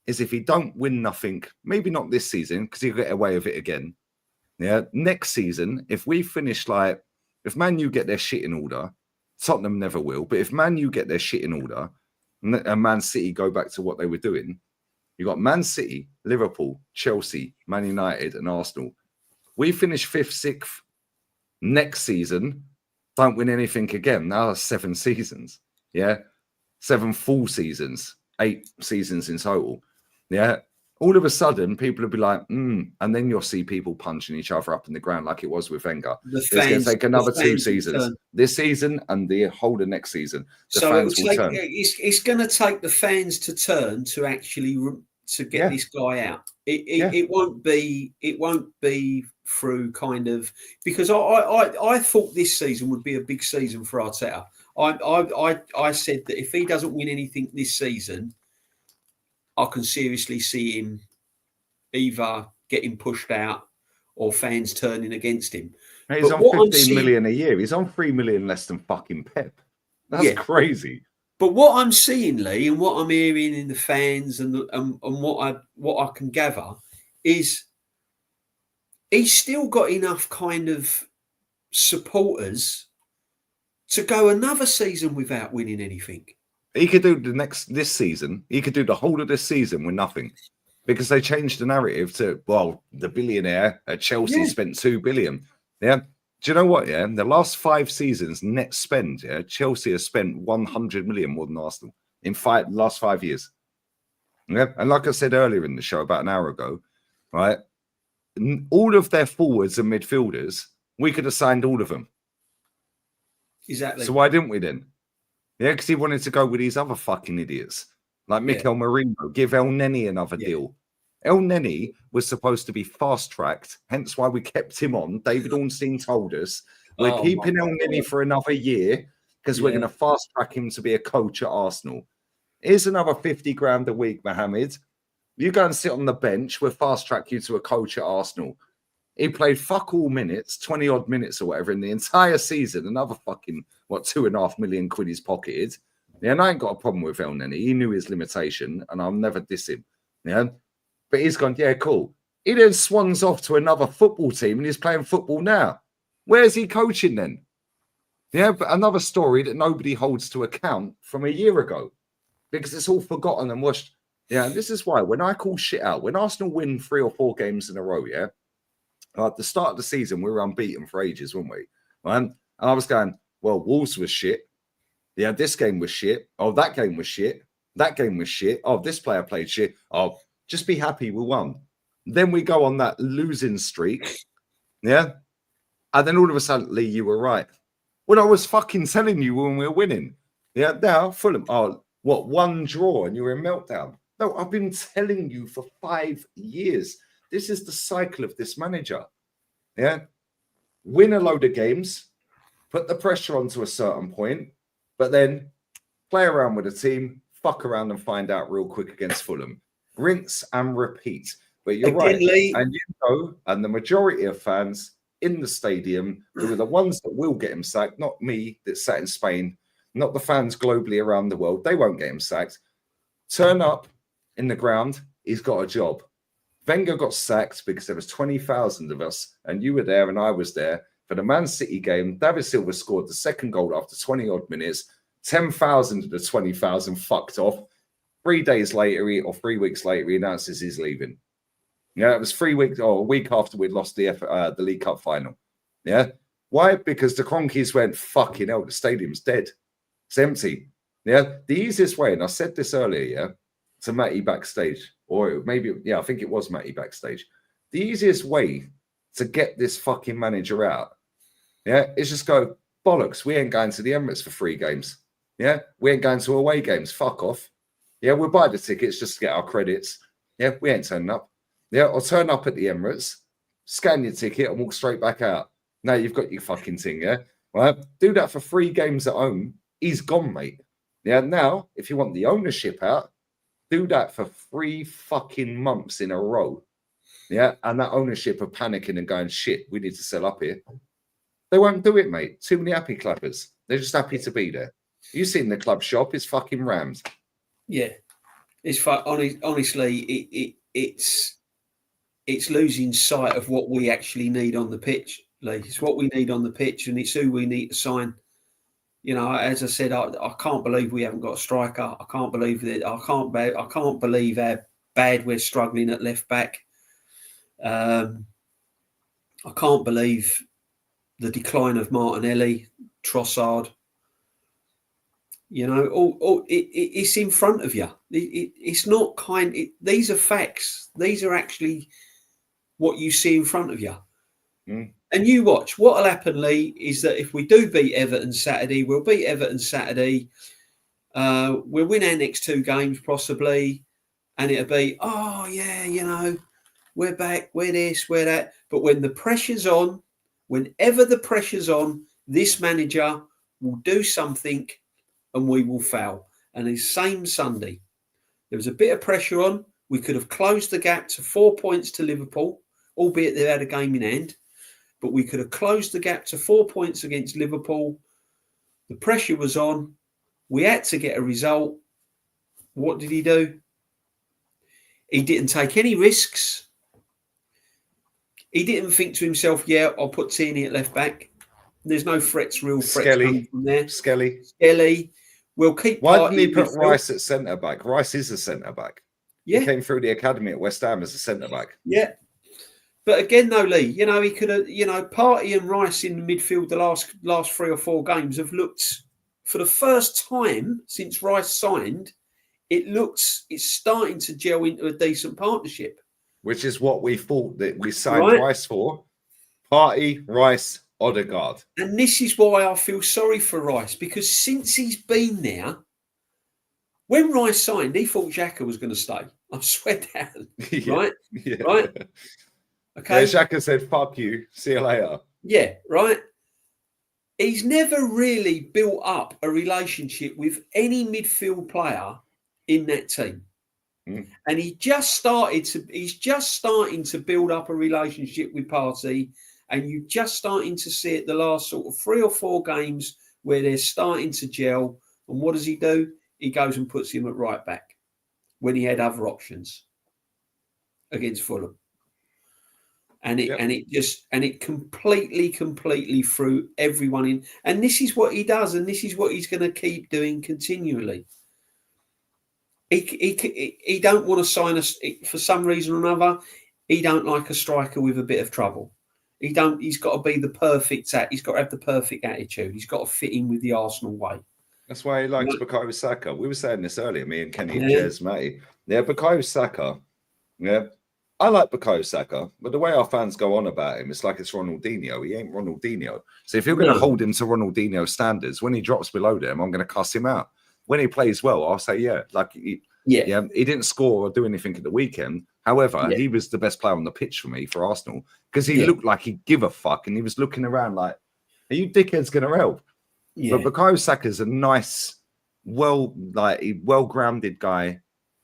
is if he don't win nothing, maybe not this season, because he'll get away with it again. Yeah. Next season, if we finish if Man U get their shit in order, Tottenham never will, but if Man U get their shit in order and Man City go back to what they were doing, you got Man City, Liverpool, Chelsea, Man United, and Arsenal. We finish 5th, 6th next season, don't win anything again. Now that's 7 seasons. Yeah. 7 full seasons, 8 seasons in total. Yeah. All of a sudden, people will be like, and then you'll see people punching each other up in the ground like it was with Wenger. It's going to take another 2 seasons. This season and the whole of next season. The fans will turn. It's going to take the fans to turn to actually get this guy out. It won't be through kind of, because I thought this season would be a big season for Arteta. I said that if he doesn't win anything this season, I can seriously see him either getting pushed out or fans turning against him. He's on 15 million a year. He's on 3 million less than fucking Pep. That's crazy. But what I'm seeing, Lee, and what I'm hearing in the fans and what I can gather is he's still got enough kind of supporters to go another season without winning anything. He could do this season. He could do the whole of this season with nothing, because they changed the narrative to, well, the billionaire at Chelsea spent 2 billion. Yeah. Do you know what? Yeah. In the last 5 seasons, net spend, Chelsea has spent 100 million more than Arsenal in last 5 years. Yeah. And like I said earlier in the show, about an hour ago, right? All of their forwards and midfielders, we could have signed all of them. Exactly. So why didn't we then? Yeah, because he wanted to go with these other fucking idiots like Mikel Merino, give El Neni another deal. El Neni was supposed to be fast-tracked, hence why we kept him on. David Ornstein told us we're keeping El Neni for another year because we're going to fast-track him to be a coach at Arsenal. Here's another 50 grand a week, Mohamed. You go and sit on the bench, we'll fast-track you to a coach at Arsenal. He played fuck all minutes, 20-odd minutes or whatever in the entire season. Another fucking, 2.5 million quid he's pocketed. Yeah, and I ain't got a problem with El Neni. He knew his limitation, and I'll never diss him. Yeah, but he's gone, yeah, cool. He then swans off to another football team, and he's playing football now. Where's he coaching then? Yeah, but another story that nobody holds to account from a year ago, because it's all forgotten and washed. Yeah, and this is why when I call shit out, when Arsenal win 3 or 4 games in a row, at the start of the season, we were unbeaten for ages, weren't we? And I was going, well, Wolves was shit. Yeah, this game was shit. Oh, that game was shit. That game was shit. Oh, this player played shit. Oh, just be happy we won. Then we go on that losing streak. Yeah. And then all of a sudden, Lee, you were right. Well, I was fucking telling you when we were winning. Yeah. Now, Fulham, what, one draw and you're in meltdown? No, I've been telling you for 5 years. This is the cycle of this manager. Yeah. Win a load of games, put the pressure on to a certain point, but then play around with the team, fuck around and find out real quick against Fulham. Rinse and repeat. But you're right. Lee. And you know, and the majority of fans in the stadium who are the ones that will get him sacked, not me that sat in Spain, not the fans globally around the world. They won't get him sacked. Turn up in the ground. He's got a job. Wenger got sacked because there was 20,000 of us, and you were there and I was there for the Man City game. David Silva scored the second goal after 20 odd minutes. 10,000 of the 20,000 fucked off. 3 days later, or 3 weeks later, he announces he's leaving. Yeah, it was 3 weeks or a week after we'd lost the League Cup final. Yeah, why? Because the Cronkies went, fucking hell, the stadium's dead. It's empty. Yeah, the easiest way, and I said this earlier, yeah, to Matty backstage, or maybe, yeah, I think it was Matty backstage. The easiest way to get this fucking manager out, yeah, is just go, bollocks, we ain't going to the Emirates for 3 games. Yeah, we ain't going to away games. Fuck off. Yeah, we'll buy the tickets just to get our credits. Yeah, we ain't turning up. Yeah, or turn up at the Emirates, scan your ticket and walk straight back out. Now you've got your fucking thing, yeah? Right? Do that for 3 games at home. He's gone, mate. Yeah, now, if you want the ownership out, do that for 3 fucking months in a row. Yeah, and that ownership are panicking and going, shit, we need to sell up here. They won't do it, mate. Too many happy clappers. They're just happy to be there. You've seen the club shop, it's fucking rammed. Yeah. It's honestly, it's losing sight of what we actually need on the pitch, Lee. It's what we need on the pitch, and it's who we need to sign. You know, as I said, I can't believe we haven't got a striker. I can't believe that. I can't believe how bad we're struggling at left back. I can't believe the decline of Martinelli, Trossard. You know, it's in front of you. It's not these are facts. These are actually what you see in front of you. Mm. And you watch. What will happen, Lee, is that if we do beat Everton Saturday, we'll beat Everton Saturday. We'll win our next 2 games possibly. And it'll be, oh, yeah, you know, we're back, we're this, we're that. But when the pressure's on, whenever the pressure's on, this manager will do something and we will foul. And the same Sunday, there was a bit of pressure on. We could have closed the gap to 4 points to Liverpool, albeit they had a game in hand. But we could have closed the gap to 4 points against Liverpool. The pressure was on. We had to get a result. What did he do? He didn't take any risks. He didn't think to himself, yeah, I'll put Tierney at left back. There's no real threats coming from there. Skelly. We'll keep. Why didn't he put Rice at centre back? Rice is a centre back. Yeah. He came through the academy at West Ham as a centre back. Yeah. But again, though, Lee, you know, he could have, you know, Partey and Rice in the midfield the last 3 or 4 games have looked, for the first time since Rice signed, it's starting to gel into a decent partnership. Which is what we thought that we signed Rice for. Partey, Rice, Odegaard. And this is why I feel sorry for Rice, because since he's been there, when Rice signed, he thought Xhaka was going to stay. I swear down. Right? Yeah. Right? Okay. Yeah, Xhaka said, fuck you, see you later. Yeah, right. He's never really built up a relationship with any midfield player in that team. Mm. And he's just starting to build up a relationship with Partey, and you're just starting to see it the last sort of 3 or 4 games where they're starting to gel. And what does he do? He goes and puts him at right back when he had other options against Fulham. And it completely threw everyone in. And this is what he does, and this is what he's going to keep doing continually. He don't want to sign us for some reason or another. He don't like a striker with a bit of trouble. He's got to be the perfect. He's got to have the perfect attitude. He's got to fit in with the Arsenal way. That's why he likes Bukayo Saka. We were saying this earlier, me and Kenny and Jez, mate. Yeah, Bukayo Saka. Yeah, I like Bukayo Saka, but the way our fans go on about him, it's like it's Ronaldinho. He ain't Ronaldinho. So if you're going to hold him to Ronaldinho standards, when he drops below them, I'm going to cuss him out. When he plays well, I'll say, he didn't score or do anything at the weekend. However, he was the best player on the pitch for me for Arsenal because he looked like he'd give a fuck and he was looking around like, are you dickheads going to help? Yeah. But Bukayo Saka's a nice, well-grounded guy.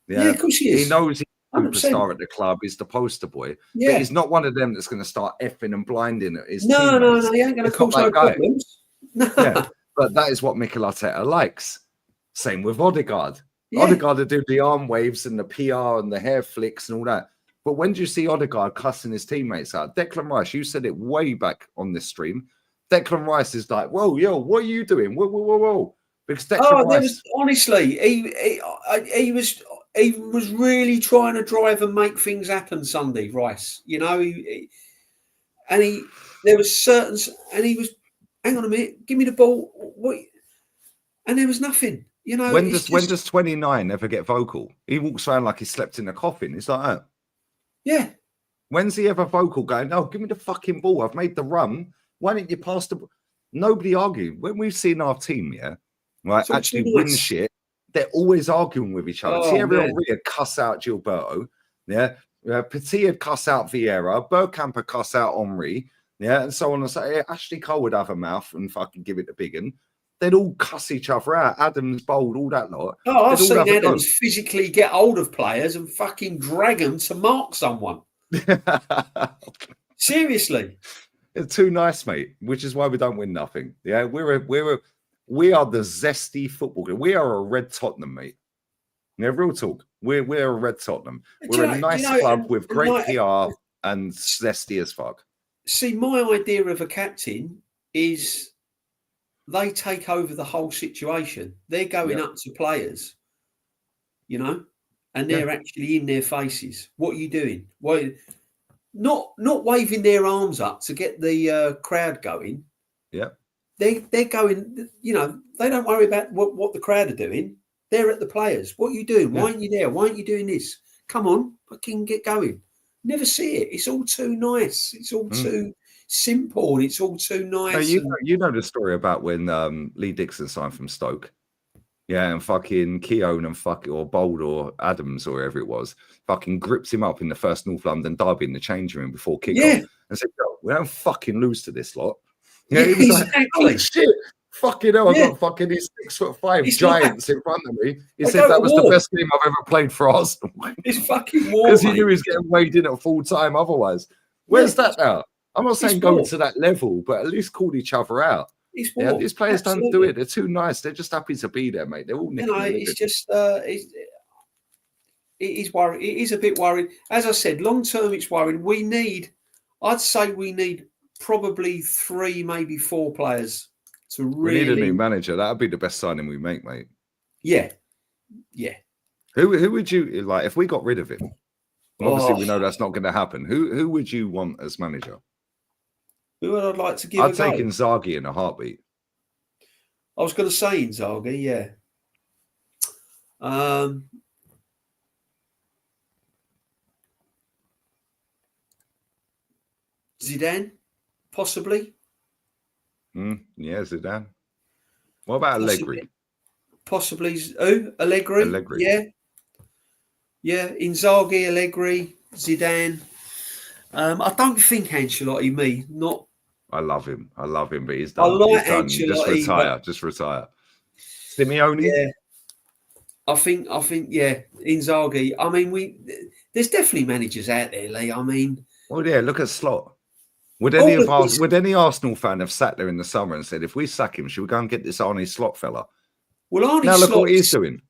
Yeah, of course he is. He knows he's a superstar at the club. He's the poster boy. But he's not one of them that's going to start effing and blinding his teammates. No, he ain't going to cause no problems. No. Yeah, but that is what Mikel Arteta likes. Same with Odegaard. Yeah. Odegaard will do the arm waves and the PR and the hair flicks and all that. But when do you see Odegaard cussing his teammates out? Declan Rice, you said it way back on this stream. Declan Rice is like, whoa, yo, what are you doing? Whoa. Because Declan Rice... honestly, he was really trying to drive and make things happen Sunday, Rice. You know, there was certain... And he was, hang on a minute, give me the ball. What? And there was nothing. You know, when does 29 ever get vocal? He walks around like he slept in a coffin. It's like that. Yeah. When's he ever vocal going, oh, give me the fucking ball. I've made the run. Why didn't you pass the ball? Nobody argued. When we've seen our team, right, actually win shit, they're always arguing with each other. Thierry Henry had cuss out Gilberto. Yeah. Petit had cuss out Vieira. Bergkamp had cuss out Henry. Yeah. And so on and so on. Ashley Cole would have a mouth and fucking give it a big one. They'd all cuss each other out. Adams, Bold, all that lot. Oh, I've seen Adams physically get hold of players and fucking drag them to mark someone. Seriously. It's too nice, mate, which is why we don't win nothing. Yeah, we are the zesty football game. We are a red Tottenham, mate. Yeah, real talk. We're a red Tottenham. We're a nice club with great PR and zesty as fuck. See, my idea of a captain is... they take over the whole situation. They're going up to players, you know, and they're actually in their faces. What are you doing? Why? Not waving their arms up to get the crowd going. Yeah, they're going. You know, they don't worry about what the crowd are doing. They're at the players. What are you doing? Why aren't you there? Why aren't you doing this? Come on, fucking get going. Never see it. It's all too nice. It's all too simple and it's all too nice. You know the story about when Lee Dixon signed from Stoke, and fucking Keown and or Bold or Adams or whoever it was fucking gripped him up in the first North London derby in the changing room before kickoff and said, "Yo, we don't fucking lose to this lot." Yeah, he was like, "Oh shit, fucking hell, I've got fucking these 6'5" giants in front of me." He said that was the best game I've ever played for Arsenal. It's fucking war because he knew he was getting weighed in at full time otherwise. Where's that now? I'm not saying go to that level, but at least call each other out. These players don't do it. They're too nice. They're just happy to be there, mate. They're all it's just it is worrying. It is a bit worrying. As I said, long term, it's worrying. I'd say we need probably 3, maybe 4 players to really. We need a new manager. That would be the best signing we make, mate. Yeah. Who would you like if we got rid of him? Obviously, we know that's not going to happen. Who would you want as manager? Who would I like to give? I'd take Inzaghi in a heartbeat. I was going to say Inzaghi, yeah. Zidane, possibly. Yeah, Zidane. What about Allegri? Possibly. Who? Allegri? Yeah. Yeah, Inzaghi, Allegri, Zidane. I don't think Ancelotti, not. I love him, but he's done. He's done. Just retire. Simeone? Yeah. I think, Inzaghi. I mean, there's definitely managers out there, Lee. I mean. Well, yeah, look at Slot. Would any Arsenal fan have sat there in the summer and said, if we sack him, should we go and get this Arnie Slot fella? Well, Arnie now Slot, look what he's doing.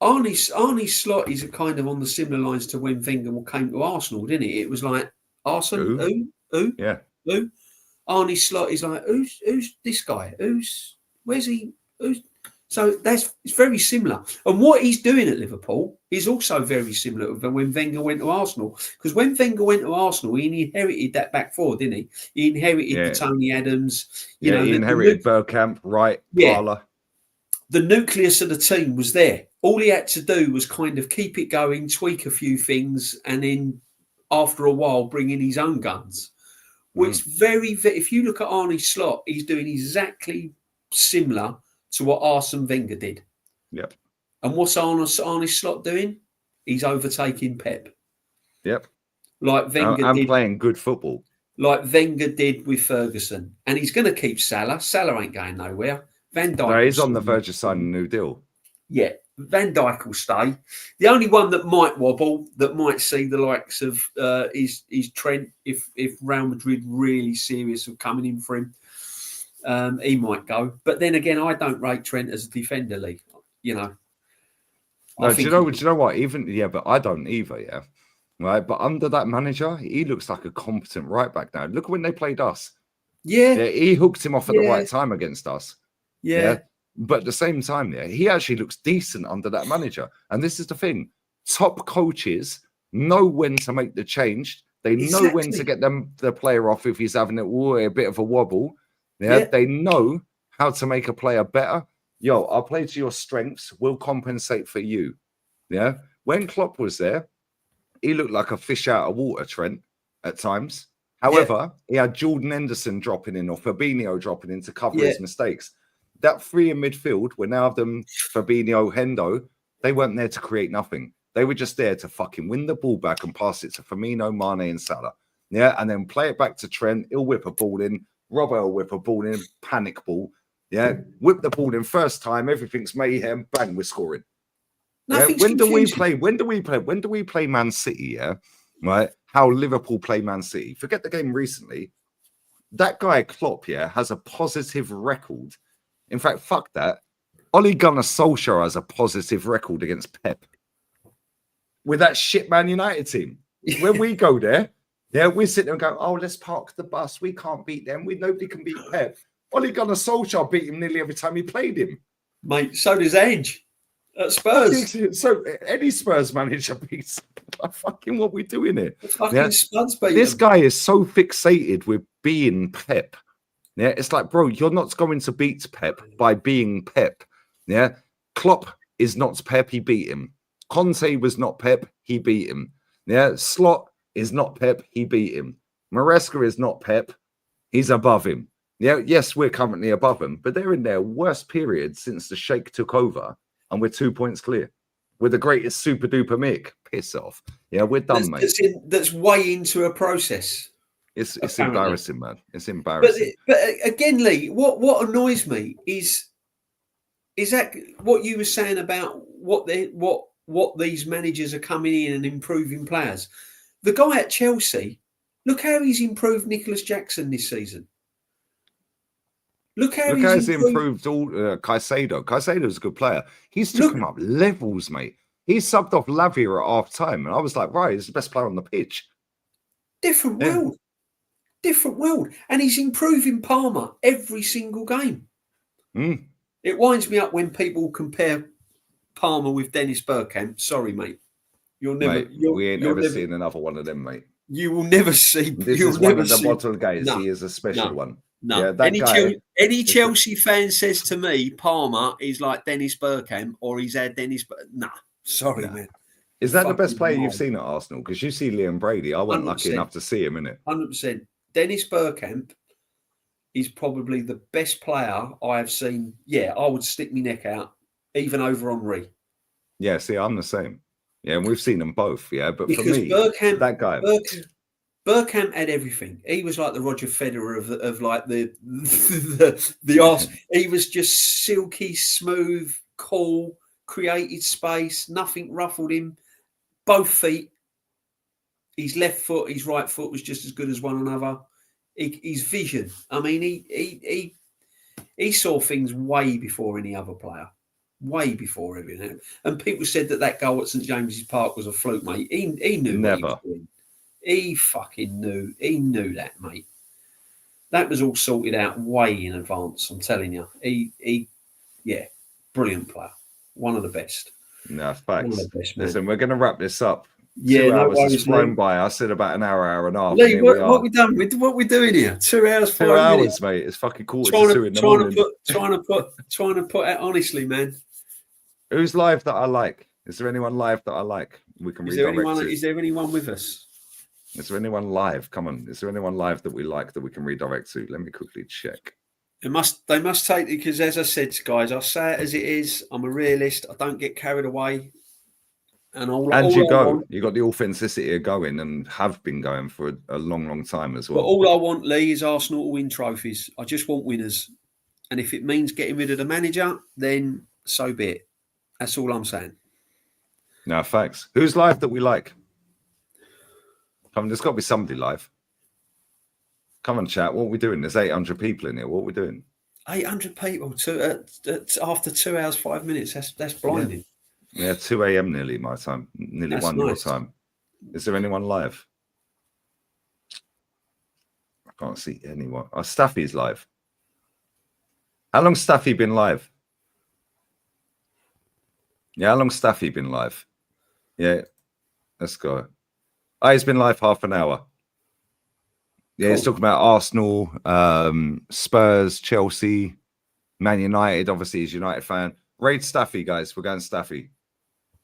Arnie Slot is kind of on the similar lines to when Wenger came to Arsenal, didn't it? It was like, Arsenal, who? Yeah. Who? Arnie Slot is like, who's this guy? Where's he? So it's very similar. And what he's doing at Liverpool is also very similar to when Wenger went to Arsenal. Because when Wenger went to Arsenal, he inherited that back four, didn't he? He inherited the Tony Adams. He inherited Bergkamp, Wright, Parler. the nucleus of the team was there. All he had to do was kind of keep it going, tweak a few things, and then after a while bring in his own guns. Well, it's very, if you look at Arne Slot, he's doing exactly similar to what Arsene Wenger did. Yep. And what's Arne Slot doing? He's overtaking Pep. Yep. Like Wenger did. Playing good football. Like Wenger did with Ferguson. And he's going to keep Salah. Salah ain't going nowhere. Van Dijk. No, he's on the verge of signing a new deal. Yeah. Van Dijk will stay. The only one that might wobble, that might see the likes of is Trent. If Real Madrid really serious of coming in for him, he might go. But then again, I don't rate Trent as a defender, Lee. You know. No, do you know what? But I don't either. Yeah, right. But under that manager, he looks like a competent right back now. Look when they played us. Yeah, he hooked him off at the right time against us. Yeah. But at the same time, he actually looks decent under that manager. And this is the thing: top coaches know when to make the change. They know when to get the player off if he's having a bit of a wobble. Yeah, they know how to make a player better. Yo, I'll play to your strengths. We'll compensate for you. Yeah. When Klopp was there, he looked like a fish out of water, Trent, at times. However, he had Jordan Henderson dropping in or Fabinho dropping in to cover his mistakes. That three in midfield, we're now them Fabinho, Hendo, they weren't there to create nothing. They were just there to fucking win the ball back and pass it to Firmino, Mane, and Salah. Yeah, and then play it back to Trent. He'll whip a ball in. Robbo will whip a ball in. Panic ball. Yeah, whip the ball in first time. Everything's mayhem. Bang, we're scoring. Yeah? When do we play Man City? Yeah, right. How Liverpool play Man City. Forget the game recently. That guy Klopp, has a positive record. In fact, fuck that. Ole Gunnar Solskjaer has a positive record against Pep. With that shit Man United team. When we go there, we sit there and go, oh, let's park the bus. We can't beat them. Nobody can beat Pep. Ole Gunnar Solskjaer beat him nearly every time he played him. Mate, so does Edge at Spurs. So any Spurs manager beats fucking what we doing here. Fucking Spurs beat this guy is so fixated with being Pep. Yeah, it's like, bro, you're not going to beat Pep by being Pep. Yeah, Klopp is not Pep, he beat him. Conte was not Pep, he beat him. Yeah, Slot is not Pep, he beat him. Maresca is not Pep, he's above him. Yeah, yes, we're currently above him, but they're in their worst period since the Sheikh took over, and we're 2 points clear. We're the greatest super duper Mick. Piss off. Yeah, we're done, mate. That's way into a process. It's embarrassing, man. It's embarrassing. But again, Lee, what annoys me is that what you were saying about what these managers are coming in and improving players. The guy at Chelsea, look how he's improved Nicholas Jackson this season. Look how he's improved all Caicedo. Caicedo's a good player. He's took him up levels, mate. He subbed off Lavia at half time, and I was like, right, he's the best player on the pitch. Different world. And he's improving Palmer every single game. It winds me up when people compare Palmer with Dennis Bergkamp. Sorry, mate. We ain't never seen another one of them, mate. You will never see. This is one of the bottle guys. No, he is a special one. No. Any Chelsea fan says to me, Palmer is like Dennis Bergkamp or he's had Dennis. Sorry, man. Is that the best player you've seen at Arsenal? Because you see Liam Brady. I wasn't lucky enough to see him, innit? 100%. Dennis Bergkamp is probably the best player I have seen. Yeah, I would stick my neck out, even over Henry. Yeah, see, I'm the same. Yeah, and we've seen them both. Yeah, but because for me, that guy. Bergkamp had everything. He was like the Roger Federer of like the arse. He was just silky, smooth, cool, created space. Nothing ruffled him. Both feet. His left foot, his right foot was just as good as one another. His vision. I mean, he saw things way before any other player. Way before everything. And people said that goal at St James's Park was a fluke, mate. He knew never. What he was doing. He fucking knew. He knew that, mate. That was all sorted out way in advance. I'm telling you. Brilliant player. One of the best. No, facts. Listen, we're going to wrap this up. Yeah, 2 no hours has worries, flown Lee. by. I said about an hour and a half. Lee, And here we are. what we done? What we doing here? 2 hours, 2 5 minutes. hours, mate. It's fucking quarter to 2 in the morning. Trying to put out honestly, man. Who's live that I like? Is there anyone live that I like? We can redirect to. Is there anyone with us? Is there anyone live? Come on. Is there anyone live that we like that we can redirect to? Let me quickly check. They must take it, because, as I said, guys, I say it as it is. I'm a realist. I don't get carried away. And you got the authenticity of going and have been going for a long, long time as well. But all I want, Lee, is Arsenal to win trophies. I just want winners. And if it means getting rid of the manager, then so be it. That's all I'm saying. No, facts. Who's live that we like? Come on, there's got to be somebody live. Come on, chat. What are we doing? There's 800 people in here. What are we doing? 800 people after 2 hours, 5 minutes. That's blinding. Yeah, 2 a.m. nearly my time. Nearly That's 1 nice. your time. Is there anyone live? I can't see anyone. Oh, Staffy's live. How long's Staffy been live? Yeah, how long's Staffy been live? Yeah, let's go. Oh, he's been live half an hour. Yeah, he's talking about Arsenal, Spurs, Chelsea, Man United. Obviously, he's a United fan. Raid Staffy, guys. We're going Staffy.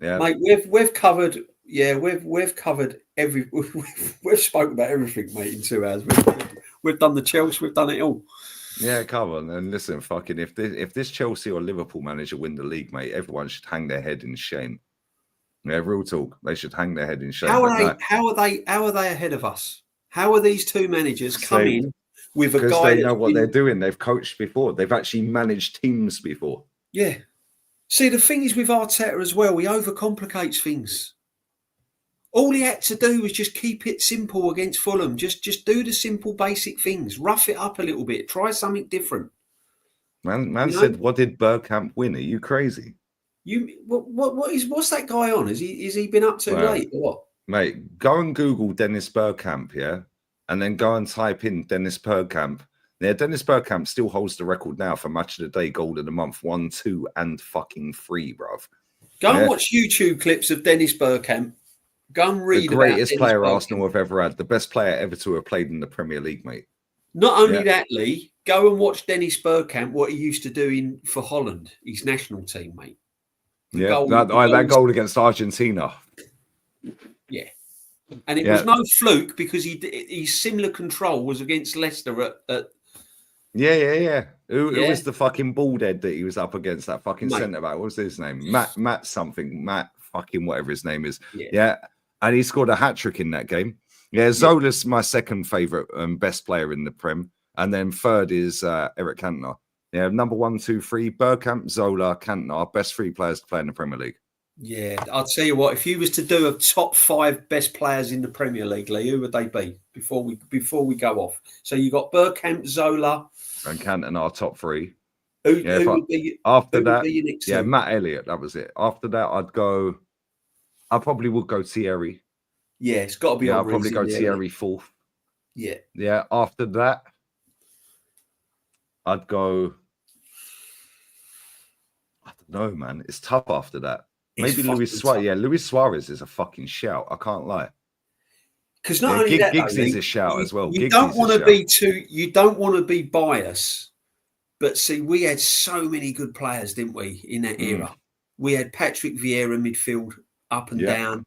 Yeah, mate. We've covered. Yeah, we've covered every. We've spoken about everything, mate. In 2 hours, we've done the Chelsea. We've done it all. Yeah, come on. And listen, fucking, if this Chelsea or Liverpool manager win the league, mate, everyone should hang their head in shame. Yeah, real talk. They should hang their head in shame. How are they ahead of us? How are these two managers coming with a guy? Because they know what they're doing. They've coached before. They've actually managed teams before. Yeah. See, the thing is with Arteta as well, he overcomplicates things. All he had to do was just keep it simple against Fulham. Just do the simple, basic things. Rough it up a little bit. Try something different. Man said, "What did Bergkamp win? Are you crazy?" What's that guy on? Is he been up too late or what? Mate, go and Google Dennis Bergkamp, yeah, and then go and type in Dennis Bergkamp. Yeah, Dennis Bergkamp still holds the record now for match of the day, goal of the month, 1, 2, and fucking 3, bruv. Go and watch YouTube clips of Dennis Bergkamp. Go and read the greatest about player Bergkamp. Arsenal have ever had, the best player ever to have played in the Premier League, mate. Not only that, Lee, go and watch Dennis Bergkamp, what he used to do for Holland, his national team, mate. That goal against Argentina. Yeah. And it was no fluke, because his similar control was against Leicester at Who was the fucking bald head that he was up against, that fucking centre back? What was his name? Matt something. Matt fucking whatever his name is. Yeah. And he scored a hat-trick in that game. Yeah, Zola's my second favourite best player in the Prem. And then third is Eric Cantona. Yeah, number 1, 2, 3, Bergkamp, Zola, Cantona, best 3 players to play in the Premier League. Yeah, I'll tell you what, if you was to do a top 5 best players in the Premier League, Lee, who would they be before we go off? So you got Bergkamp, Zola, and Cantona, top 3. Who would be after who that? Would be your next yeah, two? Matt Elliott. That was it. After that, I probably would go Thierry. Yeah, it's got to be. Yeah, I'll probably go Thierry 4th. Yeah. Yeah. After that, I'd go. I don't know, man. It's tough after that. Maybe Luis Suarez. Yeah, Luis Suarez is a fucking shout. I can't lie. Because not only that, Giggs is a shout as well. You don't want to be too. You don't want to be biased. But see, we had so many good players, didn't we, in that era? We had Patrick Vieira midfield, up and down.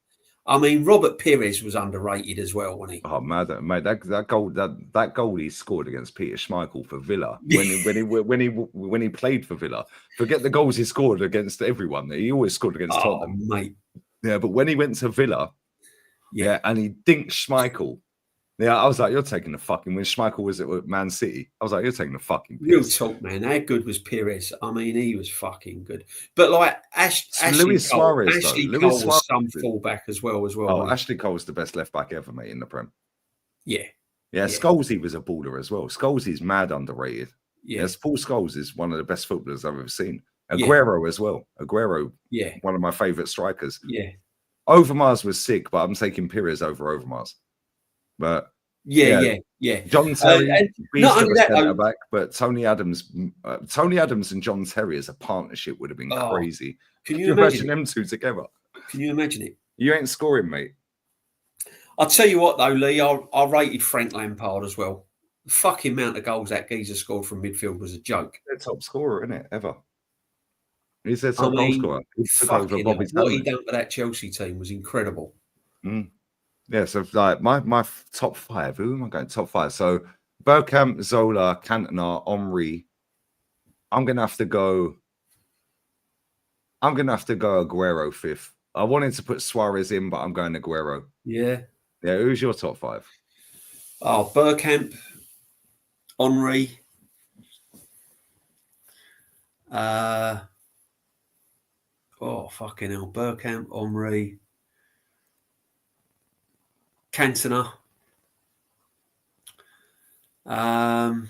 I mean, Robert Pires was underrated as well, wasn't he? Oh mate, that goal he scored against Peter Schmeichel for Villa when he played for Villa. Forget the goals he scored against everyone. He always scored against Tottenham, mate. Yeah, but when he went to Villa, and he dinked Schmeichel. Yeah, I was like, you're taking the fucking. When Schmeichel was at Man City, I was like, you're taking the fucking piss. Real talk, man. How good was Pires? I mean, he was fucking good. But like Ashley Cole was some fullback as well. Oh, Ashley Cole's the best left back ever, mate, in the Prem. Yeah. Scholesy was a baller as well. Scholesy's mad underrated. Yeah, Paul Scholes is one of the best footballers I've ever seen. Aguero as well. Aguero, one of my favourite strikers. Yeah. Overmars was sick, but I'm taking Pires over Overmars. But John Terry, not only that, back, but Tony Adams and John Terry as a partnership would have been crazy. Can you imagine them two together? Can you imagine it? You ain't scoring, mate. I'll tell you what, though, Lee, I rated Frank Lampard as well. The fucking amount of goals that geezer scored from midfield was a joke. Their top scorer, isn't it, ever? He's their I top goal mean, scorer. He took over fucking Bobby hell, what he Tanley. done for that Chelsea team was incredible. Yeah, so like my top 5. Who am I going? Top 5. So Bergkamp, Zola, Cantona, Omri. I'm gonna have to go Aguero 5th. I wanted to put Suarez in, but I'm going Aguero. Yeah. Yeah, who's your top 5? Oh, Bergkamp, Henry. Fucking hell. Bergkamp, Henry. Cantona. I'd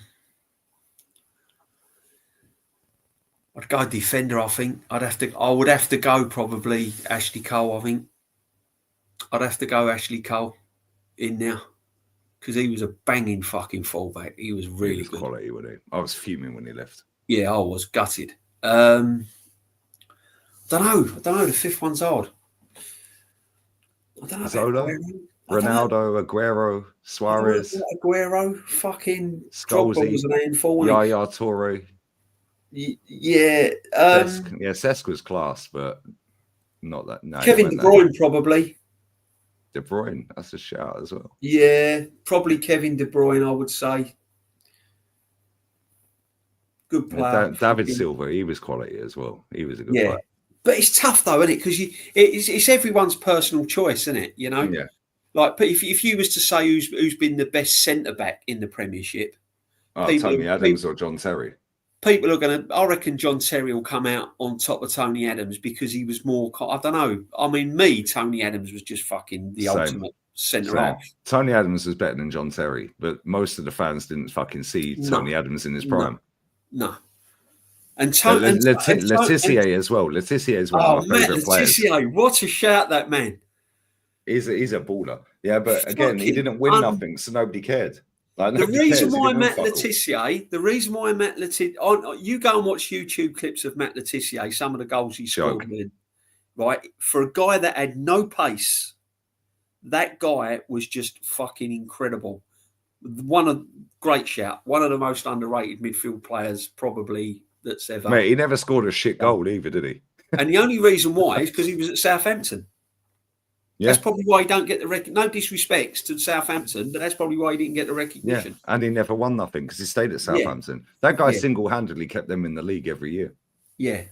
go defender, I think. I would have to go probably Ashley Cole, I think. I'd have to go Ashley Cole in there. Because he was a banging fucking fullback. He was really good. Quality, wasn't he? I was fuming when he left. Yeah, I was gutted. I don't know. The 5th one's hard. I don't know. Zola, Ronaldo, Aguero, Suarez, Aguero, fucking Scholesy, was an handful. Yaya Toure. Yeah. Cesc was class, but not that. No, Kevin De Bruyne, probably. De Bruyne, that's a shout as well. Yeah, probably Kevin De Bruyne, I would say. Good player. David Silva, he was quality as well. He was a good player. But it's tough though, isn't it? Because it's everyone's personal choice, isn't it? You know, Yeah. Like if you was to say who's been the best centre back in the Premiership, Tony Adams or John Terry. People are going to. I reckon John Terry will come out on top of Tony Adams because he was more. I don't know. I mean, Tony Adams was just fucking the ultimate centre half. Tony Adams was better than John Terry, but most of the fans didn't fucking see Tony Adams in his prime. No. And Letizia as well. Letizia is one of my favourite players. What a shout, that man. He's a baller. Yeah, but again, he didn't win nothing, so nobody cared. Like, the reason why Matt Letizia, you go and watch YouTube clips of Matt Letizia, some of the goals he scored with, right? For a guy that had no pace, that guy was just fucking incredible. One of the most underrated midfield players probably that's ever. Mate, he never scored a shit goal either, did he? And the only reason why is because he was at Southampton. Yeah. That's probably why he don't get the recognition. No disrespects to Southampton, but that's probably why he didn't get the recognition. Yeah, and he never won nothing because he stayed at Southampton. That guy single-handedly kept them in the league every year. Yeah.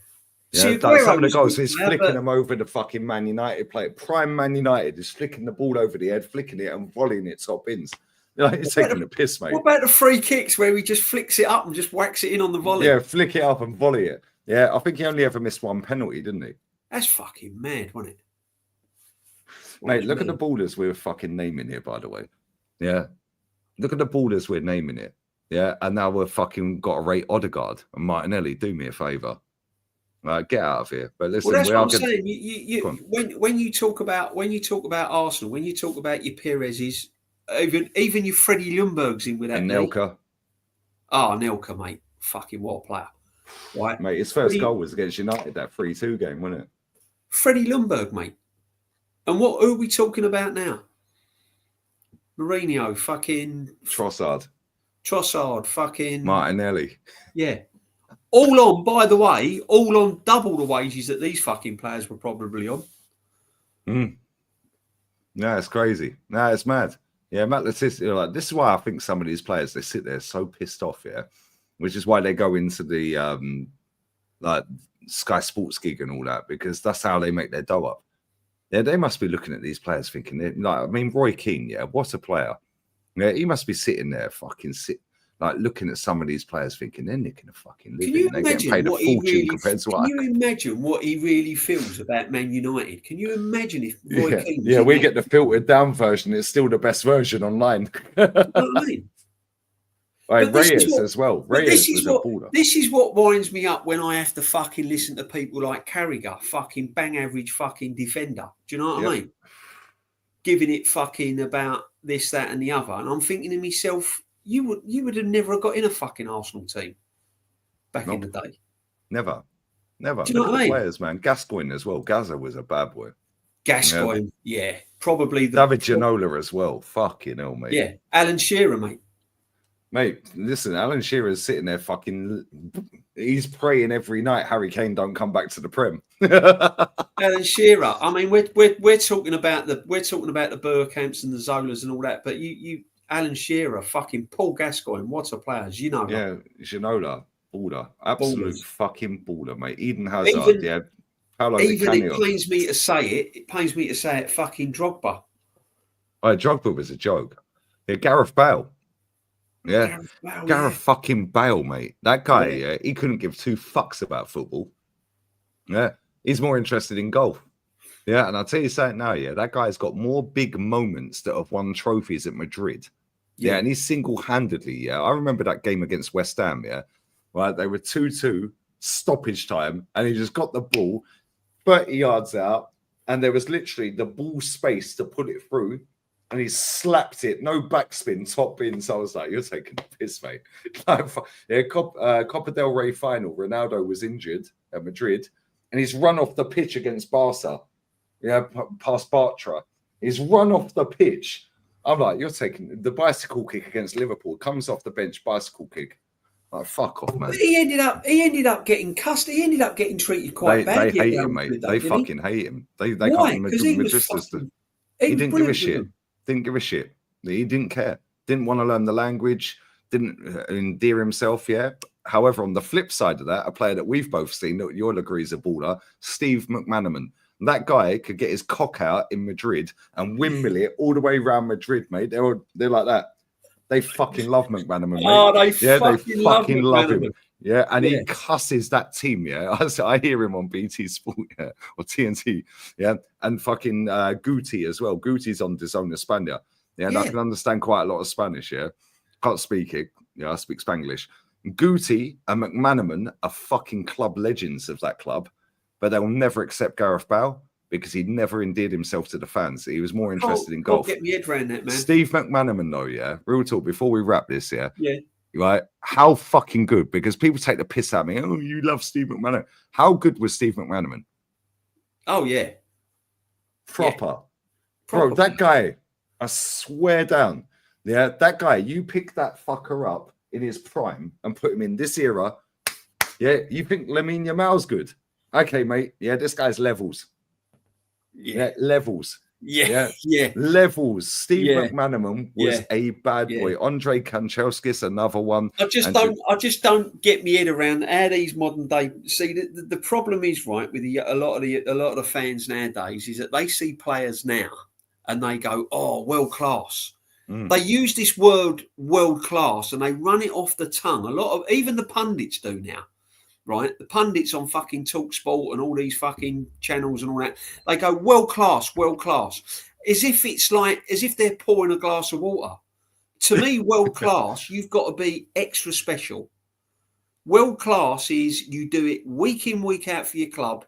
See, some of the goals, he's flicking them over the fucking Man United player. Prime Man United is flicking the ball over the head, flicking it and volleying it top bins. He's taking the piss, mate. What about the free kicks where he just flicks it up and just whacks it in on the volley? Yeah, flick it up and volley it. Yeah, I think he only ever missed one penalty, didn't he? That's fucking mad, wasn't it? Mate, look at the ballers we're fucking naming here, by the way. Yeah. Look at the ballers we're naming it. Yeah. And now we're fucking got to rate Odegaard and Martinelli. Do me a favour. Get out of here. But listen, that's what I'm saying. When you talk about Arsenal, when you talk about your Perez's, even your Freddie Ljungberg's in with that. And Nelka. Nelka, mate. Fucking what a player. Right. Mate, his first goal was against United, that 3-2 game, wasn't it? Freddie Ljungberg, mate. And who are we talking about now? Mourinho, fucking Trossard, fucking Martinelli. Yeah. All on, by the way, double the wages that these fucking players were probably on. No, it's crazy. No, it's mad. Yeah, Matt Letizia, this is why I think some of these players, they sit there so pissed off, which is why they go into the Sky Sports gig and all that, because that's how they make their dough up. Yeah, they must be looking at these players thinking, Roy Keane, what a player. Yeah, he must be sitting there looking at some of these players thinking they're nicking a fucking living. They're getting paid a fortune compared to what. Can you imagine what he really feels about Man United? Can you imagine if Roy Keane... Yeah, we get the filtered down version. It's still the best version online. You know what I mean? Reyes as well. Reyes was a baller. This is what winds me up when I have to fucking listen to people like Carragher, fucking bang average fucking defender. Do you know what I mean? Giving it fucking about this, that, and the other. And I'm thinking to myself, you would have never got in a fucking Arsenal team back in the day. Never. Do you know what I mean? Players, man. Gascoigne as well. Gaza was a bad boy. Gascoigne, probably David Ginola as well. Fucking hell, mate. Yeah, Alan Shearer, mate. Mate, listen, Alan Shearer's sitting there fucking. He's praying every night Harry Kane don't come back to the Prem. Alan Shearer. I mean, we're talking about the Bergkamps and the Zolas and all that, but you Alan Shearer, fucking Paul Gascoigne, what a player, Ginola. Yeah, Ginola, baller, absolute fucking baller, mate. Eden Hazard, Paolo Di Canio. It pains me to say it. Fucking Drogba. Drogba was a joke. Yeah, Gareth Bale. Yeah, Gareth fucking Bale, mate. That guy, he couldn't give two fucks about football. Yeah, he's more interested in golf. Yeah, and I'll tell you something now, that guy's got more big moments that have won trophies at Madrid. Yeah, and he's single-handedly, I remember that game against West Ham, right? They were 2-2, stoppage time, and he just got the ball 30 yards out, and there was literally the ball space to put it through, and he slapped it, no backspin, top in. So I was like, you're taking the piss, mate. Copa del Rey final, Ronaldo was injured at Madrid, and he's run off the pitch against Barca. Past Bartra. He's run off the pitch. I'm like, you're taking the bicycle kick against Liverpool. Comes off the bench, bicycle kick. Like, fuck off, man. He ended up getting cussed. He ended up getting treated quite badly. They hate him, mate. They fucking hate him. They Why? can't Because he didn't give a shit. Didn't give a shit. He didn't care. Didn't want to learn the language. Didn't endear himself. However, on the flip side of that, a player that we've both seen that you'll agree is a baller, Steve McManaman. That guy could get his cock out in Madrid and windmill it all the way around Madrid, mate. They're like that. They fucking love McManaman, mate. Oh, they fucking love him. Yeah, and he cusses that team. I hear him on BT Sport, or TNT. And fucking Guti as well. Guti's on DAZN España. And I can understand quite a lot of Spanish. Can't speak it. I speak Spanglish. Guti and McManaman are fucking club legends of that club, but they'll never accept Gareth Bale because he never endeared himself to the fans. He was more interested in golf. Get my head around that, man. Steve McManaman, though, real talk, before we wrap this, right? How fucking good, because people take the piss out of me. Oh, you love Steve McManaman. How good was Steve McManaman? Oh, yeah. Proper. Bro, that guy, I swear down. That guy, you pick that fucker up in his prime and put him in this era. You think Lamine Yamal's good? Okay, mate. This guy's levels. Levels. Levels. Steve McManaman was a bad boy. Andre Kanchelskis, another one. I just don't get my head around how these modern day. See, the problem is, right, with a lot of the fans nowadays is that they see players now and they go, "Oh, world class." They use this word "world class" and they run it off the tongue. Even the pundits do now. Right, the pundits on fucking TalkSport and all these fucking channels and all that, they go world class, as if they're pouring a glass of water. To me, world class, you've got to be extra special. World class is you do it week in, week out for your club,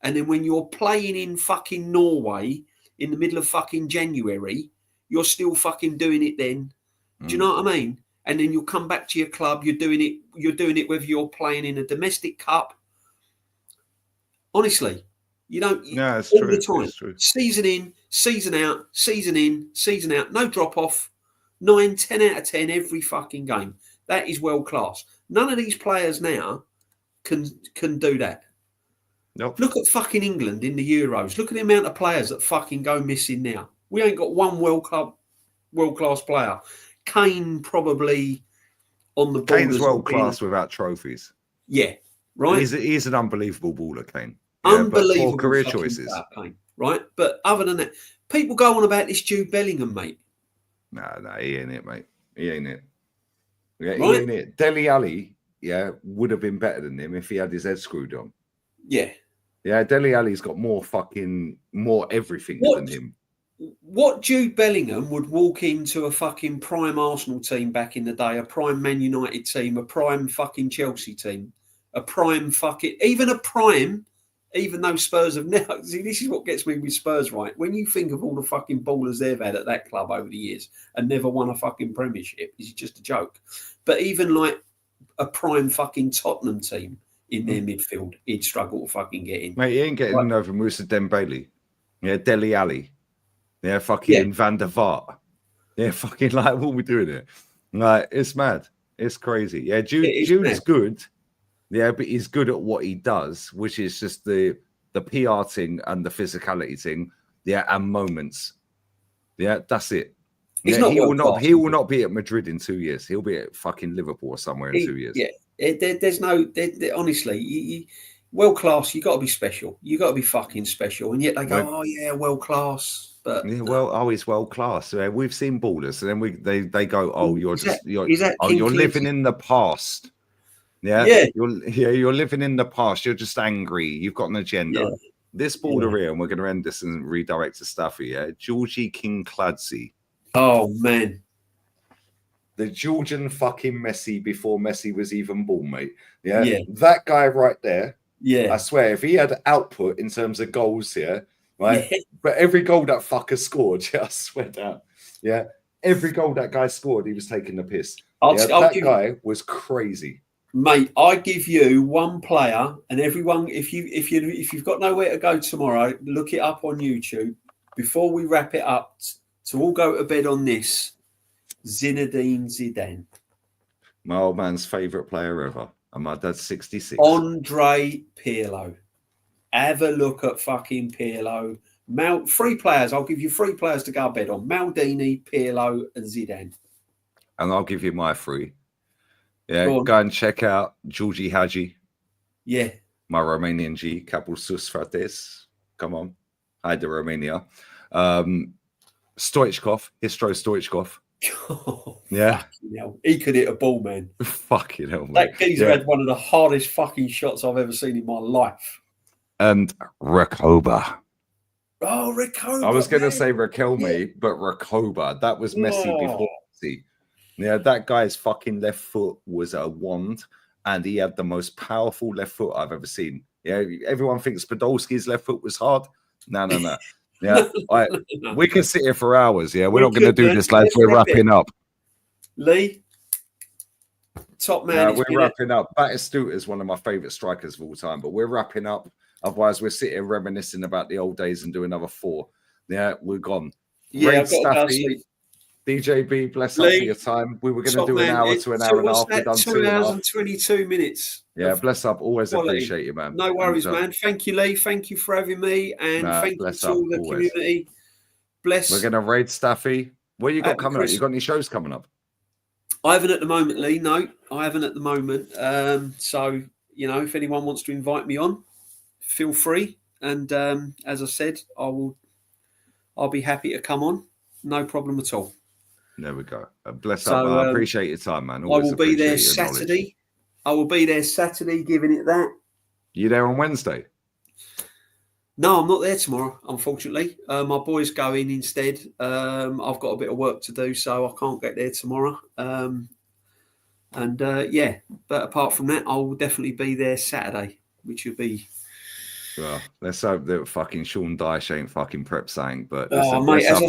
and then when you're playing in fucking Norway in the middle of fucking January, you're still fucking doing it then. Do you know what I mean? And then you'll come back to your club. You're doing it whether you're playing in a domestic cup. Honestly, you don't. No, it's all true. The time. It's true. Season in, season out, season in, season out. No drop off. 9, 10 out of 10 every fucking game. That is world class. None of these players now can do that. Nope. Look at fucking England in the Euros. Look at the amount of players that fucking go missing now. We ain't got one world class player. Kane probably on the ball. Kane's world class without trophies. Yeah, right. He's an unbelievable baller, Kane. Unbelievable but career choices, Kane, right? But other than that, people go on about this Jude Bellingham, mate. No, he ain't it, mate. He ain't it. He ain't it. Dele Alli, would have been better than him if he had his head screwed on. Yeah, Dele Alli's got more everything than him. What Jude Bellingham would walk into a fucking prime Arsenal team back in the day, a prime Man United team, a prime fucking Chelsea team, a prime fucking, even though Spurs have now, see, this is what gets me with Spurs, right? When you think of all the fucking ballers they've had at that club over the years and never won a fucking Premiership, it's just a joke. But even like a prime fucking Tottenham team in their midfield, he'd struggle to fucking get in. Mate, he ain't getting over Moussa Dembele. Yeah, Dele Alli. Yeah, fucking Van der Vaart. Yeah, fucking like, what are we doing here? Like, it's mad. It's crazy. Yeah, Jude's good. Yeah, but he's good at what he does, which is just the PR thing and the physicality thing. Yeah, and moments. Yeah, that's it. He's yeah, not he will world-class, not be at Madrid in 2 years. He'll be at fucking Liverpool or somewhere in 2 years. Yeah, there's no honestly, world class. You got to be special. You got to be fucking special. And yet they go, oh yeah, world class. But yeah, he's world class. Yeah, we've seen ballers, and then they go, oh, you're living in the past. Yeah, you're living in the past. You're just angry. You've got an agenda. Yeah. This baller here, and we're going to end this and redirect to Staffy. Yeah, Georgie King-Cladsey. Oh man, the Georgian fucking Messi before Messi was even born, mate. Yeah, that guy right there. Yeah, I swear, if he had output in terms of goals here, right? Yeah. But every goal that fucker scored, I swear down. Yeah, every goal that guy scored, he was taking the piss. That guy was crazy. Mate, I give you one player, and everyone, if you've got nowhere to go tomorrow, look it up on YouTube. Before we wrap it up, to all go to bed on this, Zinedine Zidane. My old man's favourite player ever, and my dad's 66. Andre Pirlo. Have a look at fucking Pirlo. 3 players. I'll give you 3 players to go to bed on: Maldini, Pirlo, and Zidane. And I'll give you my 3. Yeah, go and check out Georgie Hadji. Yeah. My Romanian G, Capul Sus Frates. Come on. Hi to Romania. Stoichkov, Histro Stoichkov. Oh, yeah. He could hit a ball, man. Fucking hell, man. That geezer had one of the hardest fucking shots I've ever seen in my life. And Recoba. Oh, Recoba. I was going to say Raquelme, but Recoba. That was Messi before Messi. Yeah, that guy's fucking left foot was a wand, and he had the most powerful left foot I've ever seen. Yeah, everyone thinks Podolski's left foot was hard. No. Yeah, we can sit here for hours. Yeah, we're not going to do this, lads. We're wrapping up. Lee, top man. We're wrapping up. Batistuta is one of my favourite strikers of all time, but we're wrapping up. Otherwise, we're sitting reminiscing about the old days and do another 4. Yeah, we're gone. Yeah, I've got to go sleep. DJB, bless up for your time. We were going to do an hour to an hour and a half. We've done 2 hours and 22 minutes. Yeah, bless up. Always appreciate you, man. No worries, man. Thank you, Lee. Thank you for having me. And thank you to all the community. Bless. We're going to raid Staffy. What you got coming up? You got any shows coming up? I haven't at the moment, Lee. No, I haven't at the moment. So, if anyone wants to invite me on, feel free. And as I said, I'll be happy to come on. No problem at all. There we go. Bless up. I appreciate your time, man. Always I will be there Saturday. I will be there Saturday, giving it that. You there on Wednesday? No, I'm not there tomorrow, unfortunately. My boy's going instead. I've got a bit of work to do, so I can't get there tomorrow. But apart from that, I will definitely be there Saturday, which would be... Well, let's hope that fucking Sean Dyche ain't fucking prep saying, but mate, as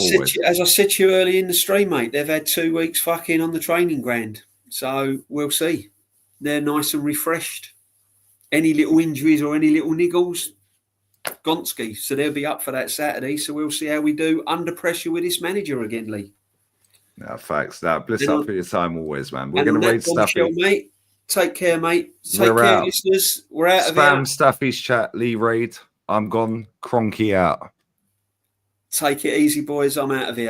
I said to you early in the stream, mate, they've had 2 weeks fucking on the training ground, so we'll see. They're nice and refreshed. Any little injuries or any little niggles, Gonski, so they'll be up for that Saturday. So we'll see how we do under pressure with this manager again, Lee. No, facts. Bliss up for your time always, man. We're going to raid Staffy, mate. Take care, mate. Take care, listeners. We're out of here. Spam Staffy's chat, Lee Raid. I'm gone. Cronky out. Take it easy, boys. I'm out of here.